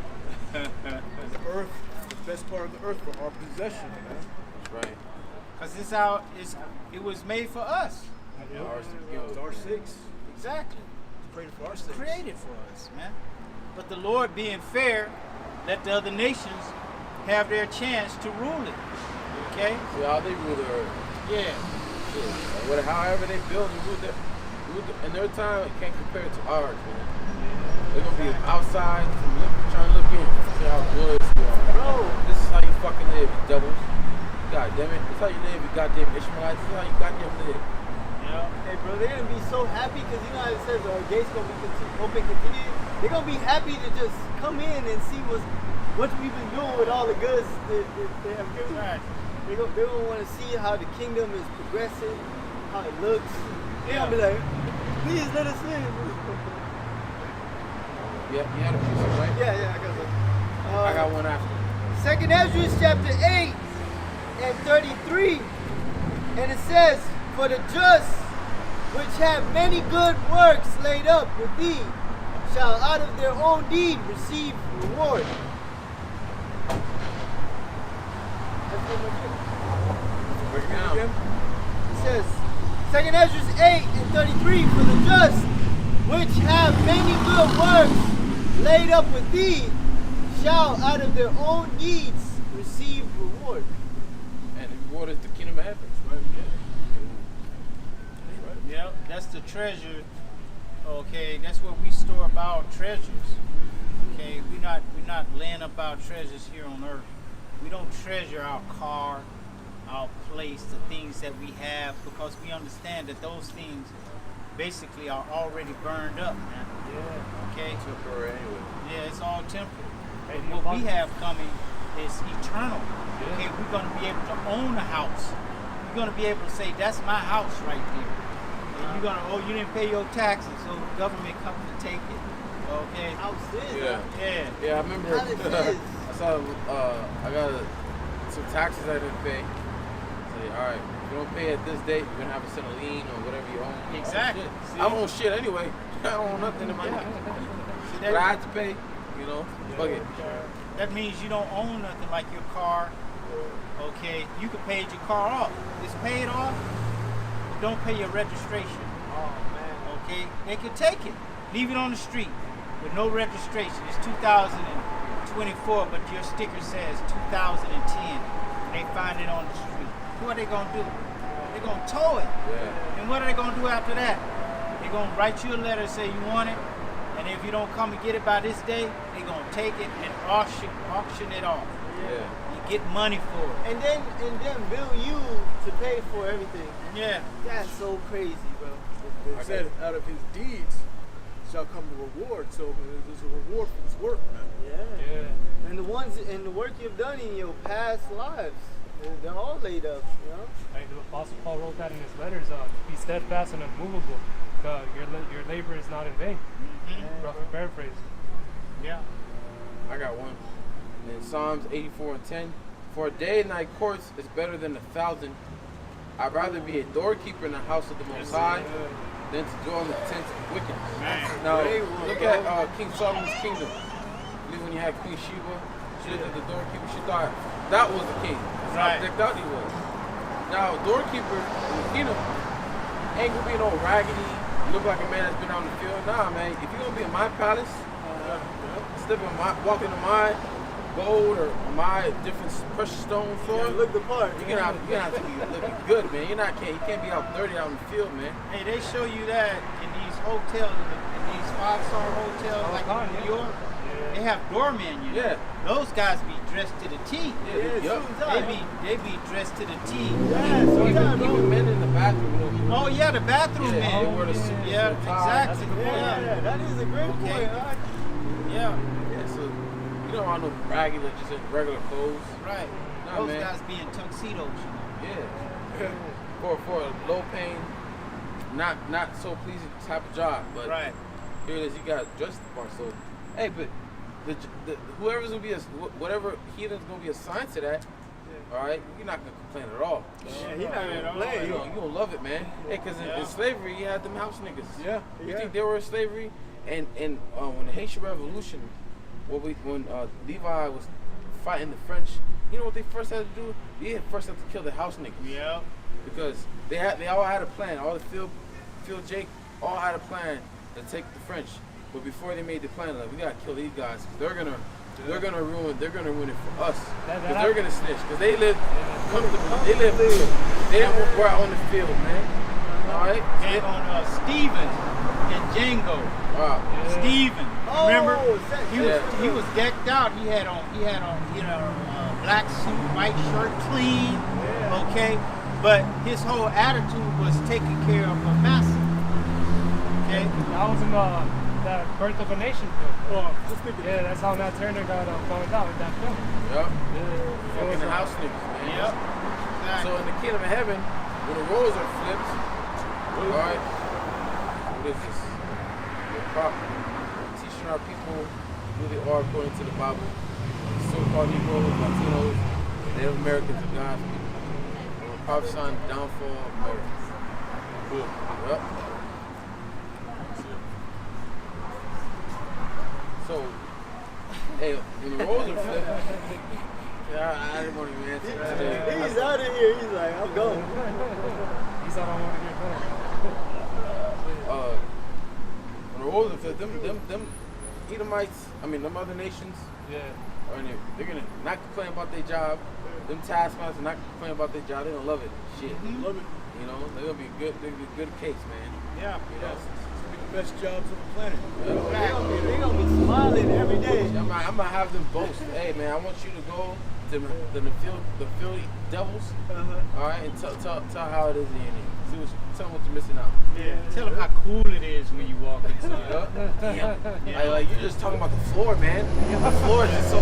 The earth, the best part of the earth for our possession, man. That's right. Cause it was made for us. Ours to begin It's with. our sakes. Exactly. It's created for our It's sakes. created for us, man. But the Lord being fair, let the other nations have their chance to rule it. Okay? See how they rule the earth. Yeah. Shit. However they build and rule in their time, it can't compare to ours, man. They're gonna be outside trying to look in, see how good you are. Bro, This is how you fucking live, you devils. God damn it. This is how you live, you goddamn Ishmaelites. This is how you goddamn live. Yeah. hey bro, they're gonna be so happy because you know how it says our gates gonna be open continued. They're gonna be happy to just come in and see what we've been doing with all the goods that they have given. Right. They're gonna want to see how the kingdom is progressing, how it looks. They're gonna be like, please let us in. Yeah, you had a piece, right? Yeah, I got some. I got one after. 2nd Ezra chapter 8 and 33. And it says, for the just, which have many good works laid up with thee, shall out of their own deed receive reward. again? It says, 2nd Ezra 8 and 33, for the just, which have many good works laid up with thee, shall out of their own deeds receive reward. And the reward is the kingdom of heaven, right? Yep, that's the treasure. Okay, that's where we store up our treasures. Okay, we're not laying up our treasures here on earth. We don't treasure our car, our place, the things that we have, because we understand that those things basically are already burned up, man. Yeah. Okay? Temporary anyway. Yeah, it's all temporal. Hey, But what we have coming is eternal. Okay, we're going to be able to own a house. You're going to be able to say, that's my house right there. And you're going to, oh, you didn't pay your taxes, so the government comes to take it. Okay? House is. Yeah. Yeah. Yeah, I remember. How this is. I saw. I got some taxes I didn't pay. Say, all right, if you don't pay at this date, you're gonna have to send a lien or whatever you own. Exactly. Oh, shit. See? I don't own shit anyway. I don't own nothing in my name. See, But I had to pay. You know, fuck it. that means you don't own nothing like your car. Okay, you can pay your car off. It's paid off. Don't pay your registration. Oh, man. Okay, they can take it, leave it on the street with no registration. It's 2024, but your sticker says 2010. They find it on the street. What are they gonna do? They're gonna tow it. Yeah. And what are they gonna do after that? They're gonna write you a letter and say you want it, and if you don't come and get it by this day, they're gonna take it and auction it off. Yeah. You get money for it. And then bill you to pay for everything. Yeah. That's so crazy, bro. It said, out of his deeds shall come the reward. So there's a reward for this work, man. Yeah. Yeah. And the work you've done in your past lives, they're all laid up, you know? Hey, the Apostle Paul wrote that in his letters. Be steadfast and unmovable. Your labor is not in vain. Roughly paraphrase. Yeah. I got one. In Psalms 84 and 10, for a day in thy courts is better than 1,000. I'd rather be a doorkeeper in the house of the Most High than to dwell in the tents of wickedness. Man. Now, Great one, look bro. at King Solomon's kingdom. I believe when you had Queen Sheba, she looked at the doorkeeper, she thought that was the king. That's Right. how decked out he was. Now, a doorkeeper in the kingdom ain't gonna be no raggedy, look like a man that's been out in the field. Nah, man, if you're gonna be in my palace, walking in my gold or my different precious stone floor, Look the part. you're gonna have to be looking good, man. You can't be out dirty out in the field, man. Hey, they show you that in these hotels, in these 5-star hotels, Oh, like God, in New yeah. York. They have doormen, you know. Yeah. Those guys be dressed to the T. Yeah, yup. They be dressed to the T. Even men in the bathroom, you know, Oh yeah, the bathroom yeah, men. they wear the suits Yeah, and ties. exactly. Yeah, that is a great Okay. point. Huh? Yeah, Yeah, so you don't want no regular, just in regular clothes. right. Nah, Those man. guys be in tuxedos, you know. Yeah. For a low paying, not so pleasing type of job, but Right. here it is. You got just the part. So, hey, but whoever's gonna be whatever heathen's gonna be assigned to that, all right, you're not gonna complain at all. Yeah, he not gonna Yeah, play. You gonna love it, man. Hey, cause Yeah. in slavery you had them house niggas. Yeah. You think they were in slavery? And when the Haitian Revolution, when Levi was fighting the French, you know what they first had to do? They first had to kill the house niggas. Yeah. Because they all had a plan. All the field Jake all had a plan to take the French. But before they made the plan, like, we gotta kill these guys. 'Cause they're gonna ruin it for us. That Because they're gonna snitch. Because they live comfortable. They They were out on the field, man. All right. And on Steven and Django. Wow. Steven, Oh, remember? that- He was decked out. He had on black suit, white shirt, clean. Okay, but his whole attitude was taking care of a master. Okay. That was in that Birth of a Nation film. Oh, just thinking. Yeah, that's how Nat Turner got found out in that film. Yep. Yeah. Fucking the house niggas, man. Yep. So in the kingdom of heaven, when the roles are flipped, all right, what is this? We're teaching our people who they are according to the Bible. So-called Negroes, Latinos, Native Americans are God's people. And we're prophesying the downfall of America. Yep. So, hey, when the roles are flipped, Yeah, I didn't want to even answer today. He's out of here. He's like, I'm going. He said I want to get better. When the world, them Edomites, I mean, them other nations, Yeah. they're gonna not complain about their job. Them taskmasters not complain about their job. They gonna love it. Shit, Love it. you know, they're gonna be good. They're gonna be a good case, man. Yeah. You know, It's gonna be the best jobs on the planet. They gonna be smiling every day. I'm gonna have them boast. Hey, man, I want you to go to the Philly Devils. All right, and tell how it is in your name. Tell them what you're missing out. Yeah. Tell them how cool it is when you walk inside. Damn. Like you're just talking about the floor, man. The floor is just so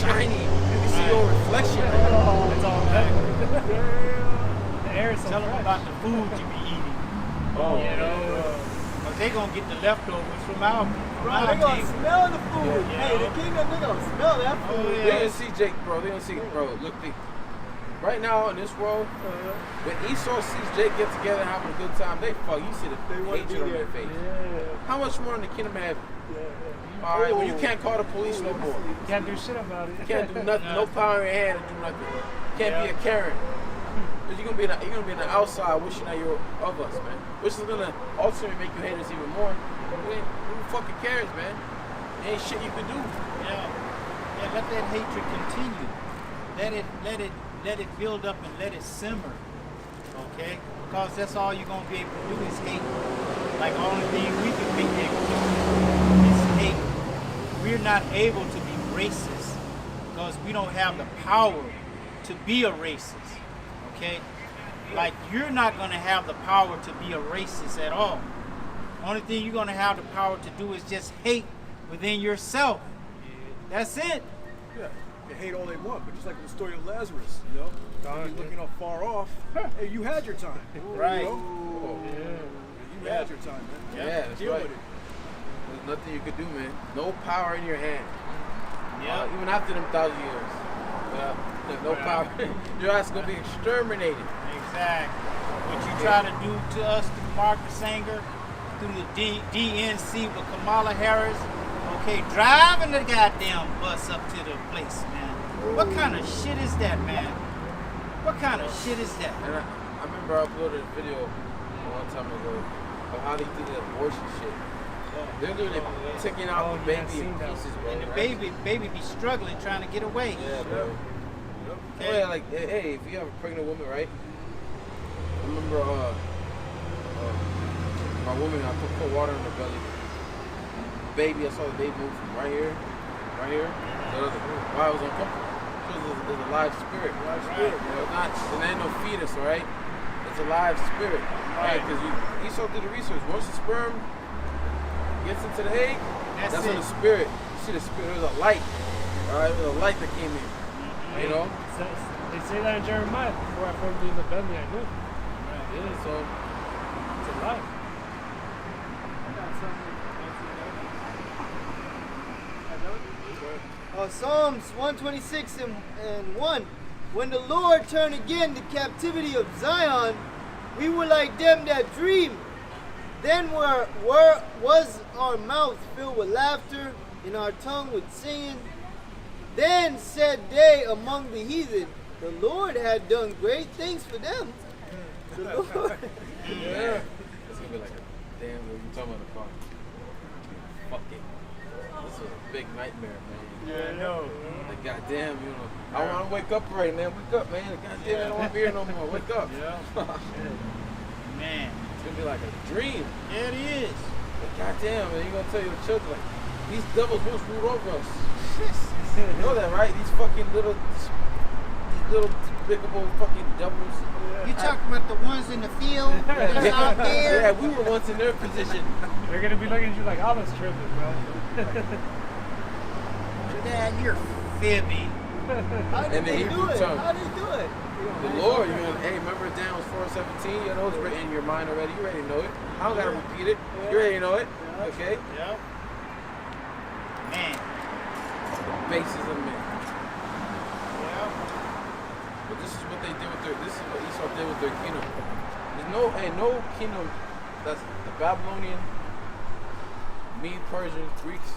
shiny. You can see your reflection. It's all back. The air is so Tell them fresh. about the food you be eating. Oh, You know, because they going to get the leftovers from our Bro, they gonna table. smell the food. Yeah. Hey, the kingdom, they gonna smell that Oh, food. yeah. They gonna see Jake, bro. They gonna see, bro. Look, right now in this world, when Esau sees Jake get together and having a good time, they fuck. You see the wanna hatred be on there. their face. How much more in the kingdom of heaven? All right, when you can't call the police no more. Can't do shit about it. You can't do nothing. No power in your hand to do nothing. Can't be a Karen. Cause you're gonna be on the outside wishing that you're of us, man. Which is gonna ultimately make you hate us even more. Who fucking cares, man? There ain't shit you can do. Yeah. Yeah, let that hatred continue. Let it build up and let it simmer. Okay? Because that's all you're gonna be able to do is hate. Like the only thing we can be able to do is hate. We're not able to be racist because we don't have the power to be a racist. Okay? Like you're not gonna have the power to be a racist at all. Only thing you're gonna have the power to do is just hate within yourself. That's it. Yeah, they hate all they want, but just like in the story of Lazarus, you know, you're looking up far off. Hey, you had your time, Right. You know? You had your time, man. Yeah, that's Deal right. with it. There's nothing you could do, man. No power in your hand. Yeah. Even after them 1,000 years. There's no power. Your ass is gonna be exterminated. Exactly. What you try to do to us through Margaret Sanger, through the DNC with Kamala Harris, okay, driving the goddamn bus up to the place, man. What kind of shit is that, man? What kind of shit is that? And I remember I uploaded a video a long time ago of how they do the abortion shit. They're literally taking out the yeah, I've baby in seen that. pieces, bro. And the right? baby be struggling trying to get away. Yeah, bro. Okay. Oh, yeah, like, hey, if you have a pregnant woman, right? I remember, my woman, I put water in her belly. Baby, I saw the baby move from right here, to the other. Why I was uncomfortable. Because it's a live spirit. Right. You know, it ain't no fetus, all right? It's a live spirit. Right? Because Esau did the research. Once the sperm gets into the egg, that's when it. the spirit. You see the spirit, there was a light. All right, there was a light that came in. You know? They say that in Jeremiah. Before I formed you in the belly, I knew. Yeah, so It's a lie. Psalms 126 and 1. When the Lord turned again the captivity of Zion, we were like them that dream. Then was our mouth filled with laughter, and our tongue with singing. Then said they among the heathen, the Lord had done great things for them. The Lord. yeah. It's gonna be like a damn. What you talking about the car? Fuck it. This was a big nightmare, man. Yeah, I know. Like goddamn, you know. I want to wake up already, man. Wake up, man. Goddamn, I don't want to be here no more. Wake up. Yeah. Man. It's gonna be like a dream. Yeah, it is. Like, goddamn, man. You gonna tell your children like these devils once ruled over us. You know that, right? These fucking little despicable fucking devils. You talking about the ones in the field that's out there? Yeah, we were once in their position. They're gonna be looking at you like, I was tripping, bro. Dad, you're fibbing. How did And the they Hebrew do it? tongue. How did they do it? The Lord, you know, hey, remember down was 4:17? You know it's written in your mind already. You already know it. I don't gotta repeat it. You already know it. Okay? Yep. Man. The basis of men. Yeah. But this is what they did with this is what Esau did with their kingdom. There's no kingdom that's the Babylonian, Mede, Persian, Greeks,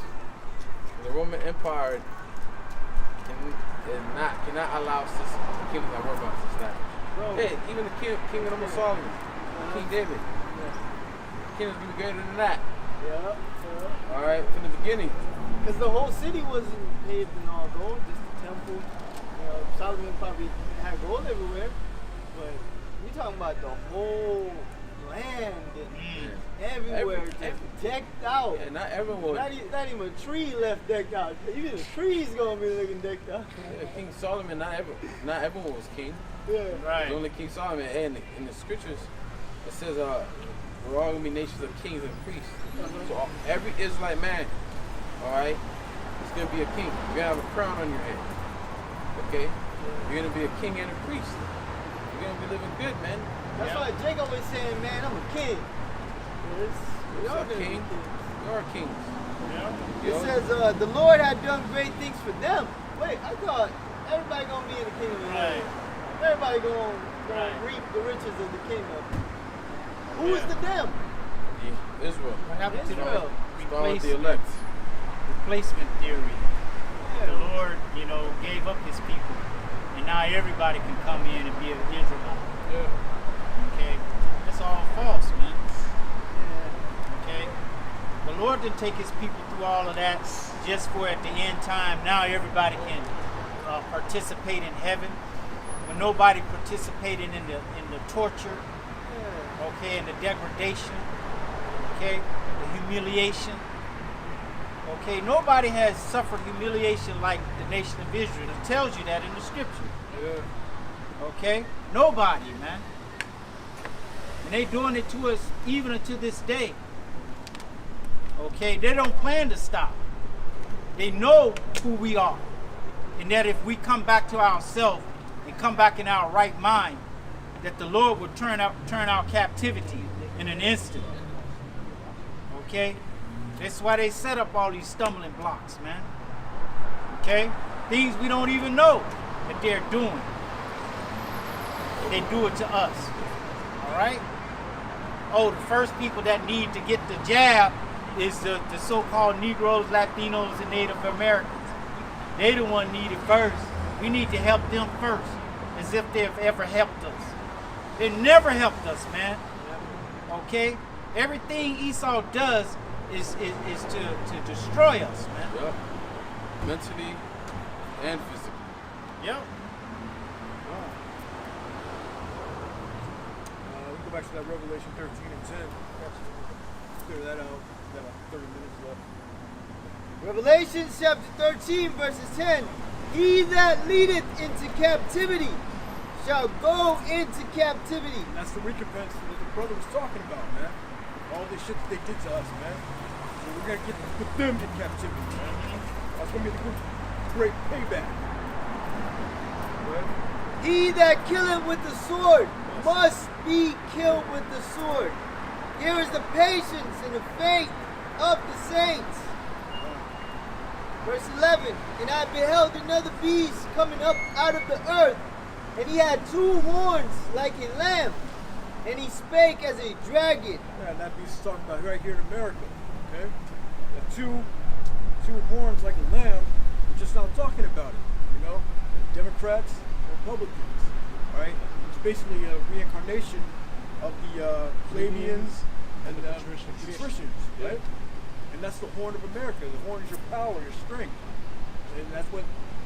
the Roman Empire can cannot allow the kingdom that we're about to establish. Bro. Hey, even the kingdom of Solomon, King David, kingdom's gonna be greater than that. Yeah. All right, from the beginning. Because the whole city wasn't paved in all gold, just the temple. Solomon probably had gold everywhere, but we talking about the whole land and everywhere just decked out. Yeah, not everyone. Not even a tree left decked out. Even the tree's gonna be looking decked out. Yeah, King Solomon, not everyone was king. Yeah. It Right. was only King Solomon. And in the scriptures, it says, we're all gonna be nations of kings and priests. So every Israelite man, all right, is gonna be a king. You're gonna have a crown on your head. Okay? You're gonna be a king and a priest. You're gonna be living good, man. That's why Jake always saying, man, I'm a king. We You're are a gonna be king. kings. You are kings. It says the Lord had done great things for them. Wait, I thought everybody gonna be in the kingdom of heaven. Everybody gonna reap the riches of the kingdom. Who is the them? Israel. What happened to Israel. the Start with the elect. replacement theory? Yeah. The Lord, gave up his people. And now everybody can come in and be an Israelite. Yeah. Okay? That's all false, man. Okay? The Lord didn't take his people through all of that just for at the end time. Now everybody can participate in heaven. When nobody participated in the torture, okay, and the degradation, okay, the humiliation. Okay, nobody has suffered humiliation like the nation of Israel. It tells you that in the scripture. Yeah. Okay? Nobody, man. And they doing it to us even unto this day. Okay? They don't plan to stop. They know who we are. And that if we come back to ourselves and come back in our right mind, that the Lord will turn our captivity in an instant. Okay? That's why they set up all these stumbling blocks, man. Okay? Things we don't even know that they're doing. They do it to us. All right? Oh, the first people that need to get the jab is the so-called Negroes, Latinos, and Native Americans. They the one needed first. We need to help them first, as if they've ever helped us. They never helped us, man. Okay? Everything Esau does is to destroy us, man. Yep. Mentally and physically. Yep. We go back to that Revelation 13 and 10. Clear that out. We got about 30 minutes left. Revelation chapter 13, verses 10. He that leadeth into captivity shall go into captivity. And that's the recompense that the brother was talking about, man. All this shit that they did to us, man. So we're gonna put them in captivity, man. That's gonna be the great payback. Right? He that killeth with the sword must be killed with the sword. Here is the patience and the faith of the saints. Verse 11, and I beheld another beast coming up out of the earth, and he had two horns like a lamb, and he spake as a dragon. Yeah, and that beast is talking about right here in America, okay? The two horns like a lamb, we're just not talking about it, Democrats and Republicans, all right? It's basically a reincarnation of the plebeians and the patricians, right? And that's the horn of America. The horn is your power, your strength. And that's what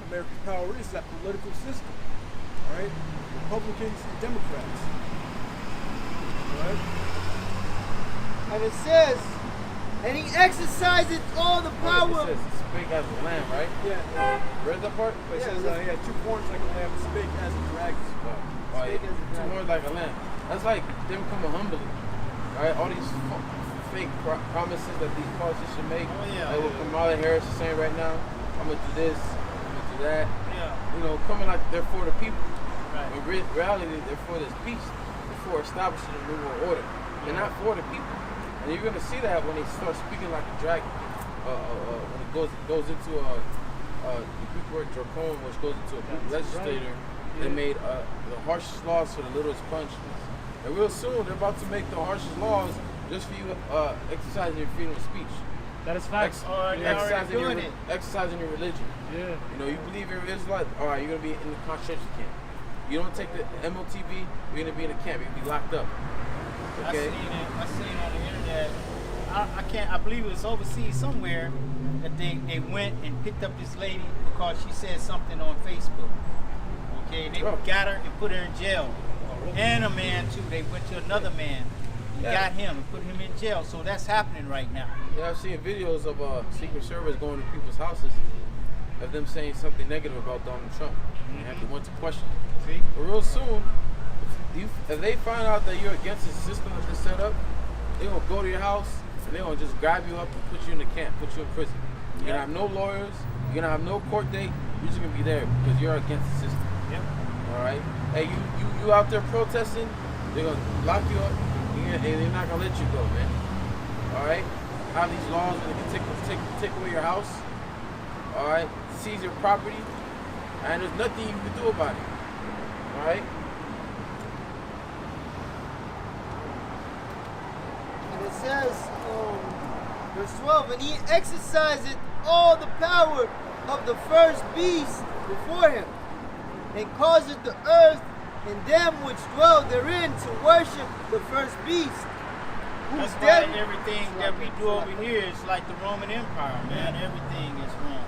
America's power is, that political system. All right? Republicans and Democrats. All right? And it says, and he exerciseth all the power. It says speak as a lamb, right? Yeah. Read that part? It says he had two horns like a lamb, spake as a dragon. Oh, yeah. Two horns like a lamb. That's like them coming humbly. Right? All these fake promises that these politicians make. Oh, yeah. Like what Kamala Harris is saying right now. I'm going to do this. I'm going to do that. Yeah. Coming like they're for the people. Right. In reality, they're for this peace. They're for establishing a new world order. They're not for the people. And you're going to see that when they start speaking like a dragon. When it goes into the Greek word dracon, which goes into a Greek legislator, they made the harshest laws for the littlest punishments. And real soon, they're about to make the harshest laws just for you exercising your freedom of speech. That is facts. Already doing it. Exercising your religion. Yeah. You know, you believe you're Israelite. All right, you're gonna be in the concentration camp. You don't take the MOTB, you're gonna be in a camp. You're gonna be locked up. Okay. I seen on the internet. I believe it was overseas somewhere that they went and picked up this lady because she said something on Facebook. Okay, they got her and put her in jail. And a man too. They went to another man. Got him and put him in jail. So that's happening right now. Yeah, I've seen videos of Secret Service going to people's houses of them saying something negative about Donald Trump. And they have to went to question. See? But real soon, if they find out that you're against the system that they set up, they're going to go to your house and they're going to just grab you up and put you in the camp, put you in prison. You're going to have no lawyers. You're going to have no court date. You're just going to be there because you're against the system. Yep. All right? Hey, you out there protesting, they're going to lock you up. And they're not gonna let you go, man. All right, have these laws that can take away your house. All right, seize your property, and there's nothing you can do about it. All right. And it says, verse 12, and he exercised all the power of the first beast before him, and caused the earth and them which dwell therein to worship the first beast. That's why everything that we do over here is like the Roman Empire, man. Everything is wrong.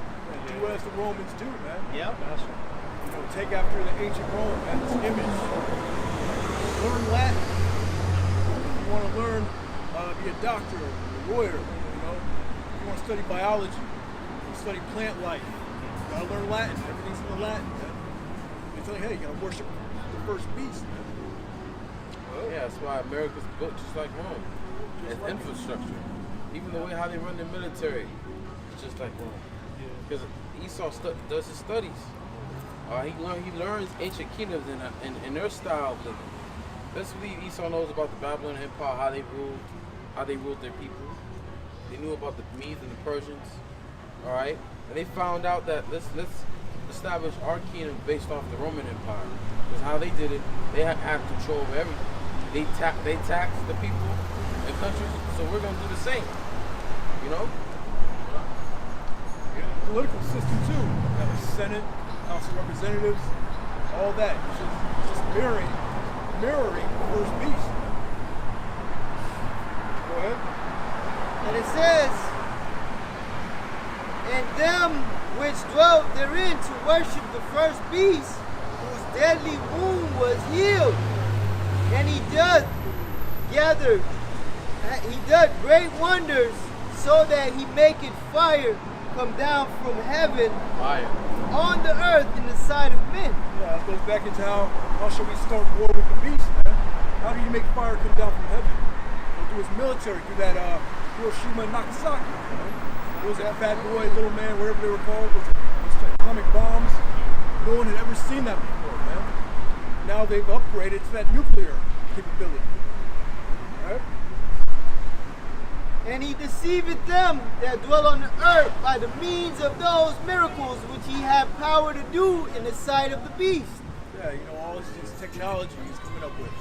Do as the Romans do, man. Yep. You know, take after the ancient Rome and this image. Learn Latin. If you want to learn, be a doctor or a lawyer, you know. If you want to study biology, you study plant life. You gotta learn Latin. Everything's in the Latin, man. They tell you, hey, you gotta worship first beast. Well, yeah, that's why America's built just like Rome. It's infrastructure. Even the way how they run their military, it's just like Rome. Because Esau does his studies. He learns ancient kingdoms in their style of living. Let's believe Esau knows about the Babylonian Empire, how they ruled their people. They knew about the Medes and the Persians. All right, and they found out that let's establish our kingdom based off the Roman Empire. Because how they did it, they had control over everything. They taxed the people and countries, so we're gonna do the same. You know? Yeah, political system too. You got the Senate, House of Representatives, all that. It's just mirroring the first beast. Go ahead. And it says, and them which dwell therein to worship the first beast, whose deadly wound was healed. And he doth great wonders, so that he maketh fire come down from heaven on the earth in the sight of men. Yeah, it goes back into how should we start war with the beast, man? How do you make fire come down from heaven? Through his military, through that Hiroshima and Nagasaki. You know? It was that Fat Boy, Little Man, whatever they were called, those atomic bombs. No one had ever seen that before, man. Now they've upgraded to that nuclear capability. Right? And he deceiveth them that dwell on the earth by the means of those miracles which he had power to do in the sight of the beast. Yeah, you know, all this technology he's coming up with.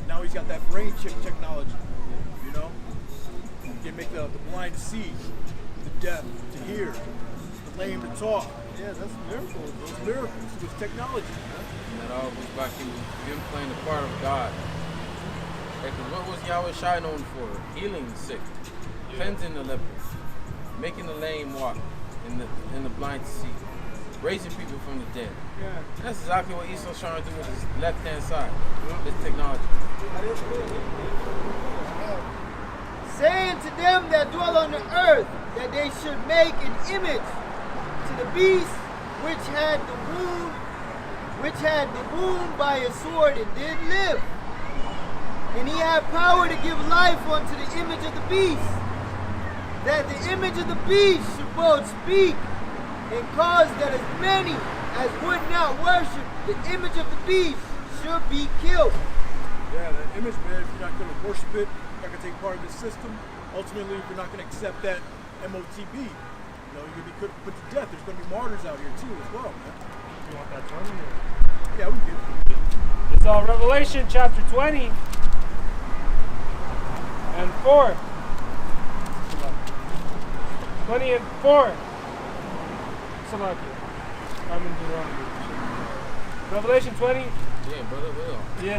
Now he's got that brain chip technology, you know? He can make the blind to see, the deaf to hear, the lame to talk. Yeah, that's miracles. Those miracles with technology, man. And that all goes back to him playing the part of God. Because what was Yahweh Shai known for? Healing the sick, cleansing the lepers, making the lame walk, and the blind to see, raising people from the dead. Yeah. That's exactly what Esau's trying to do with his left-hand side, this technology. Saying to them that dwell on the earth that they should make an image to the beast which had the wound by a sword and did live. And he had power to give life unto the image of the beast, that the image of the beast should both speak and cause that as many as would not worship the image of the beast should be killed. Yeah, that image, man, if you're not going to worship it, you're not going to take part of the system, ultimately, if you're not going to accept that MOTB, you know, you're going to be put to death. There's going to be martyrs out here, too, as well, man. You want that 20? Yeah, we do. It's Revelation chapter 20 and 4. 20 and 4. Salakia. I'm in Deuteronomy. Revelation 20. Yeah, brother Will. Yeah.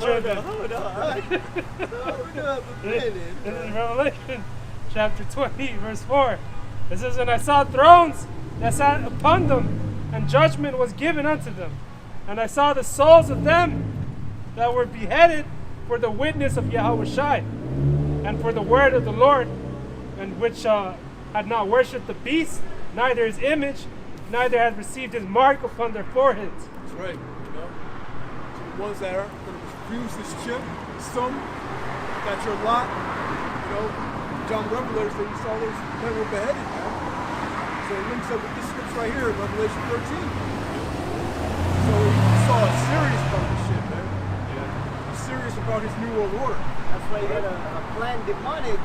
Hold on. Hold up a minute. This is Revelation chapter 20, verse 4. It says, and I saw thrones that sat upon them, and judgment was given unto them. And I saw the souls of them that were beheaded for the witness of Yahushai, and for the word of the Lord, and which had not worshipped the beast, neither his image, neither had received his mark upon their foreheads. That's right. You know, so the ones that are going to refuse this chip, some, that's your lot. You know, John the Revelator said he saw those men were beheaded, man. So it links up with this scripture right here in Revelation 13. So he saw serious about this shit, man. He's serious about his new world order. That's why you got a plan demonic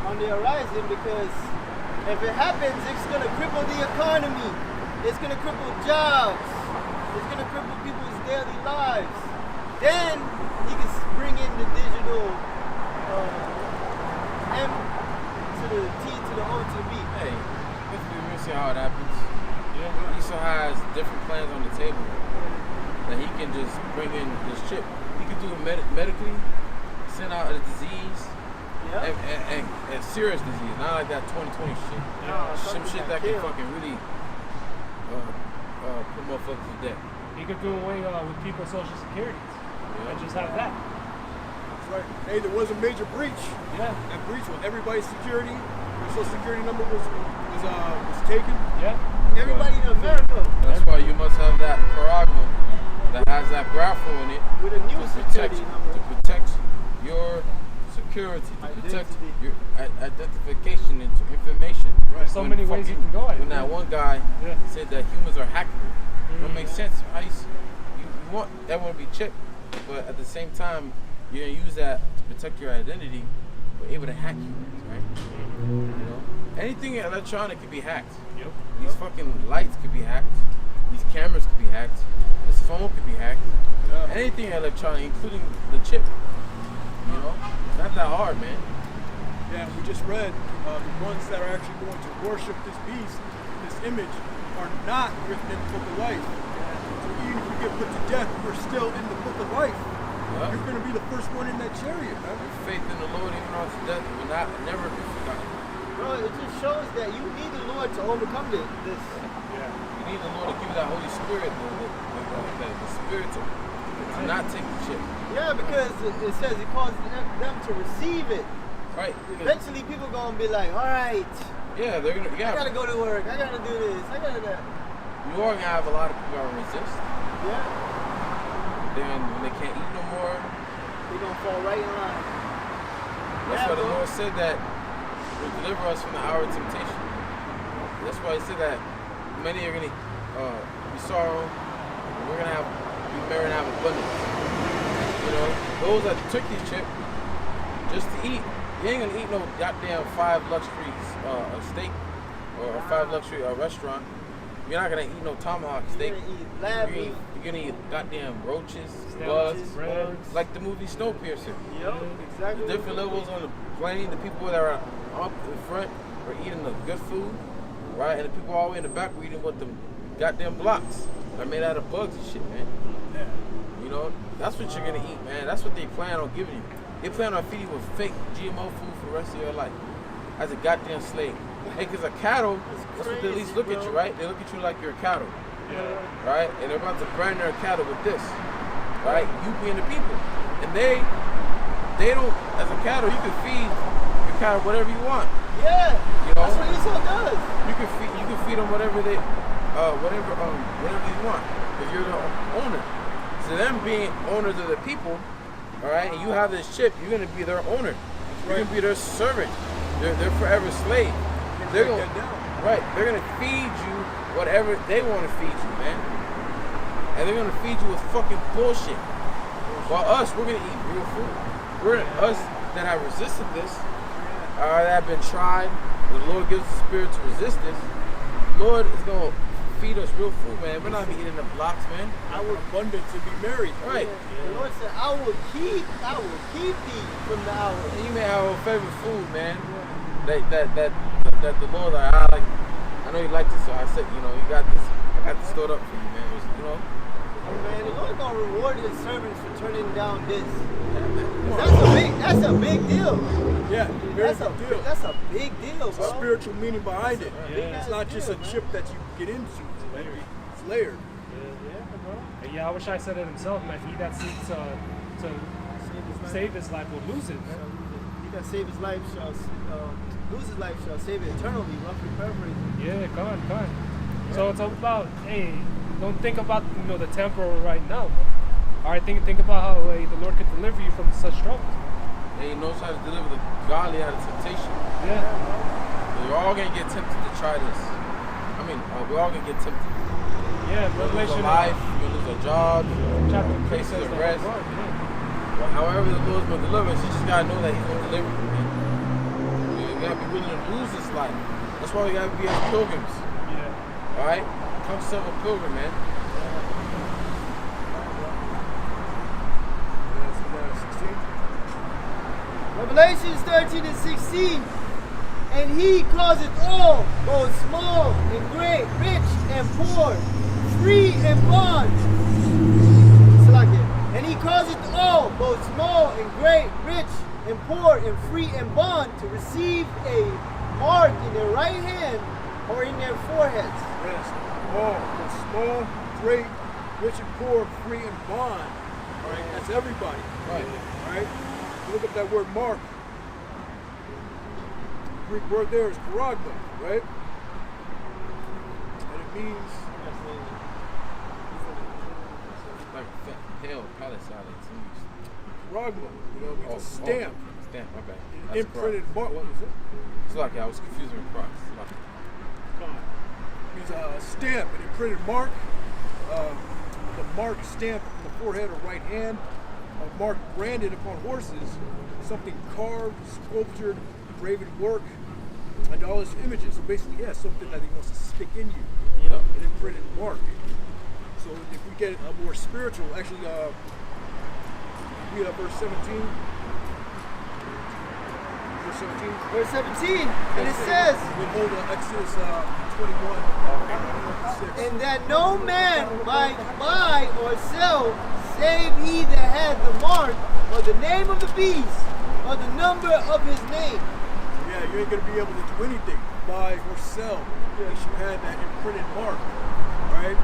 on the horizon, because if it happens, it's going to cripple the economy. It's going to cripple jobs. It's going to cripple people's daily lives. Then you can bring in the digital M to the T to the O to the B. Hey, we'll see how it happens. Yeah. Esau has different plans on the table that he can just bring in this chip. He can do it medically, send out a disease, and serious disease, not like that 2020 shit. Some shit that can fucking really put motherfuckers to death. He could do away with people's social securities. And just have that. That's right. Hey, there was a major breach. Yeah. That breach with everybody's security. Their social security number was taken. Yeah. Everybody in America That's why you must have that paragma that has that grapple in it with a new security number. to protect your security, to protect your identification into information. There's so many ways you can go at it. When that one guy said that humans are hackable, it don't make sense. How you want everyone to be chipped, but at the same time, you're gonna use that to protect your identity. We're able to hack you, right? You know, anything electronic can be hacked. Yep. These fucking lights could be hacked. These cameras could be hacked. This phone could be hacked. Anything electronic, including the chip. You know, it's not that hard, man. Yeah, we just read the ones that are actually going to worship this beast, this image, are not written in the book of life. So even if you get put to death, you're still in the book of life. Yeah. You're going to be the first one in that chariot, man. Your faith in the Lord, even unto death, will not never be forgotten. Bro, it just shows that you need the Lord to overcome this. You need the Lord to give you that Holy Spirit, the Spirit to not take the chip. Yeah, because it says it causes them to receive it. Right. Eventually, people gonna be like, all right, Yeah, they're gonna. Yeah. I gotta go to work. I gotta do this. I gotta that. You are gonna have a lot of people that resist. Yeah, Then when they can't eat no more, they gonna fall right in line. that's Yeah, why the bro. Lord said that will deliver us from the hour of temptation. That's why He said that many are gonna be sorrow. And we're gonna be merry and have abundance. You know, those that took the chip just to eat, you ain't gonna eat no goddamn 5 luxury steak or a 5 luxury restaurant. You're not gonna eat no tomahawk steak. You're gonna eat lamb meat. You're gonna eat goddamn roaches, Sandwiches, bugs, breads. like the movie Snowpiercer. Yep, exactly. The different levels on the plane, the people that are up in front are eating the good food, right? And the people all the way in the back were eating what the goddamn blocks are made out of bugs and shit, man. Yeah. You know, that's what you're gonna eat, man. That's what they plan on giving you. They plan on feeding you with fake GMO food for the rest of your life as a goddamn slave. Hey, because a cattle, that's what they at least look at you, right? They look at you like you're a cattle, right? And they're about to brand their cattle with this, right? You being the people. And they don't, as a cattle, you can feed your cattle whatever you want. Yeah, You know? that's what Esau does. You can feed them whatever they, whatever you want, because you're the owner. So them being owners of the people, all right, and you have this chip, you're gonna be their owner. You're gonna be their servant. They're forever slave. They're gonna, right? They're gonna feed you whatever they want to feed you, man. And they're gonna feed you with fucking bullshit. While us, we're gonna eat real food. Us that have resisted this, that have been tried. The Lord gives us the spirit to resist this. The Lord is gonna feed us real food, man. We're not gonna be eating the blocks, man. Our abundance to be married. Right. The Lord said, I will keep thee from the hour. And you may have our favorite food, man. that the Lord, like, I know you like this, so I said, you know, you got this. I got this stored up for you, man. It was, you know. Man, the Lord gonna reward his servants for turning down this. Yeah, man. That's a big deal. Yeah, very big deal. That's a big deal, It's a bro. spiritual meaning behind it. Yeah. It's not just a chip that you get into. It's layered. Yeah, I wish I said it himself, man. He that seeks to save his life will lose it, man. He that save his life shall lose his life shall save it eternally. Roughly paraphrasing. Yeah, go on. So it's about, hey, don't think about the temporal right now. All right, think about how the Lord could deliver you from such troubles. And he knows how to deliver the godly out of temptation. Yeah. We're all gonna get tempted to try this. I mean, we're all gonna get tempted. Yeah, You're gonna lose Revelation a life, you're gonna lose a job, chapter 3 places says of the rest. whole God, yeah. But however the Lord's gonna deliver us, you just gotta know that He's gonna deliver you, man. You gotta be willing to lose this life. That's why we gotta be as pilgrims. Yeah. Alright? Come yourself a pilgrim, man. Revelations 13 and 16. And he causeth all, both small and great, rich and poor, free and bond. And he causeth all, both small and great, rich and poor, and free and bond, to receive a mark in their right hand or in their foreheads. Yes, all, both small, great, rich and poor, free and bond. All right, that's everybody. Right. All right, you look up that word mark. The Greek word there is charagma, right? And it means Like hell, Palestine. charagma. You know, it means a stamp. Stamp, okay. An That's imprinted cross. mark. What is it? It's like I was confusing with cross. It's like, It means a stamp, an imprinted mark. The mark stamped on the forehead or right hand. A mark branded upon horses. Something carved, sculptured, graven work. Idolatrous images. So basically, yeah, something that he wants to stick in you. Yep. An imprinted mark. So if we get a more spiritual, actually, read up verse 17. Verse 17. Verse 17, and it says, We hold Exodus 21. and that no man might buy or sell, save he that had the mark, or the name of the beast, or the number of his name. Yeah, you ain't gonna be able to do anything, buy or sell, unless you had that imprinted mark, right?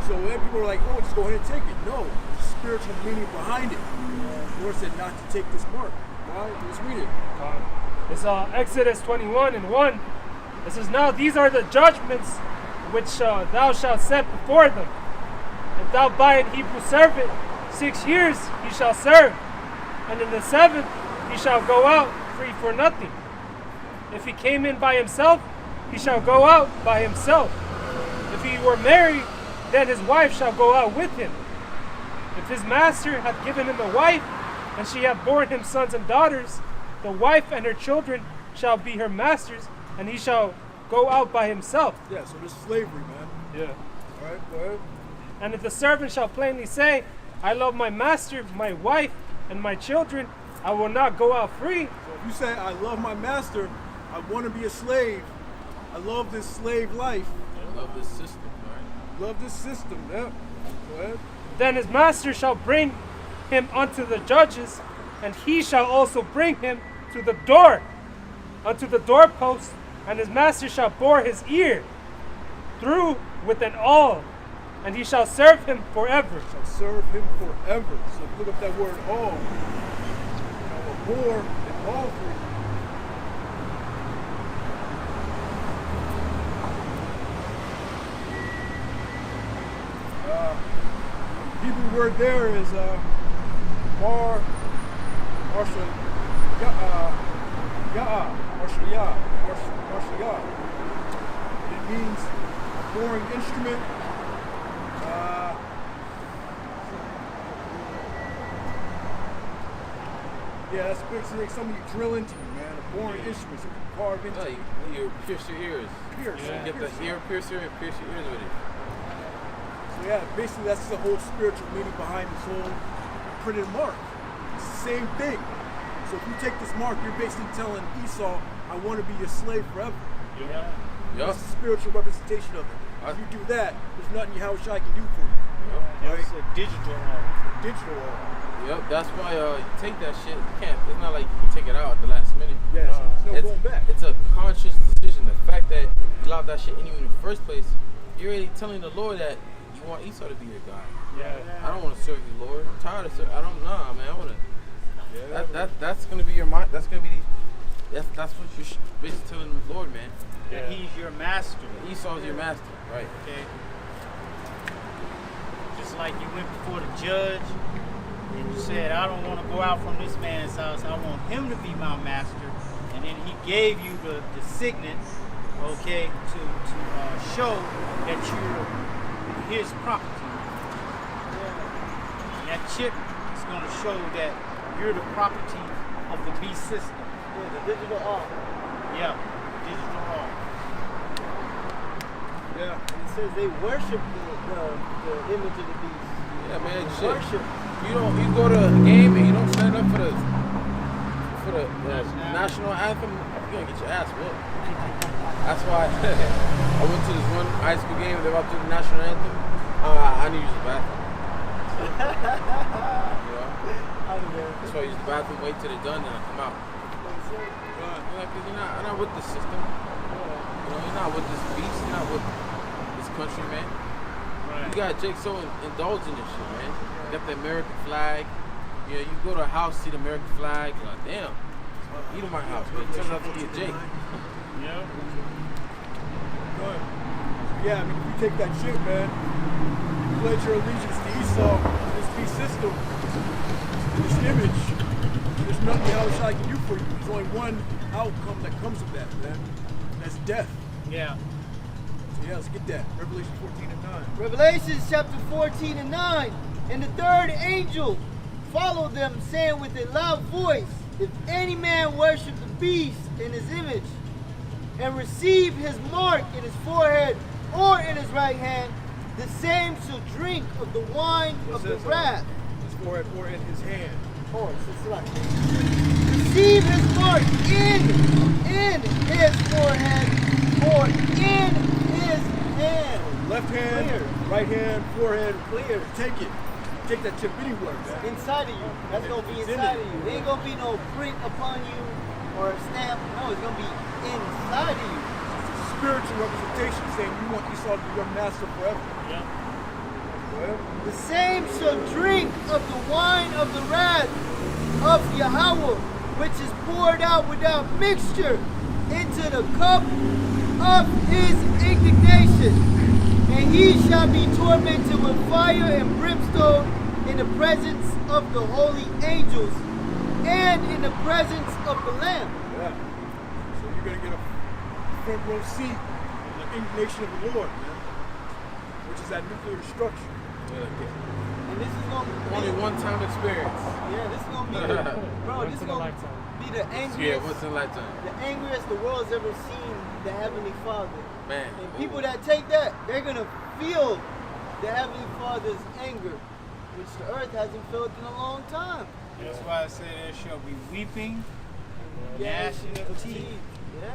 So when people are like, oh, just go ahead and take it. No, there's a spiritual meaning behind it. The Lord said not to take this mark. Why? Let's read it. It's Exodus 21 and 1. It says, now these are the judgments which thou shalt set before them. If thou buy an Hebrew servant, 6 years he shall serve, and in the 7th he shall go out free for nothing. If he came in by himself, he shall go out by himself. If he were married, then his wife shall go out with him. If his master hath given him a wife, and she hath borne him sons and daughters, the wife and her children shall be her master's, and he shall go out by himself. Yeah, so there's slavery, man. Yeah. All right, go ahead. And if the servant shall plainly say, I love my master, my wife, and my children, I will not go out free. So if you say, I love my master, I want to be a slave, I love this slave life, I love this system, alright? love this system, yeah. Go ahead. Then his master shall bring him unto the judges, and he shall also bring him to the door, unto the doorpost, and his master shall bore his ear through with an awl, and he shall serve him forever. Shall serve him forever. So look up that word all. More and all for you. Hebrew word there is mar, marsha, ya'a, marsha. It means boring instrument. Yeah, that's basically like something you drill into, man. A boring instrument, something you carve into. No, you pierce your ears. Pierce. You get the ear piercer and pierce your ears with it. So yeah, basically that's the whole spiritual meaning behind this whole printed mark. It's the same thing. So if you take this mark, you're basically telling Esau, I want to be your slave forever. Yeah. Yup. That's the spiritual representation of it. If you do that, there's nothing Yahushua can do for you. Yup. It's a digital law. Digital law. Yep, that's why you take that shit. You can't. It's not like you can take it out at the last minute. Yeah, there's no going back. It's a conscious decision. The fact that you allowed that shit in you in the first place, you're already telling the Lord that you want Esau to be your God. Yeah. I don't want to serve you, Lord. I'm tired of serving. I don't know, man. I want to. That's gonna be your mind. That's gonna be. That's what you're basically telling the Lord, man. That he's your master. Esau's your master, right? Okay. Just like you went before the judge and you said, I don't want to go out from this man's house. I want him to be my master. And then he gave you the signet, okay, to show that you're his property. And that chip is going to show that you're the property of the beast system. Yeah, the digital arm. Yeah, digital law. Yeah. And it says they worship the image of the beast. Yeah, man. They Shit. worship. You go to a game and you don't stand up for the national anthem, you're gonna get your ass whooped. That's why I went to this one high school game and they were about to do the national anthem. I need to use the bathroom. You know? That's why I use the bathroom, wait till they're done, and I come out. Because you're not with the system. You know, you're not with this beast, you're not with this country, man. Right. You got Jake so indulged in this shit, man. You got the American flag. You know, you go to a house, see the American flag, you're like, damn, eat in my house, but it turns out to be a Jake. Yeah. Good. Yeah, I mean, if you take that shit, man, you pledge your allegiance to Esau, to this beast system, to this image, there's nothing Yahushua can do for you. There's only one outcome that comes of that, man. That's death. Yeah. So yeah, let's get that. Revelation 14 and 9. Revelation chapter 14 and 9. And the third angel followed them, saying with a loud voice, if any man worship the beast in his image, and receive his mark in his forehead or in his right hand, the same shall drink of the wine of the wrath. His forehead or in his hand. Oh, it's like receive his mark in his forehead or in his hand. Left hand, Clear. right hand, forehead. Clear. Take it. Take that chip anywhere, man. Inside of you. That's gonna be It's in inside it. of you. There ain't gonna be no print upon you or a stamp. No, it's gonna be inside of you. Spiritual representation saying you want Esau to be your master forever. Yeah. Well, The same shall drink of the wine of the wrath of Yahweh, which is poured out without mixture into the cup of his indignation. And he shall be tormented with fire and brimstone in the presence of the holy angels and in the presence of the Lamb. yeah. So you're going to get a front row seat in the indignation of the Lord, man. Which is that nuclear destruction. And this is going to be... Only one-time experience. Yeah, this is going to be... Bro, Once this is in a going lifetime. to be the angriest... Yeah, once in a lifetime. The angriest the world's ever seen the Heavenly Father. Man. And people that take that, they're going to feel the Heavenly Father's anger, which the earth hasn't felt in a long time. That's why I say there shall be weeping, gnashing of teeth. Yeah.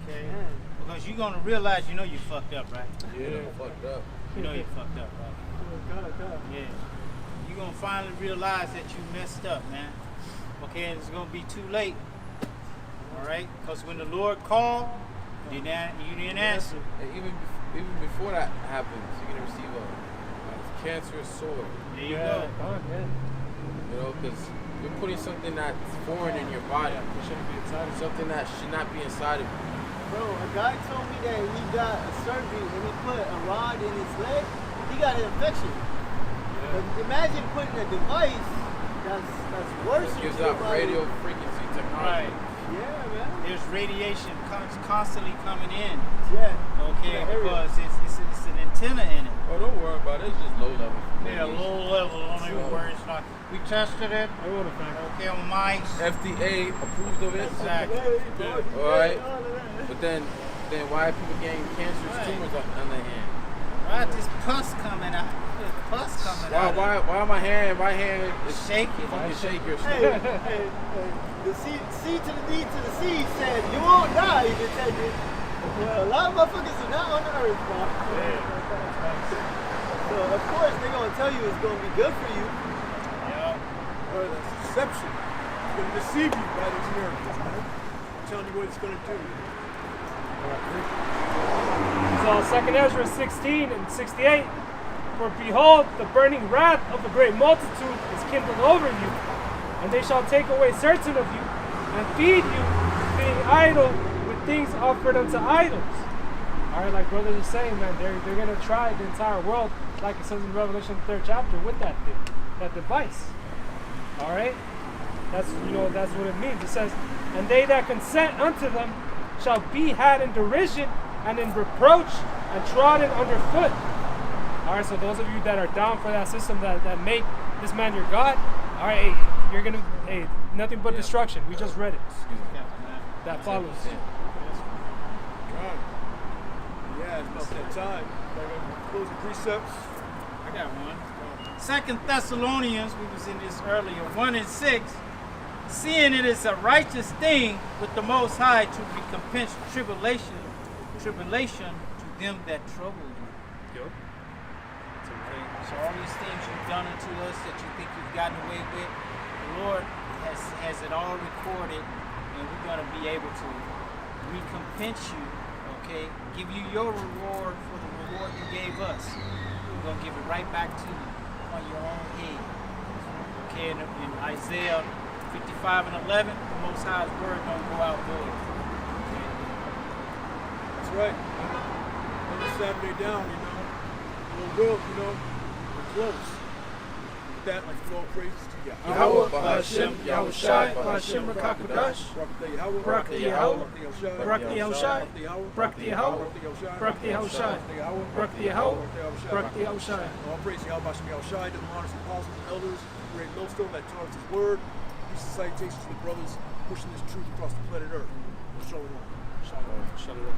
Okay. Man. Because you're gonna realize you know you fucked up, right? Yeah, fucked up. You know you fucked up, right? Yeah. You're gonna finally realize that you messed up, man. Okay, and it's gonna be too late. Alright? Because when the Lord called, you didn't answer. And even before that happens, you're gonna receive a cancerous sword. There you go. You know, because you're putting something that's foreign in your body. It shouldn't be inside of you. Something that should not be inside of you. Bro, a guy told me that he got a surgery and he put a rod in his leg. He got an infection. But imagine putting a device that's worse It gives into your out body. radio frequency technology. Right. Yeah, man. There's radiation constantly coming in. Yeah. Okay, Yeah, area. because it's an antenna in it. Oh, don't worry about it. It's just low level. Yeah, low level. Don't even worry. It's not. We tested it. I would have found Okay, on mics. FDA approved of it. Exactly. All right. But then why are people getting cancerous Right. tumors on their hand? Right, this pus coming out. There's pus coming Why my hand is shaking? fucking shaky or Hey, something? the C to the D to the C said, you won't die if you take it. Well, a lot of motherfuckers are not on the earth, bro. So, of course, they're going to tell you it's going to be good for you. Yeah. Or that's deception. It's going to deceive you by these miracles, man. I'm telling you what it's going to do. So 2 Ezra 16 and 68. For behold, the burning wrath of a great multitude is kindled over you, and they shall take away certain of you, and feed you, being idle with things offered unto idols. Alright, like brothers are saying, man, they're gonna try the entire world, like it says in Revelation 3rd chapter, with that thing, that device. Alright? That's what it means. It says, and they that consent unto them shall be had in derision and in reproach and trodden underfoot. Alright, so those of you that are down for that system that make this man your God, alright, you're gonna, nothing but destruction. We just read it. That follows. Right. Yeah, it's about that time. Closing precepts. I got one. 2 Thessalonians, we was in this earlier, 1 and 6. Seeing it is a righteous thing with the Most High to recompense tribulation to them that trouble you. Yep. Okay, so all these things you've done unto us that you think you've gotten away with, the Lord has it all recorded, and we're going to be able to recompense you, okay? Give you your reward for the reward you gave us. We're going to give it right back to you on your own head. Okay, in Isaiah 55 and 11, the Most High's word don't go out void. Okay? That's right. Another Saturday down, Lord will, we're close. With that, like all praises to Yahweh. Yahweh, Ba'ashem, Yahushai, Ba'ashem, Rakakudash, Barak the Yahweh, Barak the Yahushai, Barak the Yahweh, Barak the Yahushai, Barak the Yahweh, Barak the Yahushai. All praise to Yahweh, Ba'ashem, Yahushai, to the honors of apostles and elders, great millstone that taught us his word. Peace and salutations to the brothers pushing this truth across the planet Earth. Shalom. Shalom.